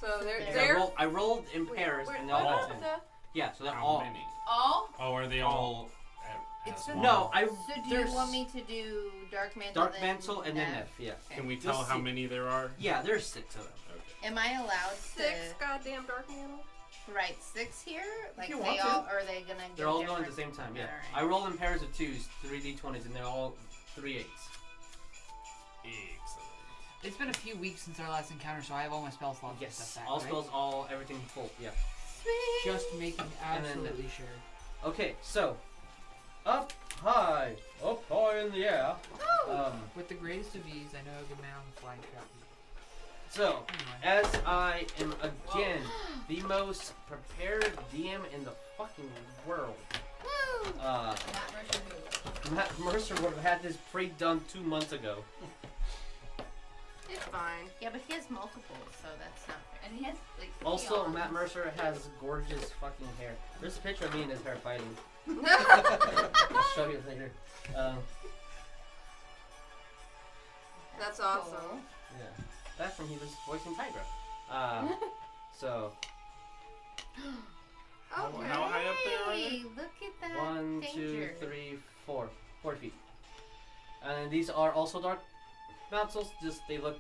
So Because they're I rolled in pairs, and they all got 10. Yeah, so they're How all. many? All? Oh, are they all? It's as a- No, one? I. So do there's you want me to do Dark Mantle? Dark then Mantle and then Neff? Neff, yeah. Can we You'll tell how see. many there are? Yeah, there's 6 of them. Okay. Am I allowed 6 to goddamn dark mantle. write 6 here? Like you they want all, to. or are they gonna? They're go all going at different? the same time, yeah. Alright. I rolled in pairs of 2s, 3d20s, and they're all 3 8s. Excellent. It's been a few weeks since our last encounter, so I have all my spell slots and Yes, stuff back, all right? spells, everything full, yeah. Just making And then absolutely sure. Okay, so up high in the air. With the greatest of ease, I know a good man on the flying trap. So, Anyway. as I am again the most prepared DM in the fucking world, Not Mercer who? Matt Mercer would have had this pre-done 2 months ago. It's fine. Yeah, but he has multiples, so that's not fair. And he has like. Also, three Matt arms. Mercer has gorgeous fucking hair. There's a picture of me and his hair fighting. That's I'll show you later. awesome. Cool. Yeah. Back when he was voicing Tigra. So, Okay. How high up there are Hey, they? look at that 1, 2, danger. 3, 4. 4 feet. And these are also dark mantles, just they look.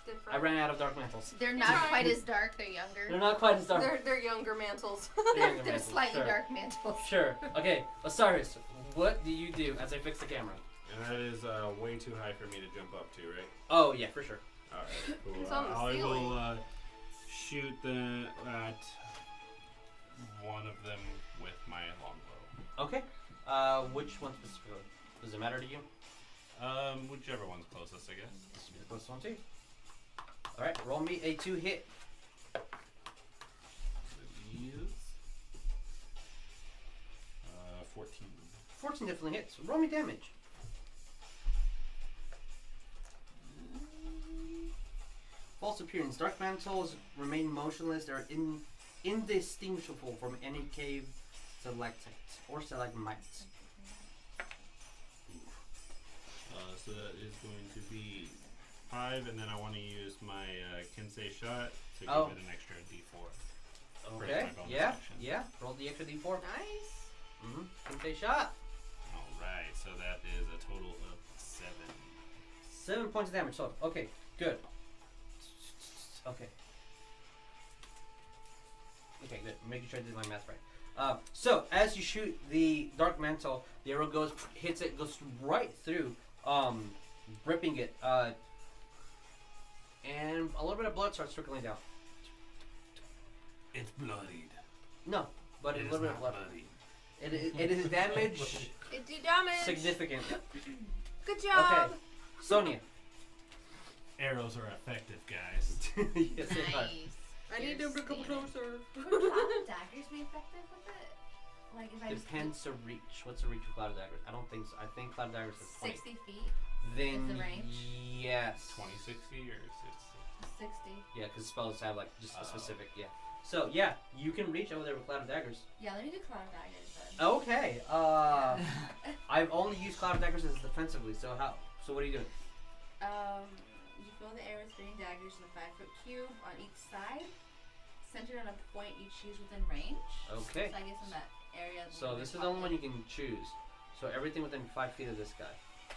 Different. I ran out of dark mantles. They're not Right. quite as dark. They're younger. They're not quite as dark. They're younger mantles. They're younger They're mantles, slightly sure. dark mantles. Sure. Okay, Osiris, what do you do as I fix the camera? And that is way too high for me to jump up to, right? Oh, yeah, for sure. Alright, cool. It's on the I ceiling. will shoot at one of them with my longbow. Okay. Which one specifically? Does it matter to you? Whichever one's closest, I guess. This will be the closest one to you. Alright, roll me a 2 hit. It is 14. 14 definitely hits. Roll me damage. False appearance. Dark mantles remain motionless. They're indistinguishable from any cave stalactite or stalagmite. So that is going to be 5, and then I want to use my Kinsei shot to Oh. give it an extra D4. Okay. my bonus Yeah. action. Yeah. Roll the extra d4. Nice. Can say shot. Alright, so that is a total of 7. 7 points of damage. So okay. Good. Okay. Okay, good. Making sure I did my math right. So as you shoot the dark mantle, the arrow hits it, goes right through, ripping it, and a little bit of blood starts trickling down. It's bloodied. No, but a It is little bit of not blood. bloody. It is damage It do damage. significant. Good job. Okay, Sonya. Arrows are effective, guys. Yes, they are. Nice. I need to come closer. Would cloud daggers be effective with it? Like if I just Depends to reach. What's the reach of Cloud Daggers? I don't think so. I think Cloud Daggers is 20. 60 feet, Then is the range? yes. 2060 or 60? 60. Yeah, because spells have like just a Oh. specific. Yeah. So yeah, you can reach over there with Cloud of Daggers. Yeah, let me do cloud daggers then. Okay. I've only used Cloud of Daggers as defensively. So how? So what are you doing? You fill the air with spinning daggers in a 5-foot cube on each side, centered on a point you choose within range. Okay. So I guess in that area. So this is the only one you can choose. So everything within 5 feet of this guy.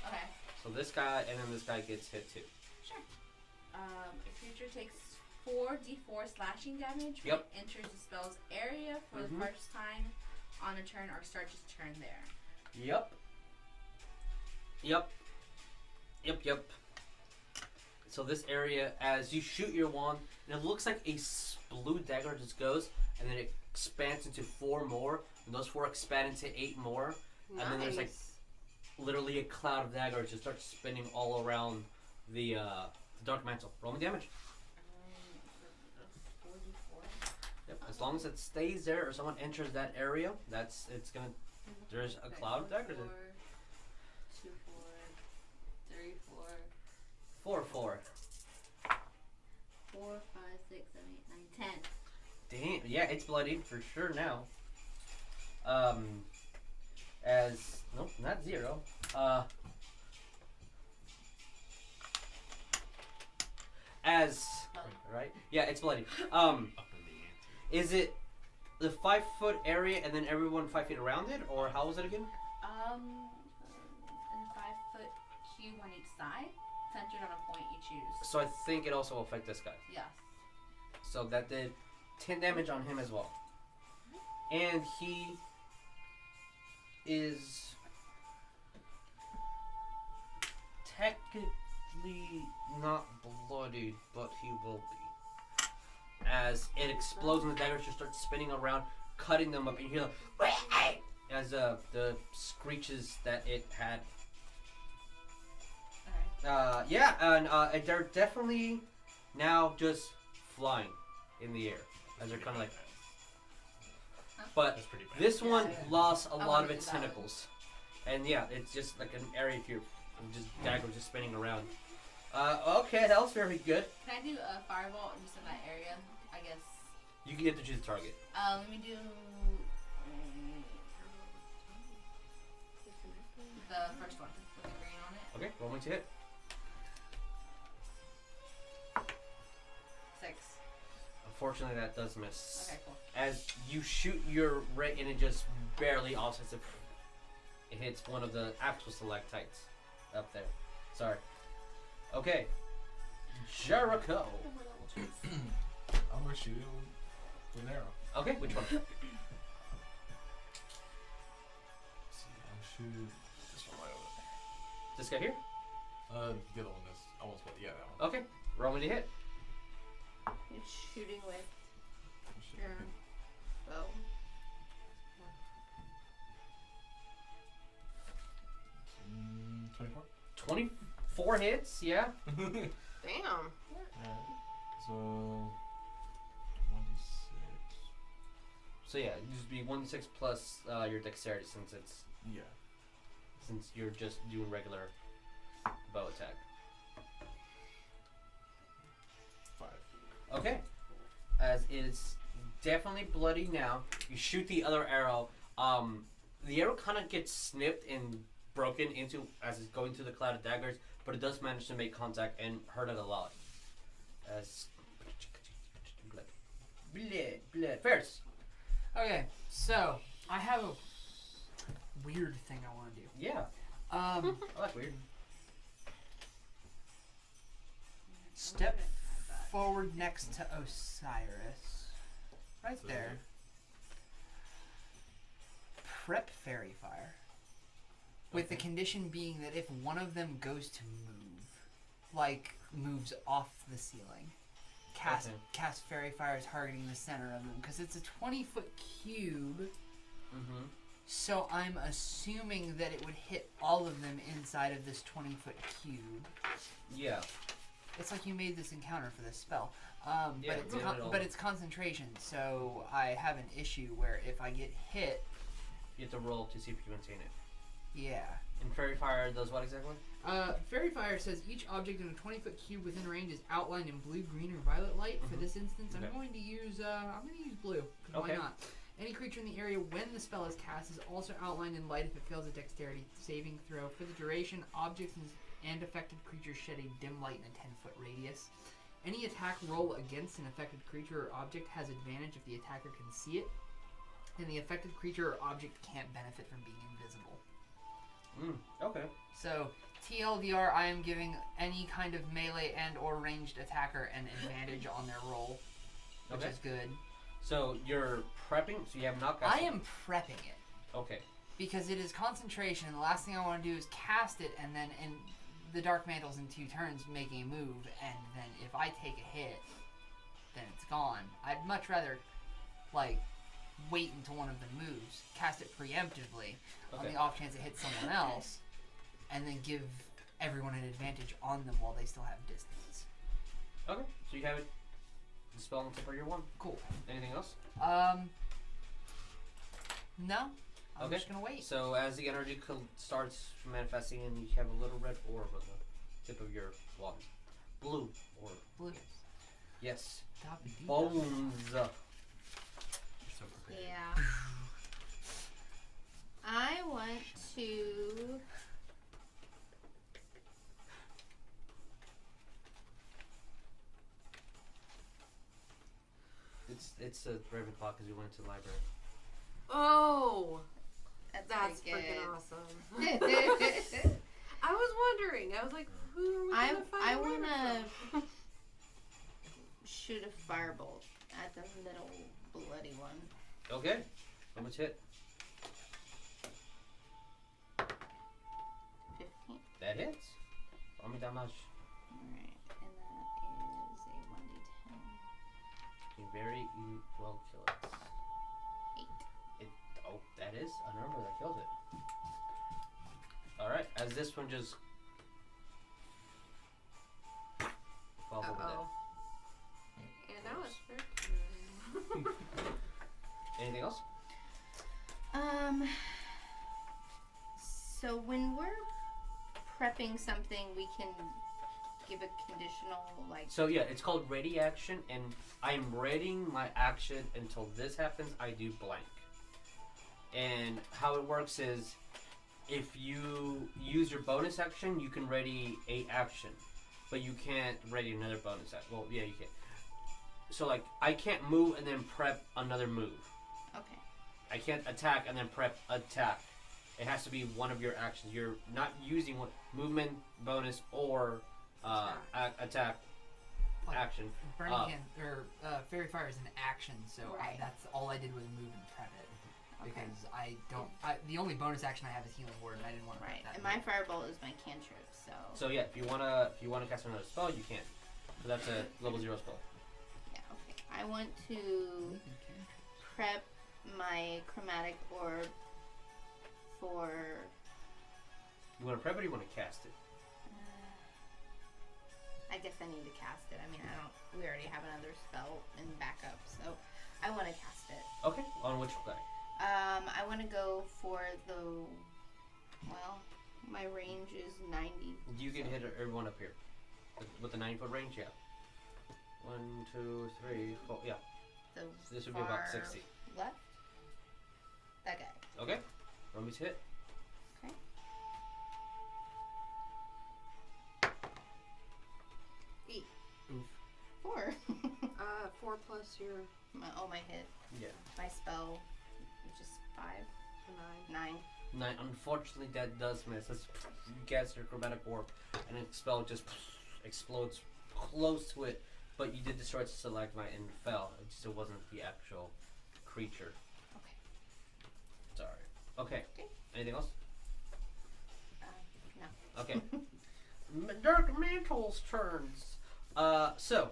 Okay. So this guy and then this guy gets hit too. Sure. A creature takes 4d4 slashing damage when Yep. it enters the spell's area for Mhm. the first time on a turn or starts its turn there. Yep. Yep. Yep. Yep. So this area, as you shoot your wand, and it looks like a blue dagger just goes, and then it expands into 4 more, and those 4 expand into 8 more, and then there's like literally a cloud of daggers just starts spinning all around the dark mantle. Roll me damage. 4d4. Yep. As long as it stays there or someone enters that area, it's gonna. There's a cloud of daggers. 2, 4, 3, 4, 4, 4. 4, 5, 6, 7, 8, 9, 10. Damn, yeah, it's bloodied for sure now. Nope, not 0. As right? Yeah, it's bloody. Is it the 5 foot area and then everyone 5 feet around it, or how was it again? And 5 foot cube on each side, centered on a point you choose. So I think it also will affect this guy. Yes. So that did 10 damage on him as well. And he is technically not bloodied, but he will be. As it explodes and the daggers just start spinning around, cutting them up, and you hear like, as the screeches that it had. Yeah, and they're definitely now just flying in the air as they're kind of like. But That's pretty bad. this one lost a I lot wanna of do its that. tentacles, and yeah, it's just like an area here, just daggers just spinning around. Okay, that was very good. Can I do a fireball just in that area? I guess. You can get to choose the target. Let me do the first one with the green on it. Okay, roll me to hit. 6. Unfortunately, that does miss. Okay, cool. As you shoot your ray and it just barely offsets it. It hits one of the actual stalactites up there. Sorry. Okay. Jericho. I'm gonna shoot it with an arrow. Okay, which one? Let's see, I'll shoot this one right over This guy here? there. The other one is almost what? Yeah, that one. Okay. Roll me to hit. You're shooting with I'm shooting. your bow. 24. 24 hits, yeah. Damn. Alright. So 1d6. So yeah, it just be 1d6 plus your dexterity Yeah. since you're just doing regular bow attack. 5. Okay. As it's definitely bloody now. You shoot the other arrow. The arrow kind of gets snipped and broken into as it's going through the cloud of daggers, but it does manage to make contact and hurt it a lot. As blood. Ferris. Okay, so I have a weird thing I want to do. Yeah, Um, I like weird. step forward next to Osiris, right there. Prep fairy fire, with the condition being that if one of them goes to move, like moves off the ceiling, cast fairy fire targeting the center of them, because it's a 20-foot cube. Mm-hmm. So I'm assuming that it would hit all of them inside of this 20-foot cube. Yeah. It's like you made this encounter for this spell. Yeah, but it's we did it all. but it's concentration, so I have an issue where if I get hit, You have to roll to see if you can maintain it. yeah. And Fairy Fire does what exactly? Fairy Fire says each object in a 20-foot cube within range is outlined in blue, green, or violet light. For this instance, Okay. I'm going to use blue. 'Cause Okay. Why not? Any creature in the area when the spell is cast is also outlined in light if it fails a dexterity saving throw. For the duration, objects and affected creatures shed a dim light in a 10-foot radius. Any attack roll against an affected creature or object has advantage if the attacker can see it, and the affected creature or object can't benefit from being invisible. Okay. So, TLDR, I am giving any kind of melee and or ranged attacker an advantage on their roll, which Okay. is good. So you're prepping, so you have not got. I am prepping it. Okay. Because it is concentration, and the last thing I want to do is cast it, and then in the Dark Mantles in 2 turns make a move, and then if I take a hit, then it's gone. I'd much rather, like, wait until one of them moves, cast it preemptively, on Okay. the off chance it hits someone else, and then give everyone an advantage on them while they still have distance. Okay. So you have it. The spell on tip of your one. Cool. Anything else? No. I'm Okay. just gonna wait. So as the energy starts manifesting, and you have a little red orb on the tip of your wand. Blue orb. Blue. Yes. Dabba-dee-da. Bones. You're so prepared. Yeah. I want to. it's a Ravenclaw because we went to the library. Oh, That's freaking good. awesome. I was wondering. I was like, who are we gonna find? I a want Ravenclaw? to shoot a firebolt at the middle bloody one. Okay. How much hit? 15. That hits. Roll me that much. Alright, and that is a 1d10. You well kill it. 8. Oh, that is a number that kills it. Alright, as this one just falls over there. And now it's their turn. Anything else? So when we're prepping something, we can give a conditional, like... So yeah, it's called ready action, and I'm readying my action until this happens, I do blank. And how it works is, if you use your bonus action, you can ready a action. But you can't ready another bonus action. Well, yeah, you can. So like, I can't move and then prep another move. Okay. I can't attack and then prep attack. It has to be one of your actions. You're not using what movement, bonus, or attack action. Burning Hand or Fairy Fire is an action, so Right. that's all I did was move and prep it. Okay. Because I don't. The only bonus action I have is Healing Word, and I didn't want to Right, prep that. and my firebolt is my cantrip, so... So yeah, if you wanna cast another spell, you can. So that's a level 0 spell. Yeah, okay. I want to prep my chromatic orb for... You wanna prep it or you wanna cast it? I guess I need to cast it. I mean, we already have another spell in backup, so I want to cast it. Okay. On which guy? I want to go for my range is 90. You can hit everyone up here. With the 9-foot range, yeah. 1, 2, 3, 4, yeah. The So this would be about 60. Left? That guy. Okay. Roll me to hit. Okay. Eight. Oof. 4. 4 plus your my hit. Yeah. My spell, which is 5. 9. 9. Unfortunately, that does miss. You cast your chromatic orb, and the spell just explodes close to it. But you did destroy its stalagmite and fell. It just wasn't the actual creature. Okay. Sorry. Okay. Okay. Anything else? No. Okay. Dark Mantle's turns. So.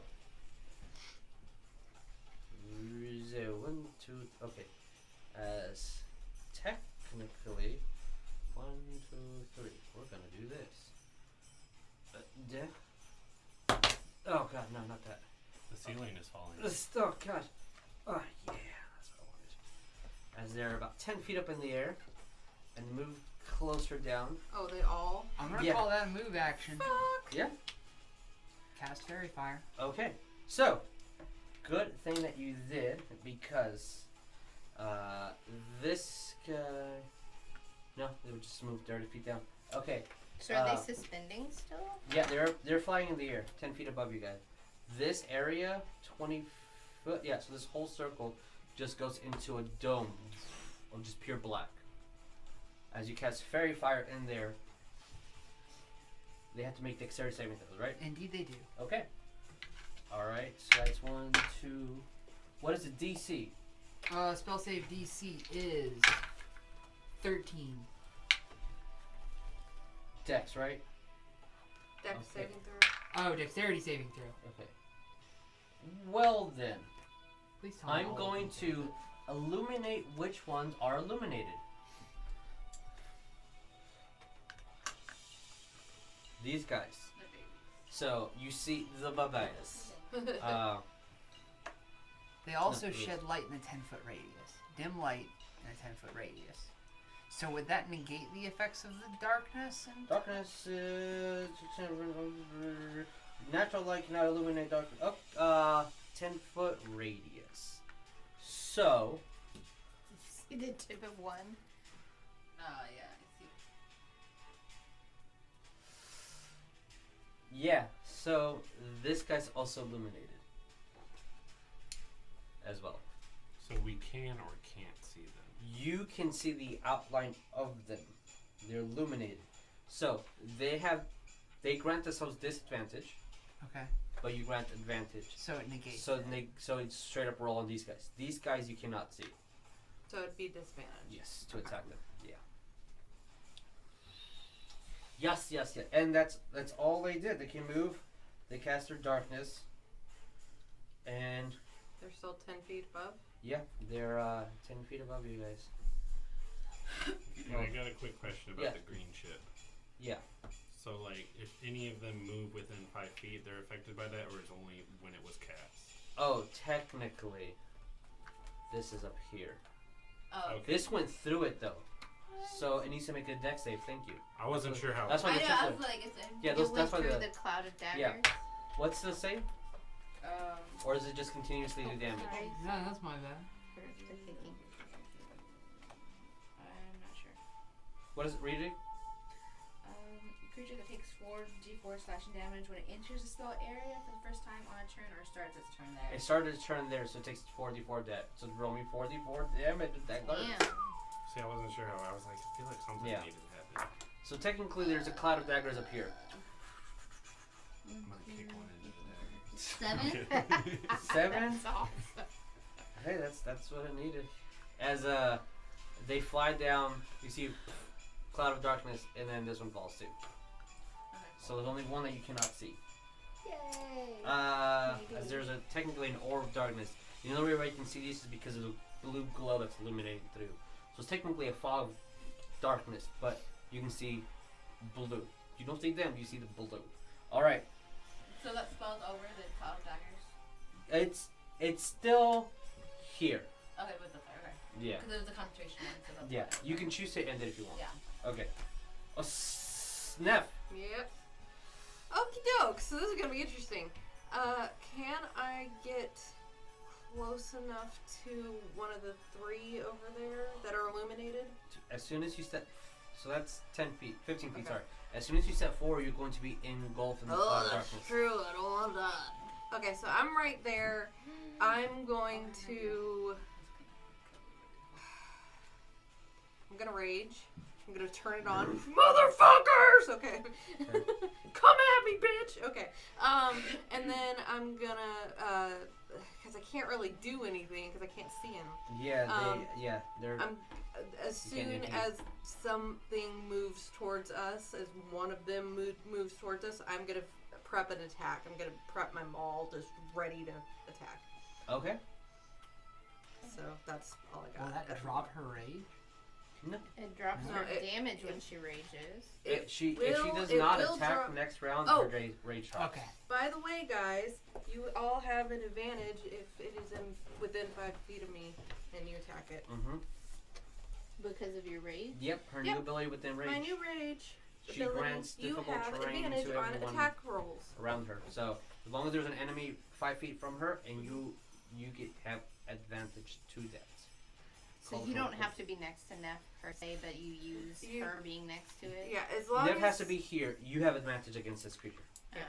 1, 2. Okay. As technically, 1, 2, 3. We're gonna do this. Oh god, no, not that. The ceiling is falling. Oh god. Oh yeah, that's what I wanted. As they're about 10 feet up in the air, and move closer down. Oh, they all? I'm gonna call that a move action. Fuck. Yeah. Cast Fairy Fire. Okay. So, good thing that you did, because this guy... No, they would just move 30 feet down. Okay. So are they suspending still? Yeah, they're flying in the air, 10 feet above you guys. This area, 20 foot, yeah, so this whole circle just goes into a dome of just pure black. As you cast Fairy Fire in there, they have to make dexterity saving throws, right? Indeed they do. Okay. Alright, so that's 1, 2... What is the DC? Spell save DC is 13. Dex, right? Dex Okay. saving throw. Oh, dexterity saving throw. Okay. Well then, Please tell me I'm all of going them. to illuminate which ones are illuminated. These guys. So, you see the babayas. They also No, shed light in a 10-foot radius. Dim light in a 10-foot radius. So would that negate the effects of the darkness? And Darkness is... Natural light cannot illuminate darkness. 10-foot radius. So... See the tip of one? Yeah, I see. Yeah, so this guy's also illuminated. as well. So we can or can't see them. You can see the outline of them. They're illuminated. So they grant themselves disadvantage, Okay. but you grant advantage. So it negates. So it's straight up roll on these guys. These guys you cannot see. So it'd be disadvantage. Yes, to attack them. Yeah. Yes. And that's all they did. They can move. They cast their darkness. And They're still 10 feet above. yeah, they're 10 feet above you guys. And I got a quick question about Yeah. the green ship. Yeah. So, like, if any of them move within 5 feet, they're affected by that, or is only when it was cast? Oh, technically, this is up here. Oh. Okay. This went through it though, so it needs to make a dex save. Thank you. I wasn't sure how. That's why I the know, chips I went. was like, it's Yeah, It those, went that's why through the. the cloud of daggers. Yeah. What's the save? um, Or is it just continuously do damage? Sorry. Yeah, that's my bad. For thinking. I'm not sure. What is it? Read it. Creature that takes 4d4 slashing damage when it enters the spell area for the first time on a turn or starts its turn there. It started its turn there, so it takes 4d4 dead. So roll me 4d4 damage with that card. Damn. See, I wasn't sure how. I was like, I feel like something Yeah. needed to happen. So technically, there's a cloud of daggers up here. I'm gonna kick one into the 7? dagger. 7. That's awesome. Hey, that's what it needed. As they fly down, you see cloud of darkness, and then this one falls too. So there's only one that you cannot see. Yay. As there's technically an orb of darkness. The only way you can see these is because of the blue glow that's illuminating through. So it's technically a fog of darkness, but you can see blue. You don't see them, you see the blue. Alright. So that spell's over the cloud of daggers? It's still here. Okay, but that's okay. Yeah. Because it was a concentration one, so that's Yeah. why. You can choose to end it if you want. Yeah. Okay. Oh, snap. Yep. Okie doke. So this is gonna be interesting. Can I get close enough to one of the 3 over there that are illuminated? As soon as you step, so that's 10 feet, 15 feet, Okay. sorry. As soon as you step forward, you're going to be engulfed in the cloud of darkness. True. I don't want that. Okay, so I'm right there. I'm going to. I'm gonna rage. I'm gonna turn it on. Motherfuckers! Okay. Come at me, bitch! Okay. And then I'm gonna, because I can't really do anything because I can't see him. Yeah, they're. As You can't soon impede. as something moves towards us, as one of them moves towards us, I'm gonna prep an attack. I'm gonna prep my maul, just ready to attack. Okay. So that's all I Will got. that drop her rage? No. It drops No, her it- damage when she rages. If she will- does it not will attack drop- next round, Oh. her rage drops. Okay. By the way, guys, you all have an advantage if it is within 5 feet of me and you attack it. Mm-hmm. Because of your rage? Yep, her Yep. new ability within rage My new rage She ability, grants you difficult have terrain advantage to on everyone. attack rolls. around her. So as long as there's an enemy 5 feet from her, and you have advantage to that. So you don't have to be next to Neff per se, but you use her being next to it? Yeah, as long Nev as has to be here. You have advantage against this creature. Yeah.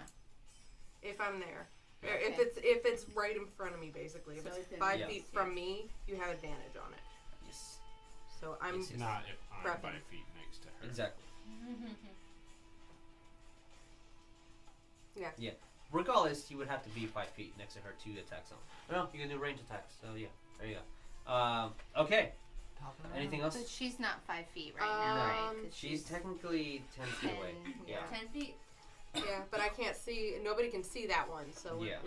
if I'm there. Or Okay. if it's right in front of me, basically. If So it's within 5 Yeah. feet from me, you have advantage on it. Yes. So I'm Yes, yes. Not if I'm Prepping. 5 feet next to her. Exactly. yeah. Yeah. Regardless, you would have to be 5 feet next to her to attack someone. No, you can do range attacks. So yeah, there you go. Okay. Top of the Anything round. else? But she's not 5 feet right now, right? 'Cause She's technically 10 feet away. 10, Yeah. 10 feet. Yeah, but I can't see. Nobody can see that one. So Yeah.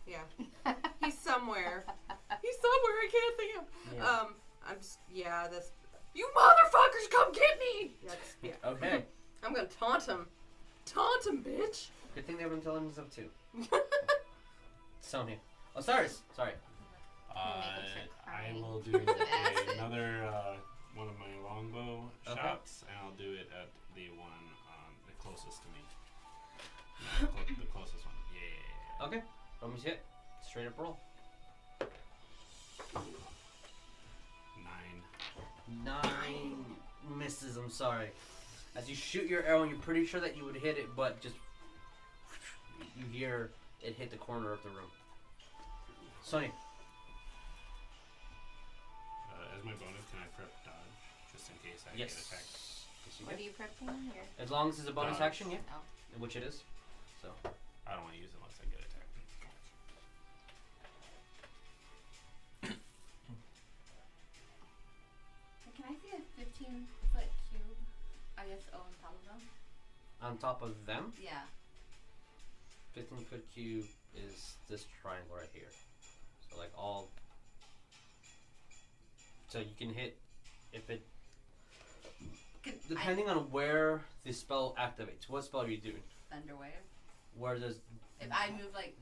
yeah. He's somewhere. He's somewhere. I can't see him. Yeah. I'm just this. You motherfuckers, come get me! That's Okay. I'm gonna taunt him. Taunt him, bitch. Good thing they've been telling us up too. Sonya. Osiris. Sorry. I will do Acid. another one of my longbow Okay. shots, and I'll do it at the one the closest to me. The closest one. Yeah. Okay. Roll me hit. Straight up roll. 9. 9 misses. I'm sorry. As you shoot your arrow, and you're pretty sure that you would hit it, but just you hear it hit the corner of the room. Sonya. As my bonus, can I prep dodge just in case I Yes. get attacked? Yes, you What are can. you prepping here? As long as it's a bonus Dodge. action, yeah. Oh. Which it is. So. I don't want to use it unless I get attacked. Can I see a 15-foot cube? I guess on top of them? On top of them, Yeah. 15-foot cube is this triangle right here. So like all. So you can hit if it. Depending on where the spell activates. What spell are you doing? Thunderwave. Where does. If I move like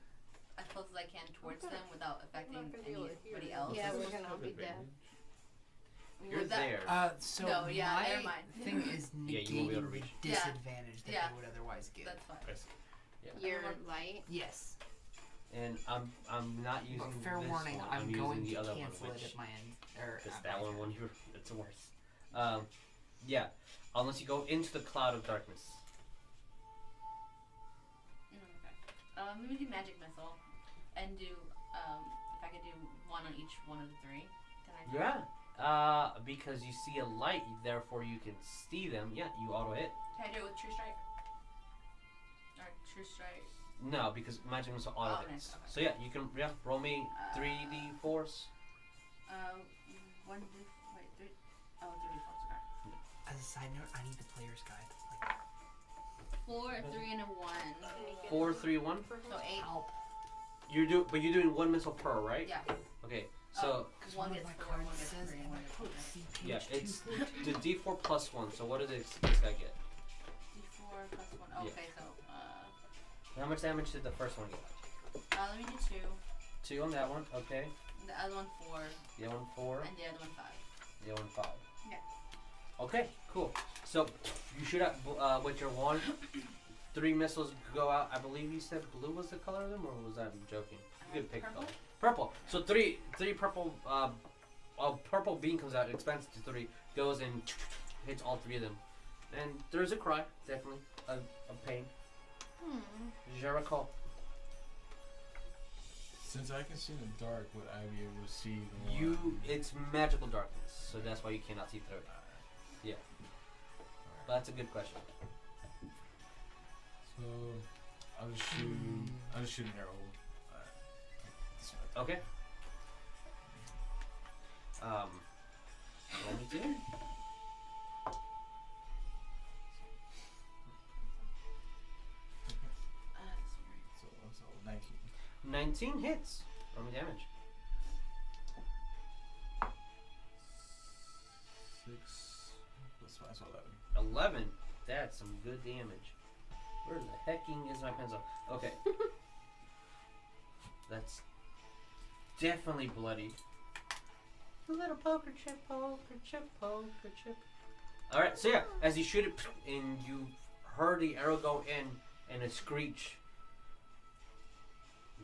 as close as I can towards them without affecting not gonna be able to hear anybody you. else. Yeah, we're gonna all be dead. You're Would that- there. So No, yeah, my never mind. thing is Yeah, you won't be able to negating the reach. Yeah. disadvantage that Yeah. they would otherwise get. That's fine. Your light. Yes. And I'm not using But fair this warning, one. I'm using going the to other cancel one, it which at my end. Or is at that my one turn. when you're it's worse. Yeah, unless you go into the cloud of darkness. Okay. Let me do magic missile, and do if I could do one on each one of the three. Can I? Do Yeah. Because you see a light, therefore you can see them. Yeah, you auto hit. Can I do it with true strike? Or true strike? No, because magic missile auto Oh, hits. nice, okay. So yeah, you can roll me 3d4s. One d wait three. Oh, 3d4. Okay. As a side note, I need the player's guide. Like, 4, a 3, and a 1. 4, 3, 1. So 8. help. But you're doing one missile per, right? Yeah. Okay. So Because One one of gets my 4, one cards gets says 3, in and my one gets quote, 1. see yeah, page it's 242. the d4 plus 1. So what does this guy get? D4 plus 1. Oh, Yeah. okay, so How much damage did the first one get? let me do 2. 2 on that one. Okay. The other one 4, The other one 4. and the other one 5. The other one 5. Yeah. Okay, cool. So you shoot out with your wand. 3 missiles go out. I believe you said blue was the color of them, or was that joking? You could pick Purple? color. Purple. So three purple. A purple beam comes out. It expands to 3. Goes and hits all 3 of them. And there's a cry, definitely of pain. Jericho. Since I can see in the dark, would I be able to see the one? It's magical darkness, so that's why you cannot see through it. Yeah. But that's a good question. So I'll just shoot an arrow. This way. Okay. Roll me 2. So 19. 19 hits. Roll me damage. 6 plus 5, so 11. 11. That's some good damage. Where the hecking is my pencil? Okay. That's definitely bloody. A little poker chip, poker chip, poker chip. Alright, so yeah, as you shoot it, and you heard the arrow go in, and a screech.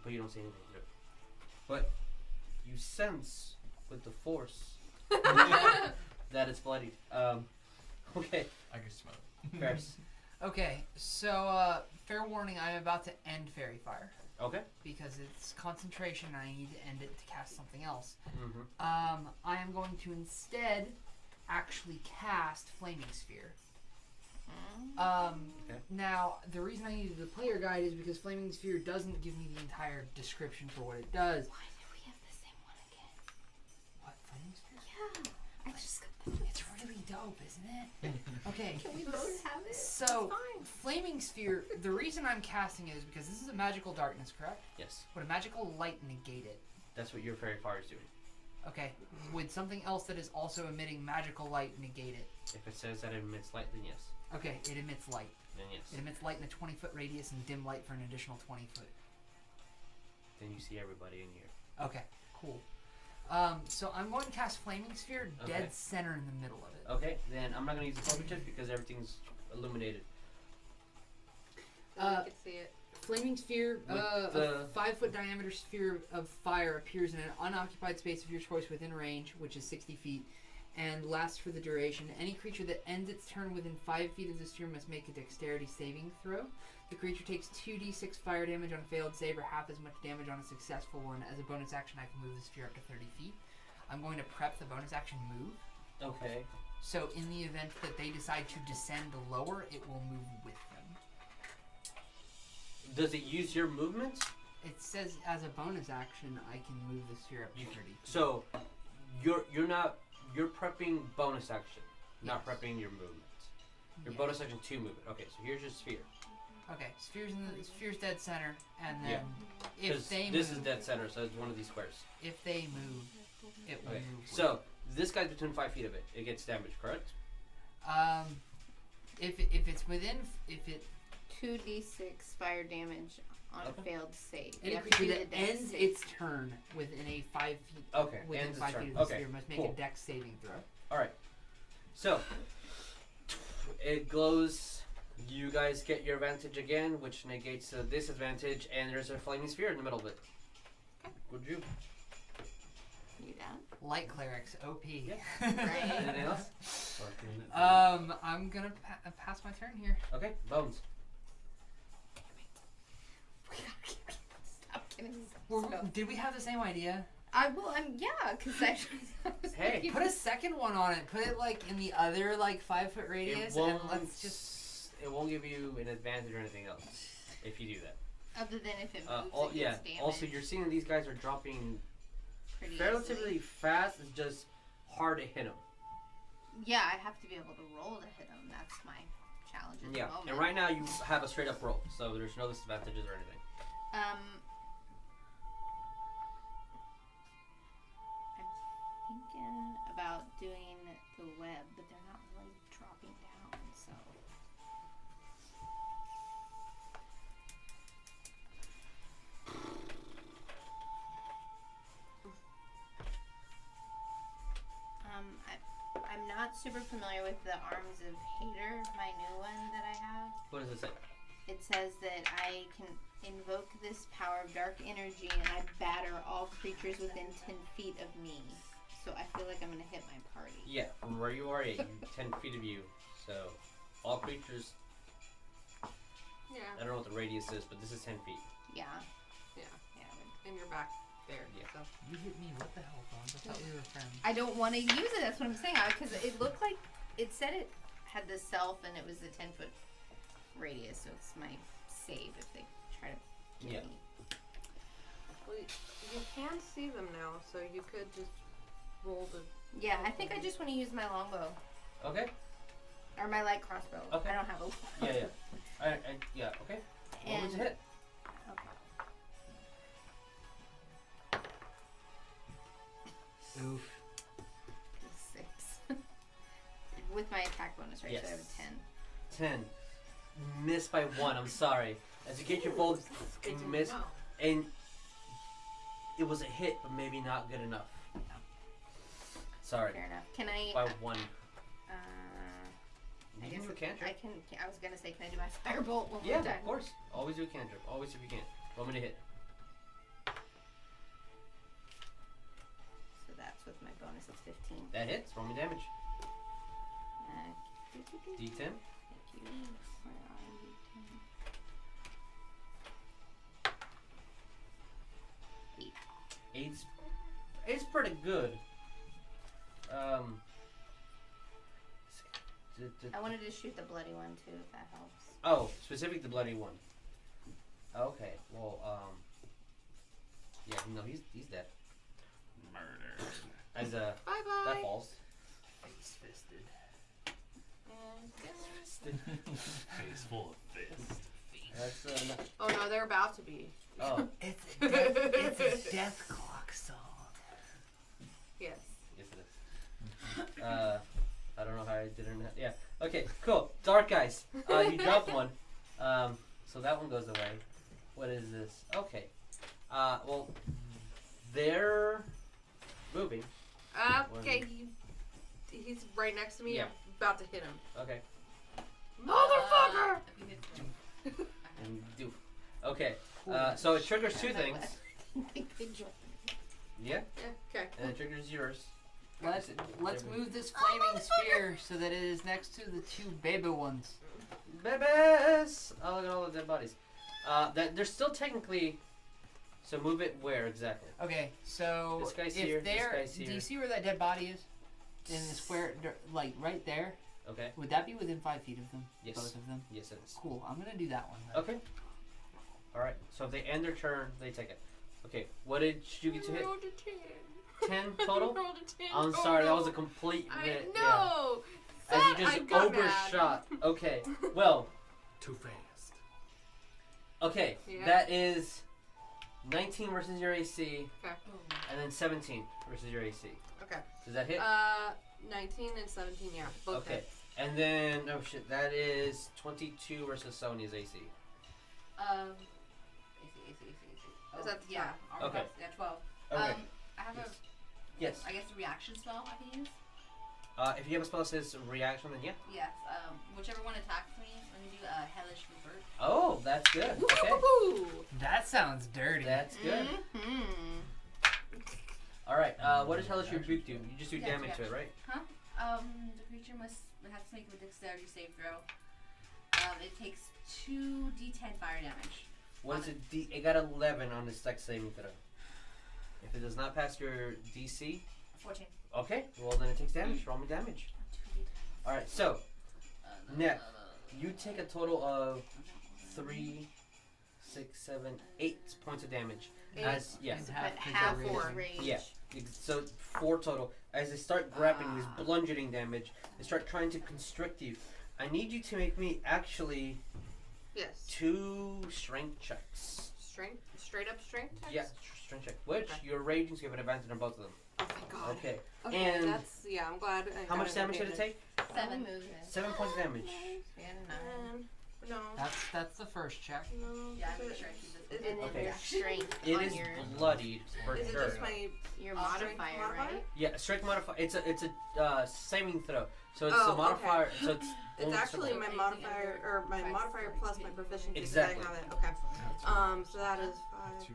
But you don't see anything through it. But you sense with the force that it's bloodied. Okay. I can smell it. Ferris. Okay, so fair warning, I'm about to end Fairy Fire Okay. because it's concentration. And I need to end it to cast something else. Mm-hmm. I am going to instead actually cast Flaming Sphere. Okay. Now, the reason I needed the player guide is because Flaming Sphere doesn't give me the entire description for what it does. Why did we have the same one again? What, Flaming Sphere? Yeah. I just got It's really dope, isn't it? Okay. Can we both have it? So, Flaming Sphere, the reason I'm casting it is because this is a magical darkness, correct? Yes. Would a magical light negate it? That's what your fairy fire is doing. Okay. Would something else that is also emitting magical light negate it? If it says that it emits light, then yes. Okay, it emits light. Then yes. It emits light in a 20-foot radius and dim light for an additional 20 foot. Then you see everybody in here. Okay, cool. So I'm going to cast Flaming Sphere dead Okay. center in the middle of it. Okay, then I'm not going to use the poker chip because everything's illuminated. So we can see it. Flaming Sphere, With a the- 5-foot diameter sphere of fire appears in an unoccupied space of your choice within range, which is 60 feet, and lasts for the duration. Any creature that ends its turn within 5 feet of the sphere must make a dexterity saving throw. The creature takes 2d6 fire damage on a failed save or half as much damage on a successful one. As a bonus action, I can move the sphere up to 30 feet. I'm going to prep the bonus action move. Okay. So in the event that they decide to descend lower, it will move with them. Does it use your movement? It says as a bonus action, I can move the sphere up to 30 feet. So you're prepping bonus action, not prepping your movement. Your bonus action to movement. Okay, so here's your sphere. Okay, sphere's dead center, and then if they move, this is dead center, so it's one of these squares. If they move, it will move. So this guy's between 5 feet of it. It gets damage, correct? If it's within, if it 2d6 fire damage on a failed save. any creature that ends its turn within a 5 feet, within ends 5 its feet turn. of the Okay, sphere must make cool. a dex saving throw. All right. So it glows. You guys get your advantage again, which negates the disadvantage, and there's a flaming sphere in the middle of it. Would you? You down? Light clerics, OP. Yeah. Right. Anything else? I'm gonna pass my turn here. Okay, bones. Stop getting Did we have the same idea? because actually. Hey, Put a second one on it. Put it like in the other 5 foot radius, and let's just. It won't give you an advantage or anything else if you do that. Other than if it moves, it gets damage. Also, you're seeing these guys are dropping pretty relatively easily. fast. It's just hard to hit them. Yeah, I have to be able to roll to hit them. That's my challenge at the moment. And right now you have a straight up roll, so there's no disadvantages or anything. I'm thinking about doing the web, but they're not really dropping down, so. I'm not super familiar with the Arms of Hater, my new one that I have. What does it say? It says that I can invoke this power of dark energy and I batter all creatures within 10 feet of me. So I feel like I'm going to hit my party. Yeah, from where you are, 10 feet of you. So all creatures. Yeah. I don't know what the radius is, but this is 10 feet. Yeah. And you're back there. Yeah. So. You hit me. What the hell, Bones? I thought we were friends. I don't want to use it. That's what I'm saying. Because it looked like it said it had the self and it was a 10-foot radius. So it's my save if they try to get me. Well, you can see them now, so you could just roll the. Yeah, I think I just want to use my longbow. Okay. Or my light crossbow. Okay. I don't have a. Yeah. Okay. Roll And- to hit. Okay. Oof. 6. With my attack bonus, right? Yes. So I have a 10. 10. Missed by 1. I'm sorry. As you get your bolt, you miss, and it was a hit, but maybe not good enough. Sorry. Fair enough. Can I? By 1. I You guess can do a cantrip. I was gonna say, can I do my firebolt one Yeah, more time? of course. Always do a cantrip. Always if you can. Want me to hit? So that's with my bonus of 15. That hits. Roll me damage. D10. Thank you. Where are you? 8. 8's pretty good. I wanted to shoot the bloody one too, if that helps. Oh, specific the bloody one. Okay, well, yeah, no, he's dead. Murder. As Bye bye. that falls. Face fisted. Face full of fist. That's not, Oh no, they're about to be. oh, It's a death clock song. Yes. yes it is. I don't know how I did it. Yeah. Okay. Cool. Dark guys. You dropped one. So that one goes away. What is this? Okay. Well, they're moving. Okay, he's right next to me. Yeah. I'm about to hit him. Okay. Motherfucker! And doof. Okay. So it triggers 2 things. Yeah. Yeah, okay. And it triggers yours. Let's move this flaming sphere so that it is next to the two baby ones. Babies! Oh, look at all the dead bodies. That they're still technically. So move it where exactly? Okay, so This guy's if here, this they're, guy's here. do you see where that dead body is? In the square, like right there. Okay. Would that be within 5 feet of them? Yes. Both of them. Yes, it is. Cool. I'm gonna do that one. Then. Okay. All right. So if they end their turn, they take it. Okay. What did you get to hit? 10 total. I'm sorry, that was a complete I bit. know. Yeah. As you I just got overshot. Okay. Well. Too fast. Okay. Yeah. That is 19 versus your AC, Okay. and then 17 versus your AC. Okay. Does that hit? 19 and 17, yeah. Both Okay. hits. And then oh shit, that is 22 versus Sonya's AC. AC. Is that yeah? Okay. Yeah, 12. Okay. I have Yes. Yes. I guess a reaction spell I can use. If you have a spell that says reaction, then yeah. Yes. Whichever one attacks me, let me do a hellish revert. Oh, that's good. Okay. Woo-hoo-hoo. That sounds dirty. That's good. Mm-hmm. All right. What does Hellish Rebuke do? You just do Yeah, damage to it, right? Huh? The creature must have to make a dexterity save throw. It takes 2d10 fire damage. What is it? It got 11 on this dex saving throw. If it does not pass your DC, 14. okay. Well, then it takes damage. Roll me damage. 2d10. All right. So, Neff, you take a total of 3, 6, 7, 8 points of damage. As yeah. And But half half is for rage. rage. Yeah. So 4 total. As they start grabbing this bludgeoning damage, they start trying to constrict you. I need you to make me actually Yes. 2 strength checks. Strength? Straight up strength checks? Yeah, strength check. Which Okay. your raging, so you have an advantage on both of them. Oh, thank God. Okay. Okay, And that's, yeah, I'm glad. I how got much an damage did it advantage. take? 7 movement. 7 points of damage. Yeah, 9. No. That's the first check. No. Yeah, I'm is pretty it- sure I keep this. is And it- then Okay. your strength It on is your bloodied for Is it sure. just my your strength modifier, modifier? right? Yeah, strength modifier. It's a saving throw. So it's Oh, the okay. modifier. So it's It's only actually circle. my modifier, or my modifier plus my proficiency. Exactly. I have it. Okay. So that is 5,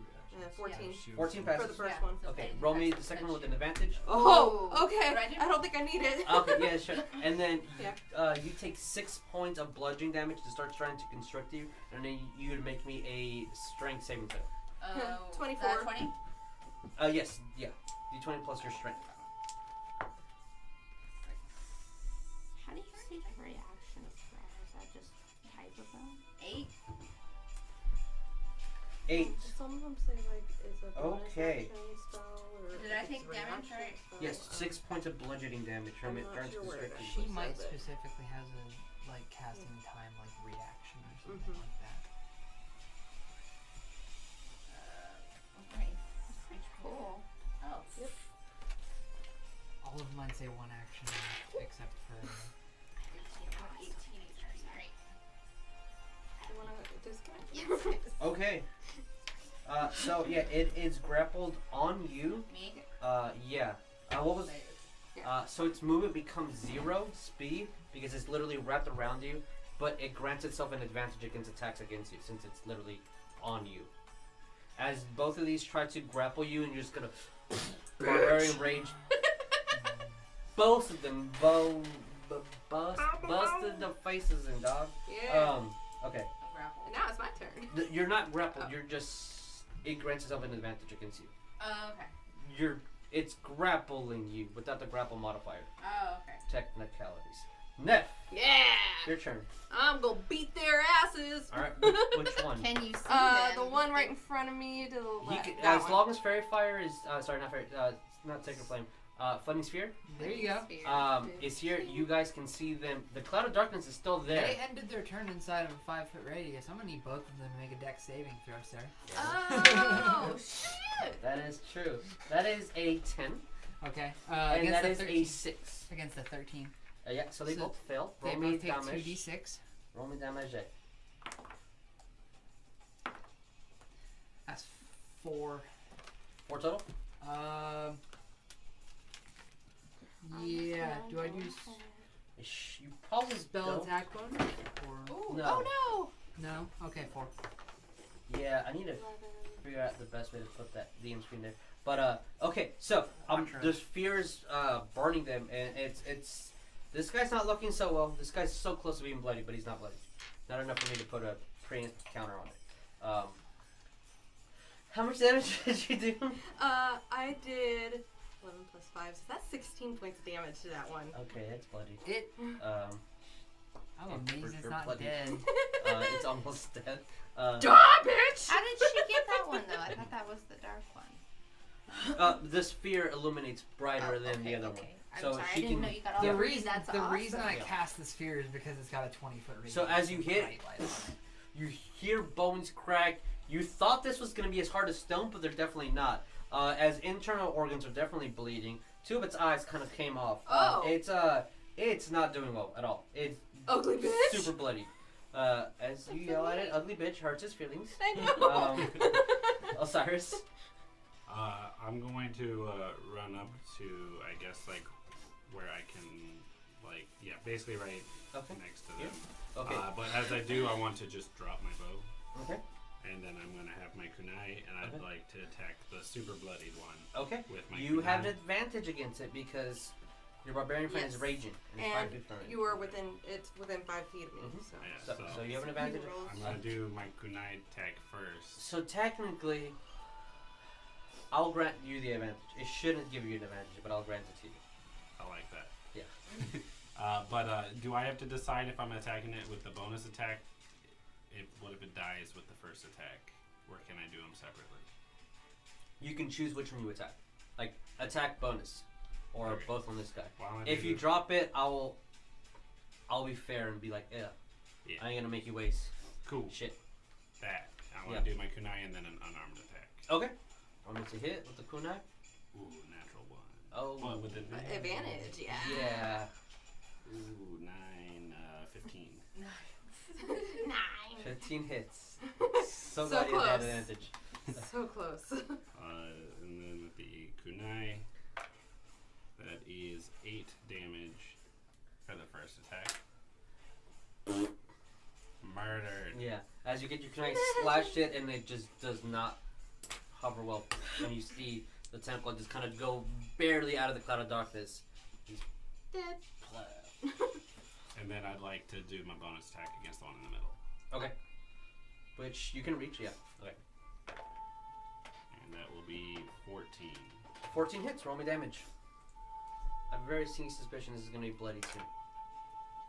14 14 for passes. the first one. Okay, roll me the second one with an advantage. Oh, okay. What I do? I don't think I need it. Okay, yeah, sure. And then Yeah. you take 6 points of bludgeoning damage to start trying to constrict you, and then you would make me a strength saving throw. 24. 20? Yes, yeah. D20 plus your strength. How do you say reaction spell? Is that just type of them? 8? 8. Some of them say like it's a bonus Okay. action spell or Did if I it's take a damage, reaction right? spell. Yes, 6 points of bludgeoning damage from I'm it not trying to sure where constrict it you. She She might says it. specifically has a like casting time like reaction or something Mhm. like that. Okay. Cool. Oh. Yep. All of mine say one action except for 18. Sorry. You wanna disconnect? Okay. So yeah, it is grappled on you. Me? Yeah. What was? So its movement becomes 0 speed because it's literally wrapped around you, but it grants itself an advantage against attacks against you since it's literally on you. As both of these try to grapple you, and you're just gonna Barbarian rage. Both of them busted the faces in, dog. Yeah. Okay. Grapple. And now it's my turn. You're not grappled. Oh. You're just. It grants itself an advantage against you. Okay. It's grappling you without the grapple modifier. Oh, okay. Technicalities. Neff, Yeah. your turn. I'm gonna beat their asses. All right, which one? Can you see The them? one right in front of me to the You left. can, that as one. long as fairy fire is sorry, not fairy, not sacred flame. Flaming sphere. there you go. Is here. You guys can see them. The cloud of darkness is still there. They ended their turn inside of a 5-foot radius. I'm gonna need both of them to make a dex saving throw, sir. Oh shit! That is true. That is a 10, Okay. and Against that the is 13. a 6. Against the 13. Yeah, so they So both fail. They Roll me both take damage. 2d6. Roll me damage. That's 4. 4 total. Yeah. Do I do You probably spell don't. attack bonus? Or Ooh, No. Oh no? Okay, 4. Yeah, I need to figure out the best way to put that DM screen there. But okay, so Contra. there's fears burning them, and it's this guy's not looking so well. This guy's so close to being bloody, but he's not bloody. Not enough for me to put a counter on it. How much damage did you do? I did 11 plus 5, so that's 16 points of damage to that one. Okay, it's bloody. I'm For- amazed it's for not bloody. dead. It's almost dead. Duh, bitch! How did she get that one though? I thought that was the dark one. This sphere illuminates brighter than the other one. I'm So sorry, I she didn't can- know you got all The the reason That's the awesome. reason I Yeah. cast the sphere is because it's got a 20-foot radius. So as you and hit- bright light on it. You hear bones crack. You thought this was going to be as hard as stone, but they're definitely not. As internal organs are definitely bleeding. 2 of its eyes kind of came off. Oh. It's not doing well at all. It's Ugly bitch! super bloody. As you yell at it, ugly bitch hurts his feelings. I know! Osiris. I'm going to run up to, I guess, like, where I can, like, yeah, basically right Okay. next to them. Okay. But as I do, I want to just drop my bow. Okay. And then I'm going to have my kunai, and I'd Okay. like to attack the super bloodied one Okay. with my You kunai. have an advantage against it because your barbarian friend is Yes. raging. And it's 5 And feet from it. you are it's within 5 feet of me, Mhm. so. Yeah, So you have an advantage. I'm going to do my kunai attack first. So technically, I'll grant you the advantage. It shouldn't give you an advantage, but I'll grant it to you. I like that. Yeah. But do I have to decide if I'm attacking it with the bonus attack? What if it dies with the first attack? Or can I do them separately? You can choose which one you attack. Like, attack bonus. Or Okay. both on this guy. Why don't I If do you the- drop it, I'll be fair and be like, yeah. Yeah. I ain't gonna make you waste Cool. shit. That. I want Yeah. to do my kunai and then an unarmed attack. Okay. I'm going to hit with the kunai. Ooh, natural 1. Oh. What, with advantage? Advantage, yeah. Yeah. Ooh, 9, 15. 9. 15 hits. So So glad you had close. advantage. So close. And then with the kunai, that is 8 damage for the first attack. Murdered. Yeah. As you get your kunai slashed it, and it just does not hover well. And you see the tentacle just kind of go barely out of the cloud of darkness. Dead. And then I'd like to do my bonus attack against the one in the middle. Okay. Which you can reach, yeah. Okay. And that will be 14. 14 hits, roll me damage. I have a very sneaky suspicion this is going to be bloody soon.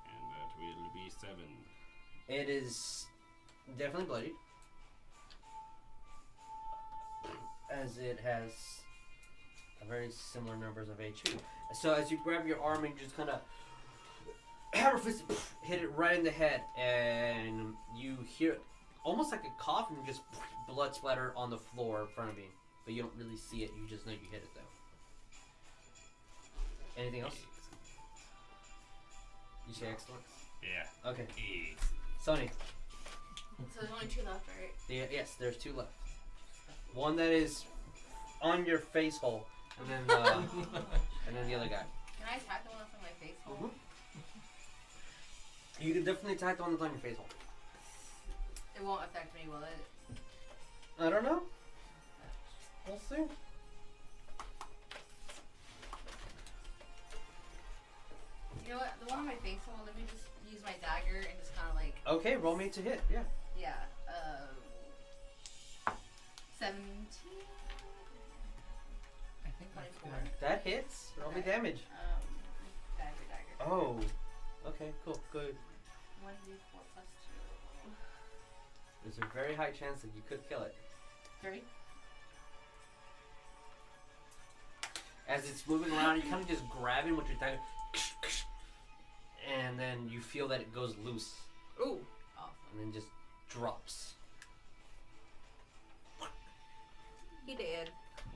And that will be 7. It is definitely bloodied. As it has a very similar numbers of HP. So as you grab your arm and just kind of hammer fist hit it right in the head, and you hear almost like a cough and just blood splatter on the floor in front of you. But you don't really see it, you just know you hit it though. Anything else? You say excellent? Yeah. Okay. 8. Sonya. So there's only 2 left, right? Yes, there's 2 left. One that is on your face hole, and then and then the other guy. Can I attack the one that's on my face hole? You can definitely attack the one that's on your face hole. It won't affect me, will it? I don't know. We'll see. You know what? The one on my face hole, let me just use my dagger and just kind of like, Okay, roll me to hit. Yeah. yeah, 17? I think that's 24. good. That hits. Roll me Okay. damage. Dagger. Oh. Okay, cool. Good. 1d4 plus 2. There's a very high chance that you could kill it. 3? As it's moving around, you kind of just grab it with your dagger, and then you feel that it goes loose, Ooh. Awesome. and then just drops. He did.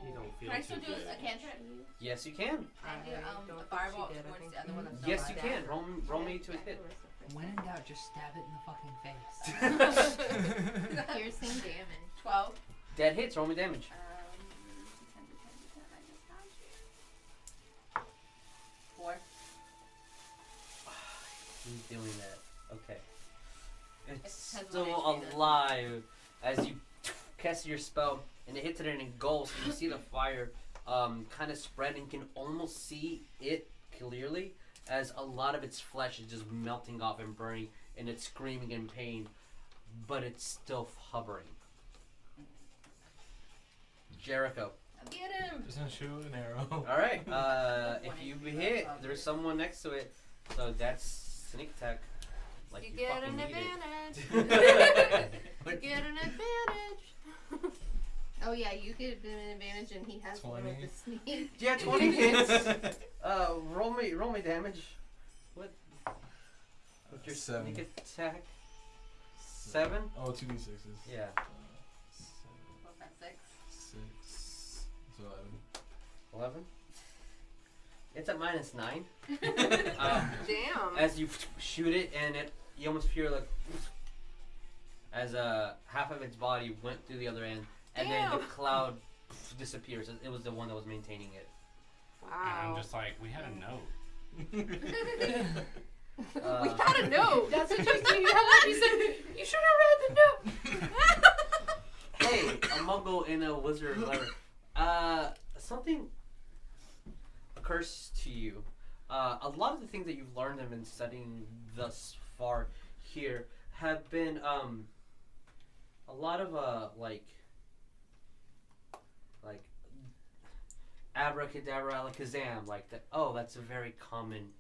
You don't feel Can I too still do good. a cantrip? Yes, you can. Can I do don't a think fireball she did, I towards think the other one that's Yes, not you alive? can. Roll me to a hit. When in doubt, just stab it in the fucking face. Piercing damage. 12. Dead hits. Roll me damage. 10, I just found you. 4. He's doing that. Okay. It's It depends still on what HP it is. alive as you cast your spell, and it hits it and it engulfs, and you see the fire kind of spread, and you can almost see it clearly as a lot of its flesh is just melting off and burning, and it's screaming in pain, but it's still hovering. Jericho. Get him! Just gonna shoot an arrow. All right. If you hit, there's someone next to it, so that's sneak attack. Like You you get fucking an need advantage. But- You get an advantage. Oh yeah, you get an advantage, and he has one with 20. the sneak. Yeah, 20 hits. Roll me damage. What? With your 7. sneak attack. 7. Oh, 2d6s. Yeah. 6. 6. So 11. 11. It's at -9. Damn. As you shoot it, and you almost feel like as half of its body went through the other end, and then the Damn. cloud disappears. It was the one that was maintaining it. And Wow. I'm just like, we had a note. We had a note. That's interesting. You said you should have read the note. Hey, a muggle and a wizard. Whatever. Something occurs to you. A lot of the things that you've learned and been studying thus far here have been a lot of like abracadabra, alakazam, like that. Oh, that's a very common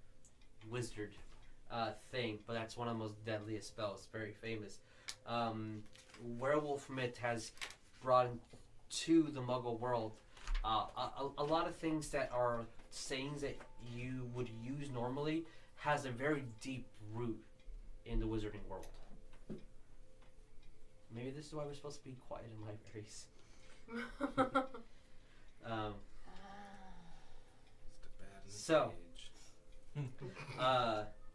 wizard thing, but that's one of the most deadliest spells. Very famous. Werewolf myth has brought to the Muggle world a lot of things that are sayings that you would use normally has a very deep root in the wizarding world. Maybe this is why we're supposed to be quiet in libraries. So,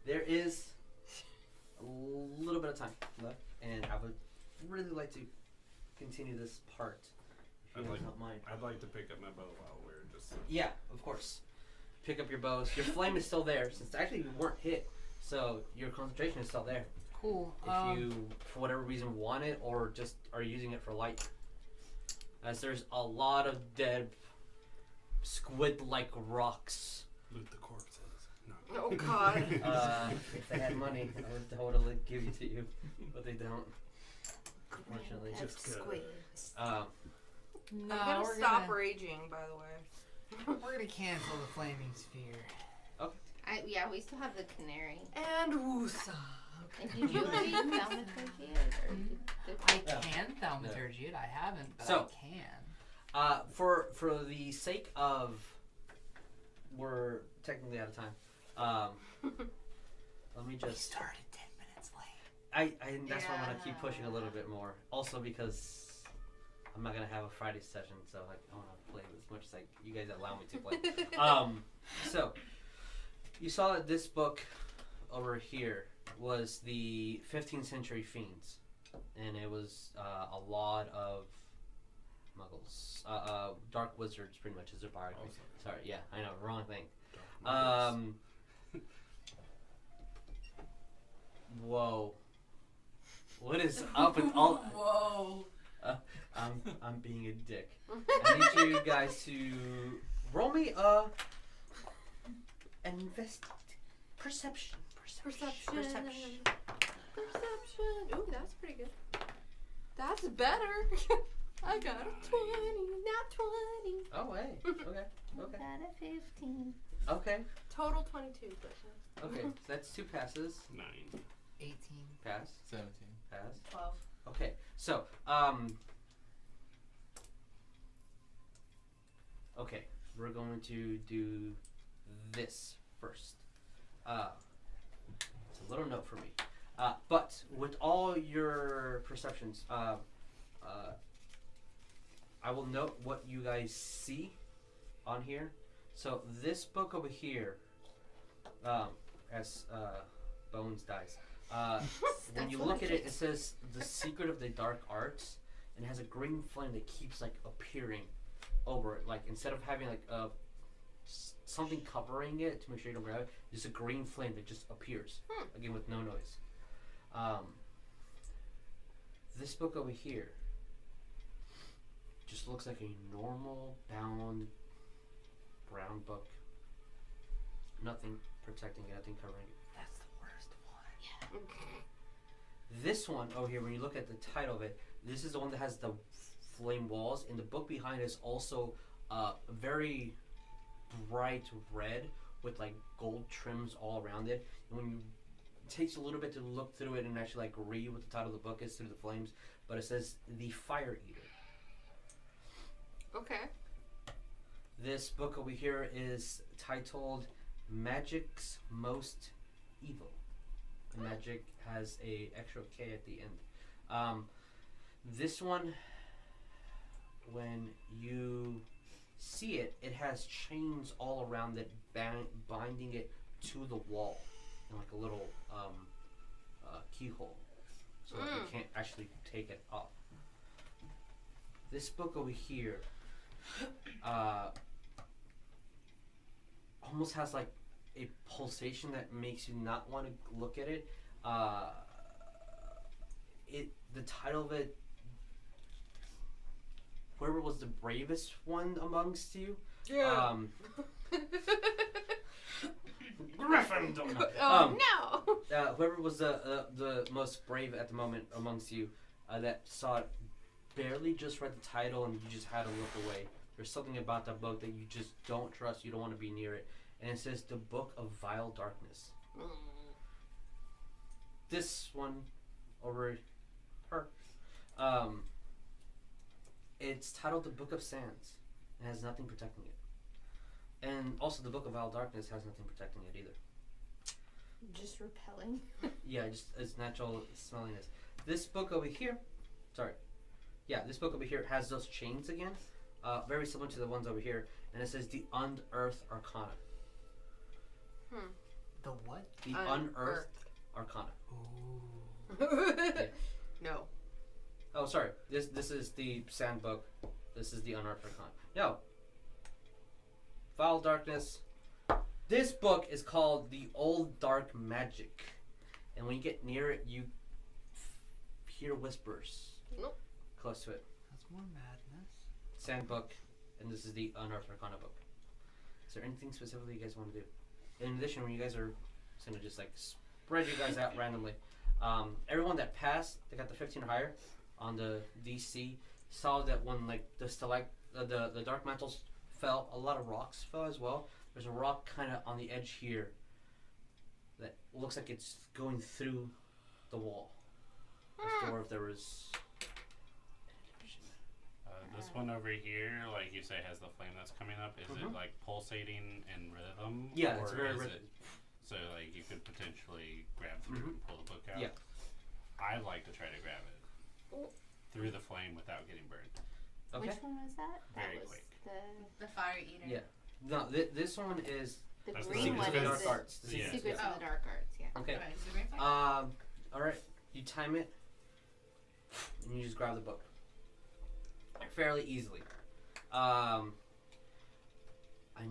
there is a little bit of time left, and I would really like to continue this part, if you guys don't mind. I'd like to pick up my bow while we're just. Yeah, of course. Pick up your bows. Your flame is still there, since actually you weren't hit, so your concentration is still there. Cool. If you, for whatever reason, want it, or just are using it for light. As there's a lot of dead squid-like rocks. Loot the corpses. No. Oh God. If they had money, I would totally give it to you, but they don't. Unfortunately. That's squeeze. No, I'm gonna we're stop gonna, raging, by the way. we're gonna cancel the flaming sphere. Yeah, we still have the canary. And woosah. And did you read Thaumaturgy? I Yeah. can thaumaturgy it. I haven't, but So- I can. For the sake of, we're technically out of time. Let me We just. started 10 minutes late. That's why I'm gonna keep pushing a little bit more. Also because I'm not gonna have a Friday session, so I want to play as much as you guys allow me to play. So you saw that this book over here was the 15th century Fiends, and it was a lot of Muggles, dark wizards, pretty much as a biography. Sorry, yeah, I know, wrong thing. Whoa. What is up with all? Whoa. I'm being a dick. I need you guys to roll me perception. Perception. Ooh, that's pretty good. That's better. I got a 20, not 20. Oh, hey. Okay. Okay. Got a 15. Okay. Total 22, but Okay. So that's 2 passes. 9. 18. Pass. 17. Pass. 12. Okay. So, okay. We're going to do this first. It's a little note for me. But with all your perceptions, I will note what you guys see on here. So this book over here, as Bones dies, when you look at it, it says The Secret of the Dark Arts, and it has a green flame that keeps appearing over it. Like instead of having something covering it to make sure you don't grab it, there's a green flame that just appears again with no noise. This book over here This looks like a normal bound brown book. Nothing protecting it, nothing covering it. That's the worst one. This one over here, when you look at the title of it, this is the one that has the flame walls, and the book behind it is also very bright red with like gold trims all around it. And when you it takes a little bit to look through it and actually like read what the title of the book is through the flames, but it says The Fire Eater. Okay. This book over here is titled Magic's Most Evil. Magic has a extra K at the end. This one, when you see it, it has chains all around it, binding it to the wall, and like a little keyhole, so like you can't actually take it off. This book over here almost has like a pulsation that makes you not want to look at it. The title of it, whoever was the bravest one amongst you. Yeah. Gryffindor. No. Whoever was the most brave at the moment amongst you that saw it, barely just read the title and you just had to look away. There's something about that book that you just don't trust. You don't want to be near it. And it says The Book of Vile Darkness. This one over her, it's titled The Book of Sands. It has nothing protecting it. And also the Book of Vile Darkness has nothing protecting it either. Just repelling. Yeah, just it's natural smelliness. This book over here, this book over here has those chains again, very similar to the ones over here, and it says The Unearthed Arcana. The what? The Unearthed Arcana. Ooh. Yeah. No. Oh, sorry. This is the Sand book. This is the Unearthed Arcana. No. Vile Darkness. This book is called The Old Dark Magic, and when you get near it, you hear whispers Nope. close to it. That's more madness. Sand book, and this is the Unearthed Arcana book. Is there anything specifically you guys want to do? In addition, when you guys are going to just like spread you guys out randomly, everyone that passed, they got the 15 or higher on the DC, saw that when like the dark mantles fell, a lot of rocks fell as well. There's a rock kind of on the edge here that looks like it's going through the wall. Or if there was. This one over here, like you say, has the flame that's coming up. Is it like pulsating in rhythm? Yeah, or it's very is rhythm. So like you could potentially grab through and pull the book out? Yeah. I'd like to try to grab it through the flame without getting burned. Okay. Which one was that? Very that was quick. The Fire Eater. Yeah. No, this one is The That's the green Secrets one of the is Dark Arts. The Yeah. Secrets Yeah. of the Dark Arts, yeah. Okay. Alright, so green fire? All right. You time it, and you just grab the book fairly easily. I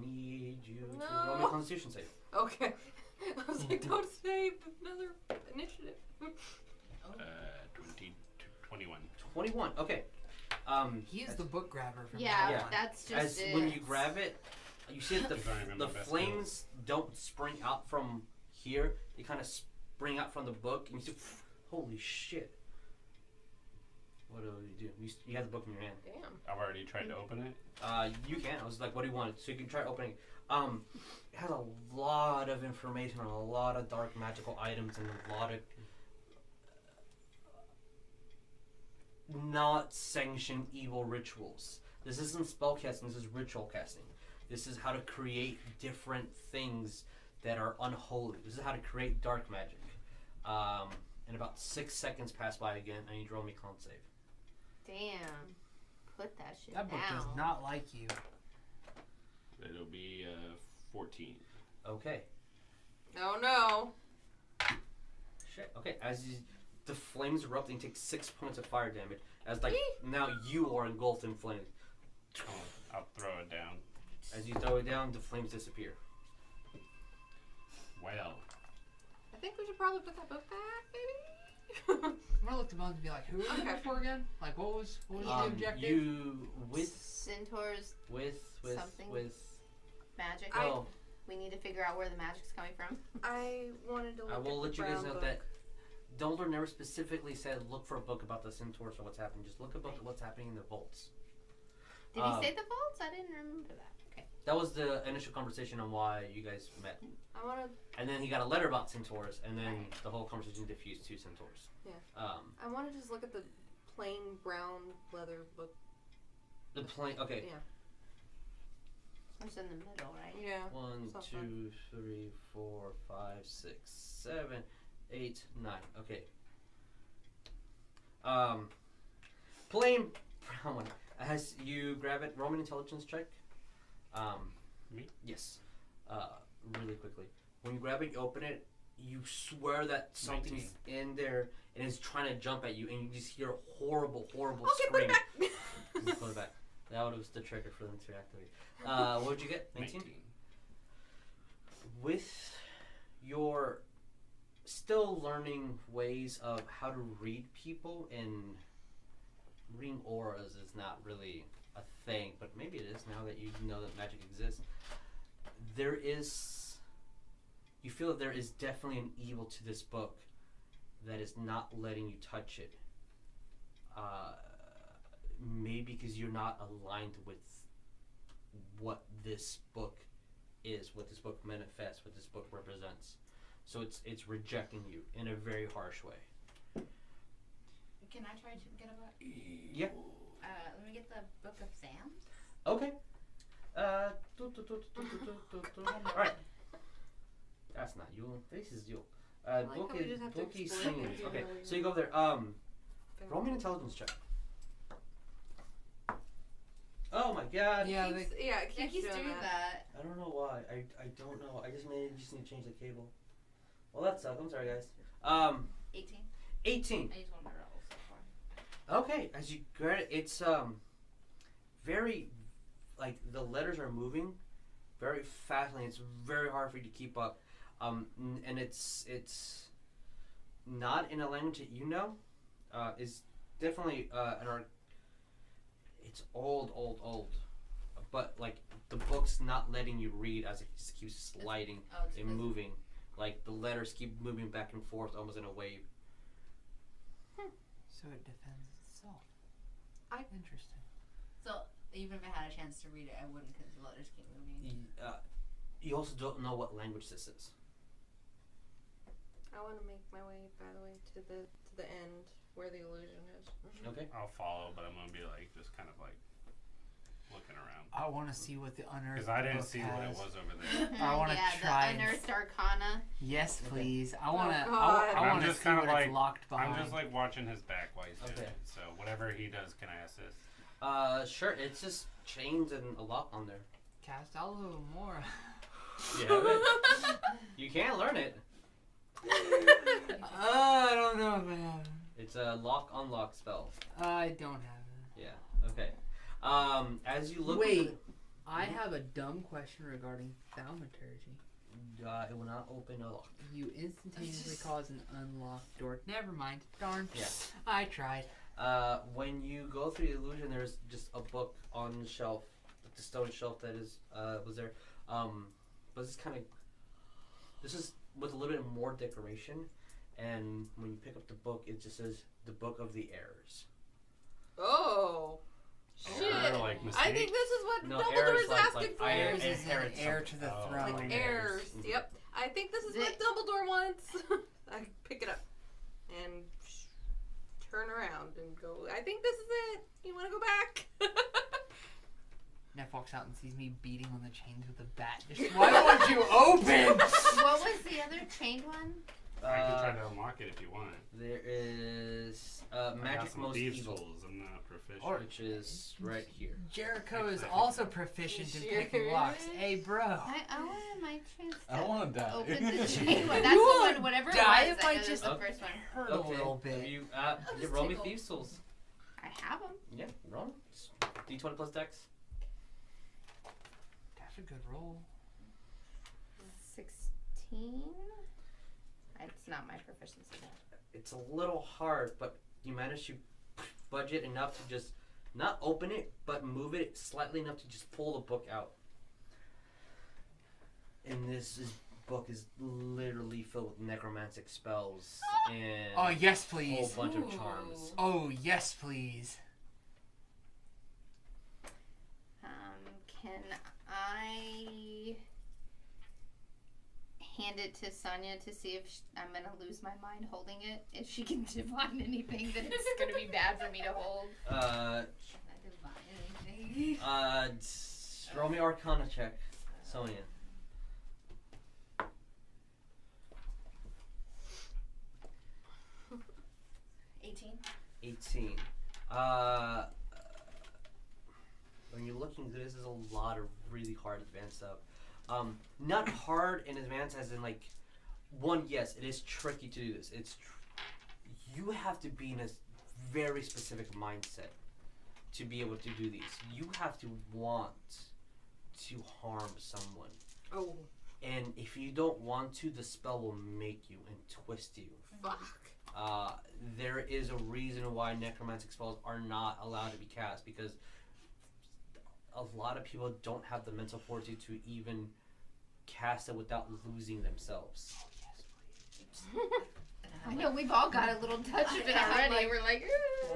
need you to roll me a Constitution save. Okay. I was like, don't save another initiative. 21. 21. Okay. He is the book grabber from Yeah, now Yeah. on. that's just As it. when you grab it, you see that These aren't even the my best flames don't spring out from here. They kind of spring out from the book, and you see, holy shit. What do you do? You have the book in your hand. Damn. I've already tried to open it. You can. I was like, what do you want? So you can try opening. It has a lot of information on a lot of dark magical items and a lot of not sanctioned evil rituals. This isn't spell casting. This is ritual casting. This is how to create different things that are unholy. This is how to create dark magic. And about 6 seconds pass by again. I need to roll me con save. Damn. Put that shit That book down. does not like you. It'll be 14. Okay. Oh no. Shit. Okay. As the flames erupting, take 6 points of fire damage. As like now you are engulfed in flames. I'll throw it down. As you throw it down, the flames disappear. Well, I think we should probably put that book back, maybe? I'm gonna look to Bones and be like, who are you for again? Like, what was the objective? You with Centaurs, with something? Magic. Oh, We need to figure out where the magic's coming from. I wanted to look I will at let the you guys brown know book. that Dumbledore never specifically said look for a book about the centaurs or what's happening. Just look about what's happening in the vaults. Did he say the vaults? I didn't remember that. Okay. That was the initial conversation on why you guys met. I want to. And then he got a letter about centaurs, and then the whole conversation diffused to centaurs. Yeah. I I want to just look at the plain brown leather book. The plain. Okay. Yeah. It's in the middle, right? Yeah. 1, something. 2, 3, 4, 5, 6, 7, 8, 9. Okay. Plain brown one. As you grab it, roll an intelligence check. Me? Yes. Really quickly. When you grab it, you open it. You swear that something's in there and is trying to jump at you, and you just hear a horrible Okay, put scream. it back. Just put it back. That was the trigger for them to activate. What would you get? 19? With your still learning ways of how to read people, and reading auras is not really a thing, but maybe it is now that you know that magic exists. You feel that there is definitely an evil to this book that is not letting you touch it. Maybe because you're not aligned with what this book is, what this book manifests, what this book represents. So it's rejecting you in a very harsh way. Can I try to get a book? Yeah. Let me get the Book of Sam. Okay. Alright. That's not you. This is you. like Book how we just have to Bookie explain singing. it. Okay, so you go there. Roll me an intelligence check. Oh my god. Yeah, It Yeah, keeps he's doing doing that. that. I don't know why. I don't know. I just need to change the cable. Well, that sucks. I'm sorry, guys. 18. 18. I used one of my rolls so far. Okay, as you grab it, it's very, like, the letters are moving very fast, and it's very hard for you to keep up. And it's not in a language that you know. It's definitely it's old, but like the book's not letting you read as it just keeps sliding and moving. Like the letters keep moving back and forth, almost in a wave. So it defends itself. Interesting. So even if I had a chance to read it, I wouldn't because the letters keep moving. You also don't know what language this is. I want to make my way, by the way, to the end where the illusion is. Okay. I'll follow, but I'm gonna be like just kind of like looking around I want to see what the unearthed because I didn't book see has. what it was over there. I want to yeah, try. the unearthed arcana. Yes, please. I want to. God. I I'm want to just see kind what of it's like locked behind. I'm just like watching his back while he's doing Okay. it. So whatever he does, can I assist? Sure. It's just chains and a lock on there. Cast out a little more. You have it. You can learn it. I don't know if I have it. It's a lock unlock spell. I don't have it. Yeah. Okay. As you look. Wait. I have a dumb question regarding thaumaturgy. It will not open a lock. You instantaneously cause an unlocked door. Never mind. Darn. Yeah. I tried. When you go through the illusion, there's just a book on the shelf, the stone shelf that is was there. But this is with a little bit more decoration, and when you pick up the book, it just says the Book of the Heirs. Oh. Shit. Like I think this is what No, Dumbledore heirs is like asking for. Heirs is an inherit heir something. to the Oh, throne. Like Like heirs. heirs. Yep. I think this is what Dumbledore wants. I pick it up and turn around and go. I think this is it. You want to go back? Neff walks out and sees me beating on the chains with a bat. Just, why won't you open? What was the other chained one? I can try to unlock it if you want. There is I got Magic some Most thieves' Evil, tools. I'm not proficient. which is right here. Jericho is also proficient in picking locks. Hey, bro. I wanted my chance to I don't want to die. open the chained one. That's You the would one, whatever it die was. if I I know just- that's the first one. Hurt a little bit. You just roll me tickle. Thieves' Tools. I have them. Yeah, roll. D20 plus Dex. That's a good roll. 16. It's not my proficiency. it's a little hard, but you manage to budget enough to just not open it, but move it slightly enough to just pull the book out. And this book is literally filled with necromantic spells and Oh, yes, a whole please. bunch of charms. Oh, yes, please. Can I hand it to Sonya to see if I'm going to lose my mind holding it? If she can divine anything that it's going to be bad for me to hold? Should I divine anything? Roll me Arcana check, Sonya. 18. When you're looking through this, is a lot of really hard advanced stuff. Not hard in advance as in like, one, yes, it is tricky to do this. You have to be in a very specific mindset to be able to do these. You have to want to harm someone. Oh. And if you don't want to, the spell will make you and twist you. Fuck. There is a reason why necromantic spells are not allowed to be cast, because a lot of people don't have the mental fortitude to even cast it without losing themselves. I know, we've all got a little touch of it already. We're like,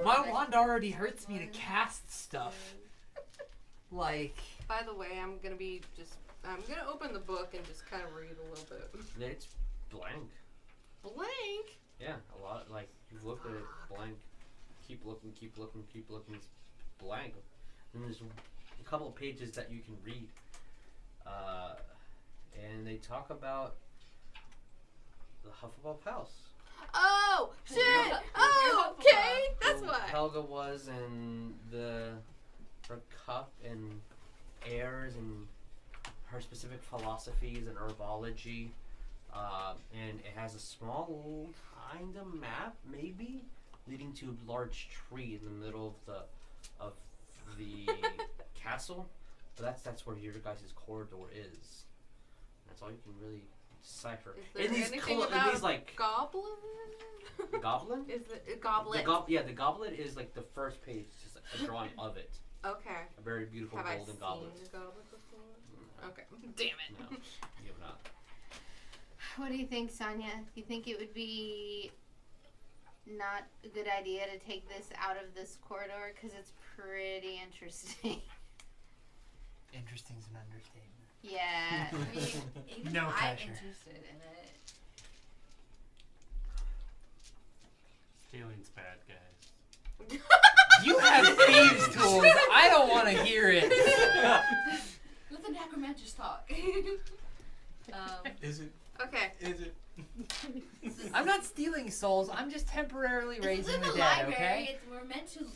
My wand already hurts me to cast stuff. Like... By the way, I'm gonna open the book and just kind of read a little bit. It's blank. Blank? Yeah, a lot. Like, you've looked at it, blank. Keep looking, it's blank. And there's a couple of pages that you can read. And they talk about the Hufflepuff house. Oh, shit! Oh, okay! That's Who why. Helga was, and her cup and airs and her specific philosophies and herbology. And it has a small kind of map, maybe, leading to a large tree in the middle of the castle. But that's where your guys' corridor is. That's all you can really decipher. Is there anything about these like goblin? goblin? Is the goblet? The goblet is like the first page, just like a drawing of it. Okay. A very beautiful Have golden I goblet. seen the goblet before? Okay. Damn it. No, you have not. what do you think, Sonya? Do you think it would be not a good idea to take this out of this corridor? Because it's pretty interesting. Interesting's an understatement. Yeah. I mean, even No I'm pressure. interested in it. Stealing's bad, guys. You have thieves' tools. I don't want to hear it. Let the necromancers talk. Is it? Okay. Is it? I'm not stealing souls. I'm just temporarily It's raising in the the dead, library. okay? We're meant to.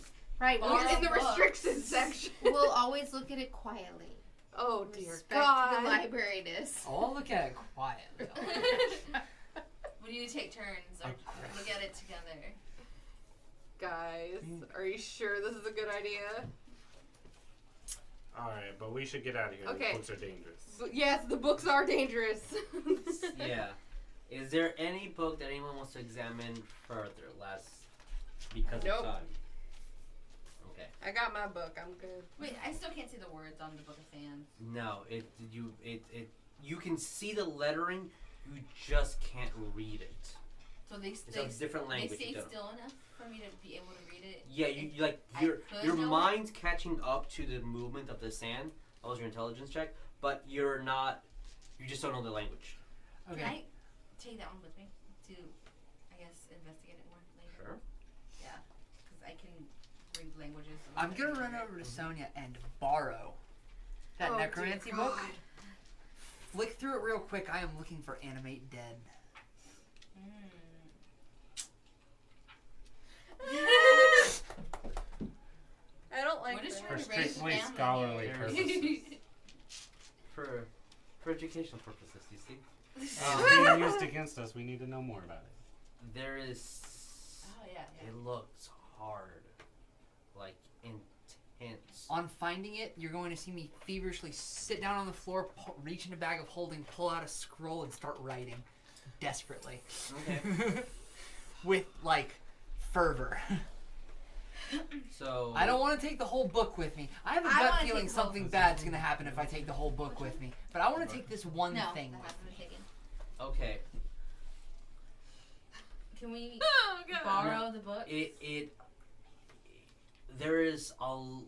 Right. Borrow We'll, In the books. restricted section. we'll always look at it quietly. Oh dear Respect God. the librariness. Oh, I'll look at it quietly. We need to take turns or look at it together. Guys, are you sure this is a good idea? Alright, but we should get out of here. Okay. The books are dangerous. But yes, the books are dangerous. Yeah. Is there any book that anyone wants to examine further, because Nope. of time? Okay. I got my book. I'm good. Wait, I still can't see the words on the Book of Sands. No, you can see the lettering, you just can't read it. So they It's a different language. They stay you don't. still enough for me to be able to read it. Yeah, you like I your could know it? mind's catching up to the movement of the sand. That was your intelligence check, but you're not. You just don't know the language. Can Okay. I take that one with me to, I guess, investigate it more later? Sure. Yeah, because I can read languages. I'm gonna run over to Sonya and borrow that Oh, necromancy dear book. God. Flick through it real quick. I am looking for animate dead. I don't like We're just that. trying For to raise strictly family scholarly here. purposes. For educational purposes, you see. It's being used against us. We need to know more about it. There is. Oh, yeah. It looks hard, like intense. On finding it, you're going to see me feverishly sit down on the floor, reach in a bag of holding, pull out a scroll, and start writing desperately. Okay. with like fervor. So I don't want to take the whole book with me. I have a I gut wanna feeling take the whole something bad's gonna happen if I take the whole book with me. But I want to take this one No, thing that with has to me. be taken. Okay. Can we Oh, God. borrow the book? There is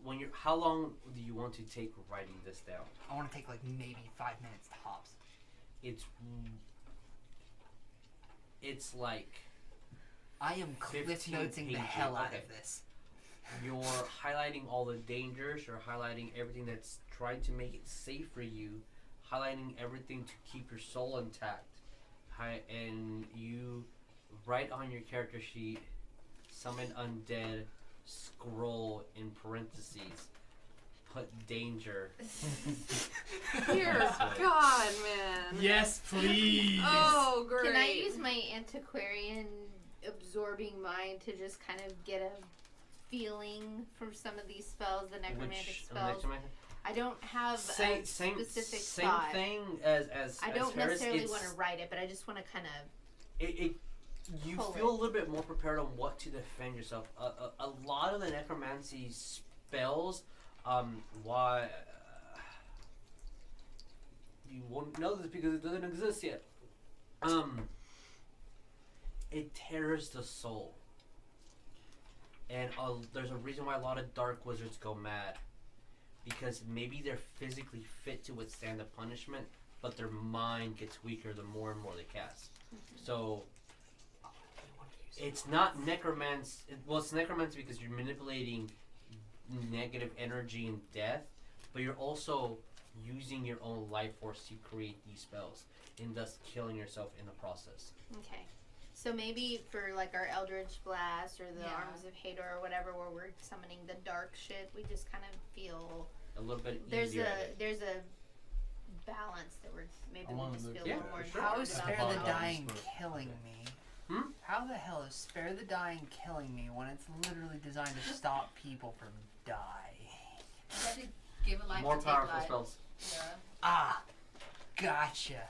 when you're. How long do you want to take writing this down? I want to take like maybe 5 minutes tops. It's like I am cliff 15 noting the pages. hell out Okay. of this. you're highlighting all the dangers. You're highlighting everything that's trying to make it safe for you. Highlighting everything to keep your soul intact. And you write on your character sheet, summon undead, scroll in parentheses, put danger. Dear God, man. Yes, please. Oh, great. Can I use my antiquarian absorbing mind to just kind of get a feeling from some of these spells, the necromantic spells? I don't have Same a specific same thought. thing as I don't Ferris. necessarily want to write it, but I just want to kind of. You pull feel it. a little bit more prepared on what to defend yourself. A lot of the necromancy spells, why you won't know this because it doesn't exist yet. It tears the soul, and there's a reason why a lot of dark wizards go mad, because maybe they're physically fit to withstand the punishment, but their mind gets weaker the more and more they cast. So it's not necromancy. Well, it's necromancy because you're manipulating negative energy and death, but you're also using your own life force to create these spells, and thus killing yourself in the process. Okay. So maybe for like our Eldritch Blast or the Yeah. Arms of Hador or whatever, where we're summoning the dark shit, we just kind of feel A little bit there's easier. there's a balance that we're maybe I we wanna just look feel at a little that. more Sure. How empowered is about Spare the that. Dying killing me? Hmm? How the hell is Spare the Dying killing me when it's literally designed to stop people from dying? You have to give a life More to take powerful life. spells. Yeah. Ah, gotcha.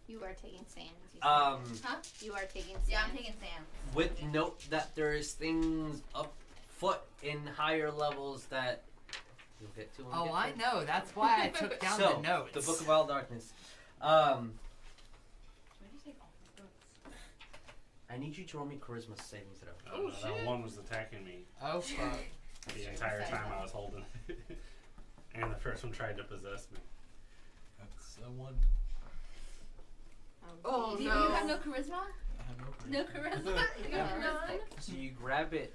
You are taking sands. You said. Huh? You are taking sands. Yeah, I'm taking Sam. With note that there is things afoot in higher levels that you'll get to. When we Oh, get I there. know. That's why I took down So, the notes. the Book of Wild Darkness. Where did you take all the books? I need you to roll me charisma saving throw. Oh, that one was attacking me Oh, fuck. the entire time I was holding it. And the first one tried to possess me. That's a one. Oh, You no. have no charisma? I have No charisma? You have none? So you grab it,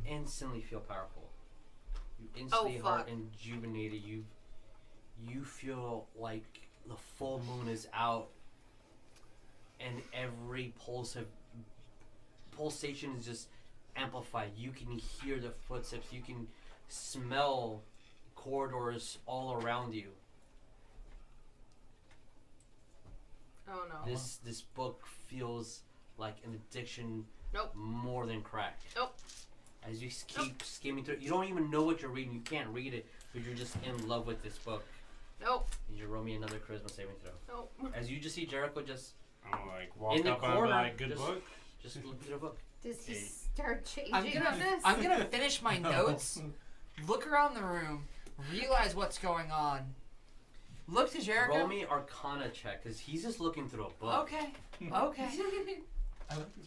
instantly feel powerful. You instantly are fuck. rejuvenated. You feel like the full moon is out, and every pulsation is just amplified. You can hear the footsteps. You can smell corridors all around you. Oh, no. This book feels like an addiction. Nope. More than crack. Nope. As you keep skimming through it, you don't even know what you're reading. You can't read it, but you're just in love with this book. Nope. You roll me another charisma saving throw. Nope. As you just see Jericho just I'm like walk In the up and be corner, like, good just- book. look through the book. Does he Eight. start changing I'm on this? gonna finish my notes, look around the room, realize what's going on, look to Jericho. Roll me Arcana check, because he's just looking through a book. Okay. Okay. I like this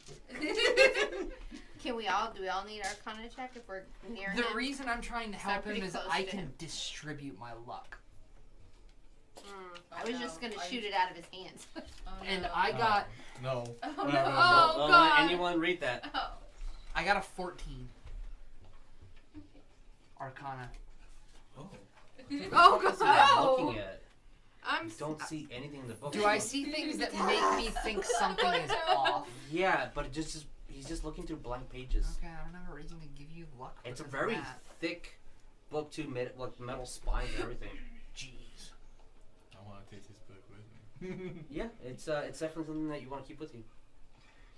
book. Do we all need Arcana check if we're near The him? reason I'm trying to So I'm help him pretty is close I to can him. distribute my luck. I was just gonna shoot it out of his hands. Oh, And no. I got No. Oh, No, no. no, no. Oh, Don't God. let anyone read that. Oh. I got a 14. Arcana. Oh. Oh, What the fuck is God. he Oh. looking at? I'm You don't see anything in the book. Do I see things that make me think something is off? Yeah, but he's just looking through blank pages. Okay, I don't have a reason to give you luck. It's a because of very that. thick book too, like metal spines and everything. Jeez. I want to take this book with me. Yeah, it's definitely something that you want to keep with you,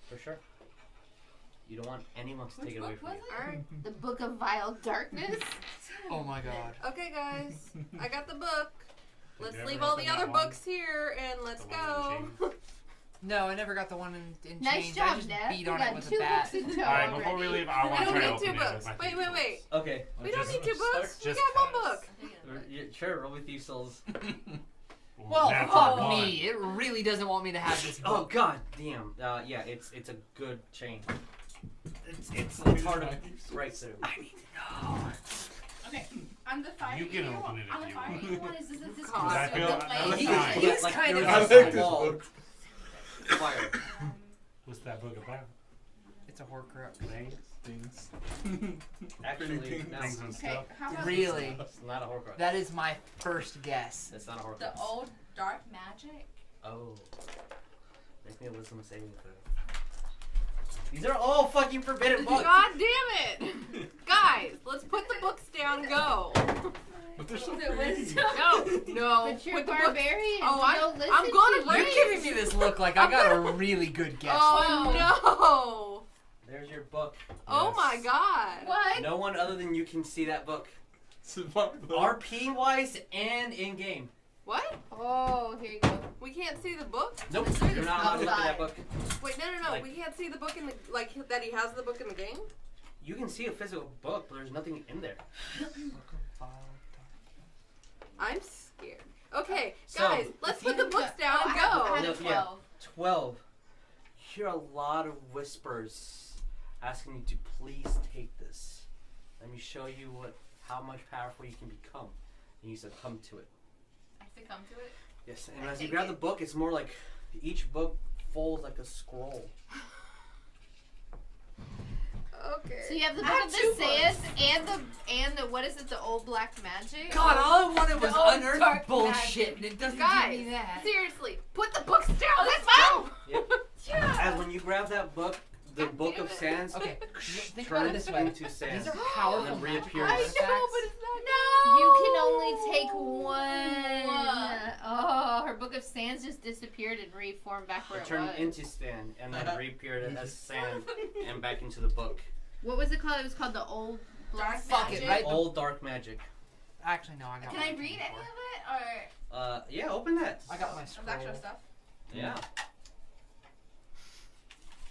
for sure. You don't want anyone to take it away from you. Alright. The Book of Vile Darkness. Oh my god. Okay, guys. I got the book. Let's you leave ever all the open other that one? books here and let's The one in go. No, I never got the one in Nice chains. job, I just Dad. beat We on got it with 2 a bat. books in tow Alright, before we already. leave, I We want to don't try to need open 2 it books. with my Wait, two wait, tools. wait. Okay. We don't need 2 Start books. We just got 1 cause. book. Sure, roll with these souls. Well, Natural fuck one. me. It really doesn't want me to have this Oh book. god damn. Yeah, it's a good chain. It's hard to break through. I need to know. Okay. On the fire You can eater open it if on the you fire want. eater one, is this God. I feel the that's flame? fine. He's Like, kind there of. was I a like this wall. book. Fire. What's that book about? It's a Horcrux. Things? Things. Actually, Things. no. Things and Okay, stuff? how about Really? It's not a Horcrux. That is my first guess. It's not a Horcrux. the old dark magic? Oh. Make me a wisdom saving throw. These are all fucking forbidden books. God damn it! Guys, let's put the books down and go. But they're so The pretty. wisdom. No, But you're put the books. barbarian. Oh, Don't listen I'm gonna to break you. You're giving me this look like I got a really good guess. Oh There's your book. no! Oh my god! What? No one other than you can see that book. Survival. RP wise and in game. What? Oh, here you go. We can't see the book? Nope. You're not allowed to look at that book. Wait, no. Like- We can't see the book in the that he has the book in the game. You can see a physical book, but there's nothing in there. I'm scared. Okay, So, guys, let's put the books down and I go. had a No, yeah. 12. 12. Hear a lot of whispers asking you to please take this. Let me show you how much powerful you can become. And you succumb to it. I have to come to it. Yes, and as you grab the book, it's more like each book folds like a scroll. Okay. So you have the I book have of the 2 Sans and the what is it? The old black magic. God, all I wanted was The old unearthed dark bullshit, and it doesn't Guys, give me that. seriously, put the books down. Let's go. Yep. Yeah. As when you grab that book, the God Book damn of it. Sands Okay, think about it turns this way. into sand. These are powerful And then magical reappears. I know, artifacts. but it's not. No. You can only take one. Oh, her book of Sans just disappeared and reformed back where It it turned was. into sand and then reappeared as sand and back into the book. What was it called? It was called the old black Fuck magic. it, right? Old dark magic. Actually, no, I got Can my I read any of it? Or Yeah, open that. I got my of scroll. the actual stuff? Yeah.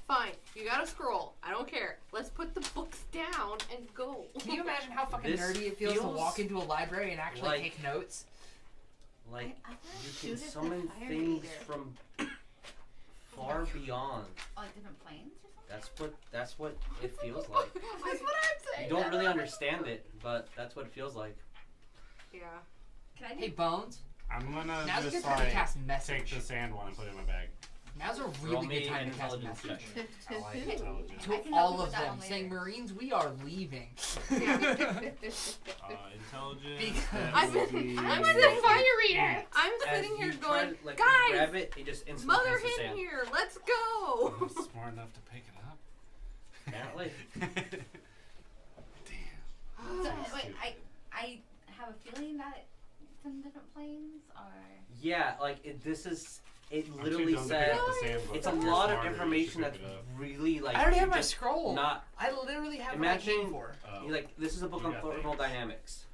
Fine, you gotta scroll. I don't care. Let's put the books down and go. Can you imagine how fucking This nerdy it feels to feels walk into a library and actually like- take notes? Like, I wanna you shoot can at the summon fire things eater. from far beyond. Like different planes or something? That's what it feels like. That's what I'm saying. You don't really understand it, but that's what it feels like. Yeah. Can I do Hey, Bones, I'm gonna now's a just good time to like cast take message. the sand one and put it in my bag. Now's a Roll really me good time an to cast intelligence message. check. I like intelligence. To I can all help you of with that them, one saying, later. Marines, we are leaving. Intelligence. Because- I'm that would sitting be- fire eater. I'm As sitting here you try going, to, like, guys, grab it, it just instantly mother turns to in sand. here. Let's go. I'm smart enough to pick it up. Apparently. So, wait, I have a feeling that it's in different planes, or Yeah, like it I'm too literally dumb to said pick up the sand book. it's a If you're lot of smarter, you information should that's pick it up. really like. I already have you my just scroll. Not I literally have Imagine- what I came for. Oh. you like this is a book You on got thermodynamics.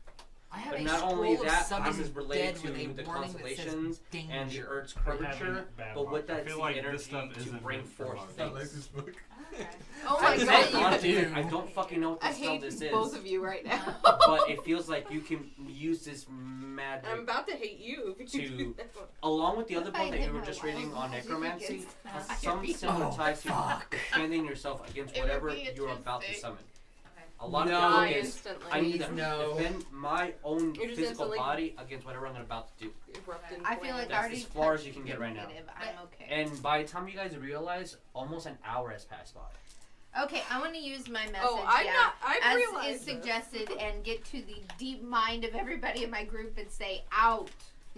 I have But a not scroll only of that, summon this is related dead to with a the warning that says constellations danger. and the Earth's We're having curvature, bad but luck. with I that, feel the like this energy stuff to isn't bring meant for forth Hogwarts. I like things. this book. okay. Oh I my bet god. you A lot of do. different- I don't fucking know what I the spell hate this is, both of you right now. but it feels like you can use this magic I'm about to hate you if you to- do that one. along with the other If I book that hit you were my just wild reading on magic necromancy against has that, some I'd be- similar Oh, ties to fuck. defending yourself against It would whatever be you're about to interesting. summon. Okay. A lot No. of Die the book is instantly. I need to Please, no. defend my own You're just physical instantly- body against whatever I'm about to do. Erupt in I feel like flames. I That's already as far as touched you can get right now. negative. I'm okay. And by the time you guys realize, almost an hour has passed by. Okay, I want to use my message. Oh, I'm yeah, not. I as realized is this. suggested, and get to the deep mind of everybody in my group and say out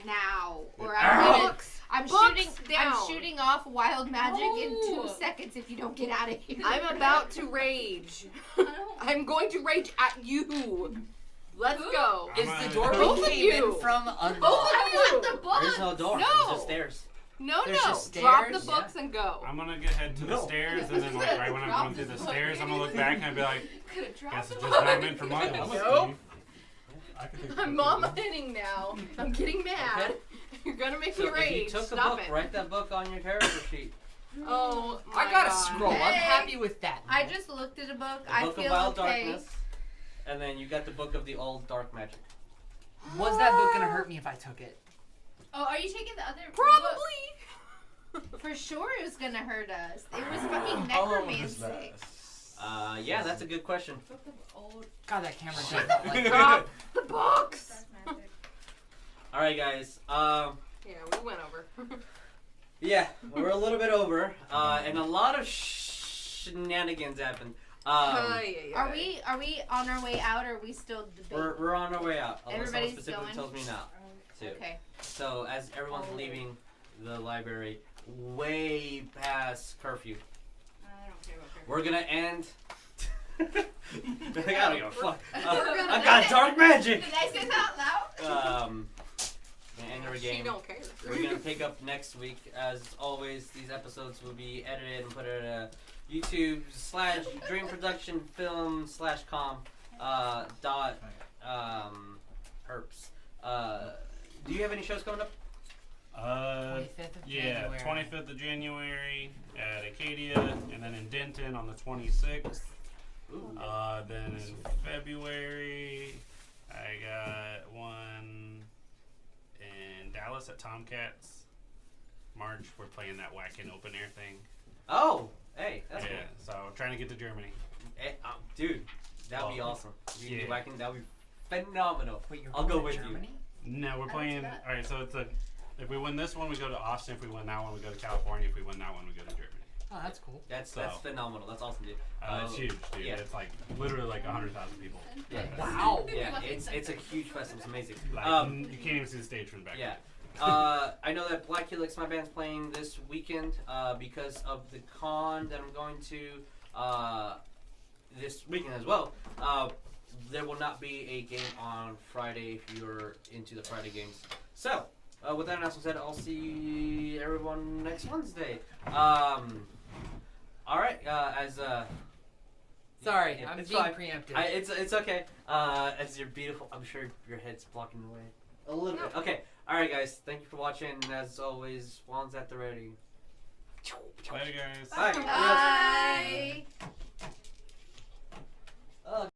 now, or I'm Books shooting. down. I'm shooting off wild magic in No. 2 seconds if you don't get out of here. I'm about to rage. I'm going to rage at you. Let's go. Is I'm the door Both we of came you. in from Both unlocked? of I you. want the book. There's no door. No. There's just stairs. No, There's no. just Drop the stairs? books and go. I'm gonna get head to the No. stairs, and then like right when I'm Drop going through the this stairs, book. I'm gonna look back and I'd be like, Could've dropped guess the it's just book. not meant for Muggles. Nope. I can take I'm mama hitting now. I'm getting mad. Okay. You're gonna make So me if rage. you took the Stop book, it. write that book on your character sheet. Oh, my I got a God. scroll. I'm Hey. happy with that. I just looked at a book. The I Book of feel Wild okay. Darkness, and then you got the Book of the Old Dark Magic. Was that book gonna hurt me if I took it? Oh, are you taking the other book? Probably. For sure it was gonna hurt us. It was fucking How long would this necromancy. last? Yeah, that's a good question. Book of Old God, that camera does not like that. Drop the books. Dark Magic. All right, guys. Yeah, we went over. Yeah, we're a little bit over, and a lot of shenanigans happened. Are we on our way out or are we still debating? We're on our way out. Everybody's Someone specifically going? tells me now. Too. Okay. So as everyone's leaving the library, way past curfew, I don't care about we're gonna end. I don't give a fuck. gonna I got dark magic. Did I say that out loud? Gonna end our She game. don't care. We're gonna pick up next week. As always, these episodes will be edited and put at YouTube / DreamProductionFilm /com dot herps. Do you have any shows coming up? 25th of Yeah, January. 25th of January at Acadia, and then in Denton on the 26th. Ooh. Then in February, I got one in Dallas at Tomcats. March, we're playing that whack-in open air thing. Oh, hey, that's Yeah, so trying to get to Germany. cool. Hey, dude, that'd be Well, awesome. You yeah. whacking, that'd be phenomenal. Wait, you're I'll going go to with you. Germany? No, we're I playing. don't see that. All right, so it's if we win this one, we go to Austin. If we win that one, we go to California. If we win that one, we go to Germany. Oh, that's cool. That's So- phenomenal. That's awesome, dude. It's huge, dude. yeah. It's like literally like 100,000 people. Yeah. Wow. Yeah, it's a huge festival. It's amazing. Like you can't even see the stage from the back. Yeah. I know that Black Helix, my band's playing this weekend because of the con that I'm going to this weekend as well. There will not be a game on Friday if you're into the Friday games. So, with that announcement said, I'll see everyone next Wednesday. All right, Sorry, yeah, I'm it's being fine. preemptive. It's okay. As you're beautiful, I'm sure your head's blocking the way a little bit. Okay, all right, guys. Thank you for watching. And as always, Juan's at the ready. Later, guys. Bye. Bye.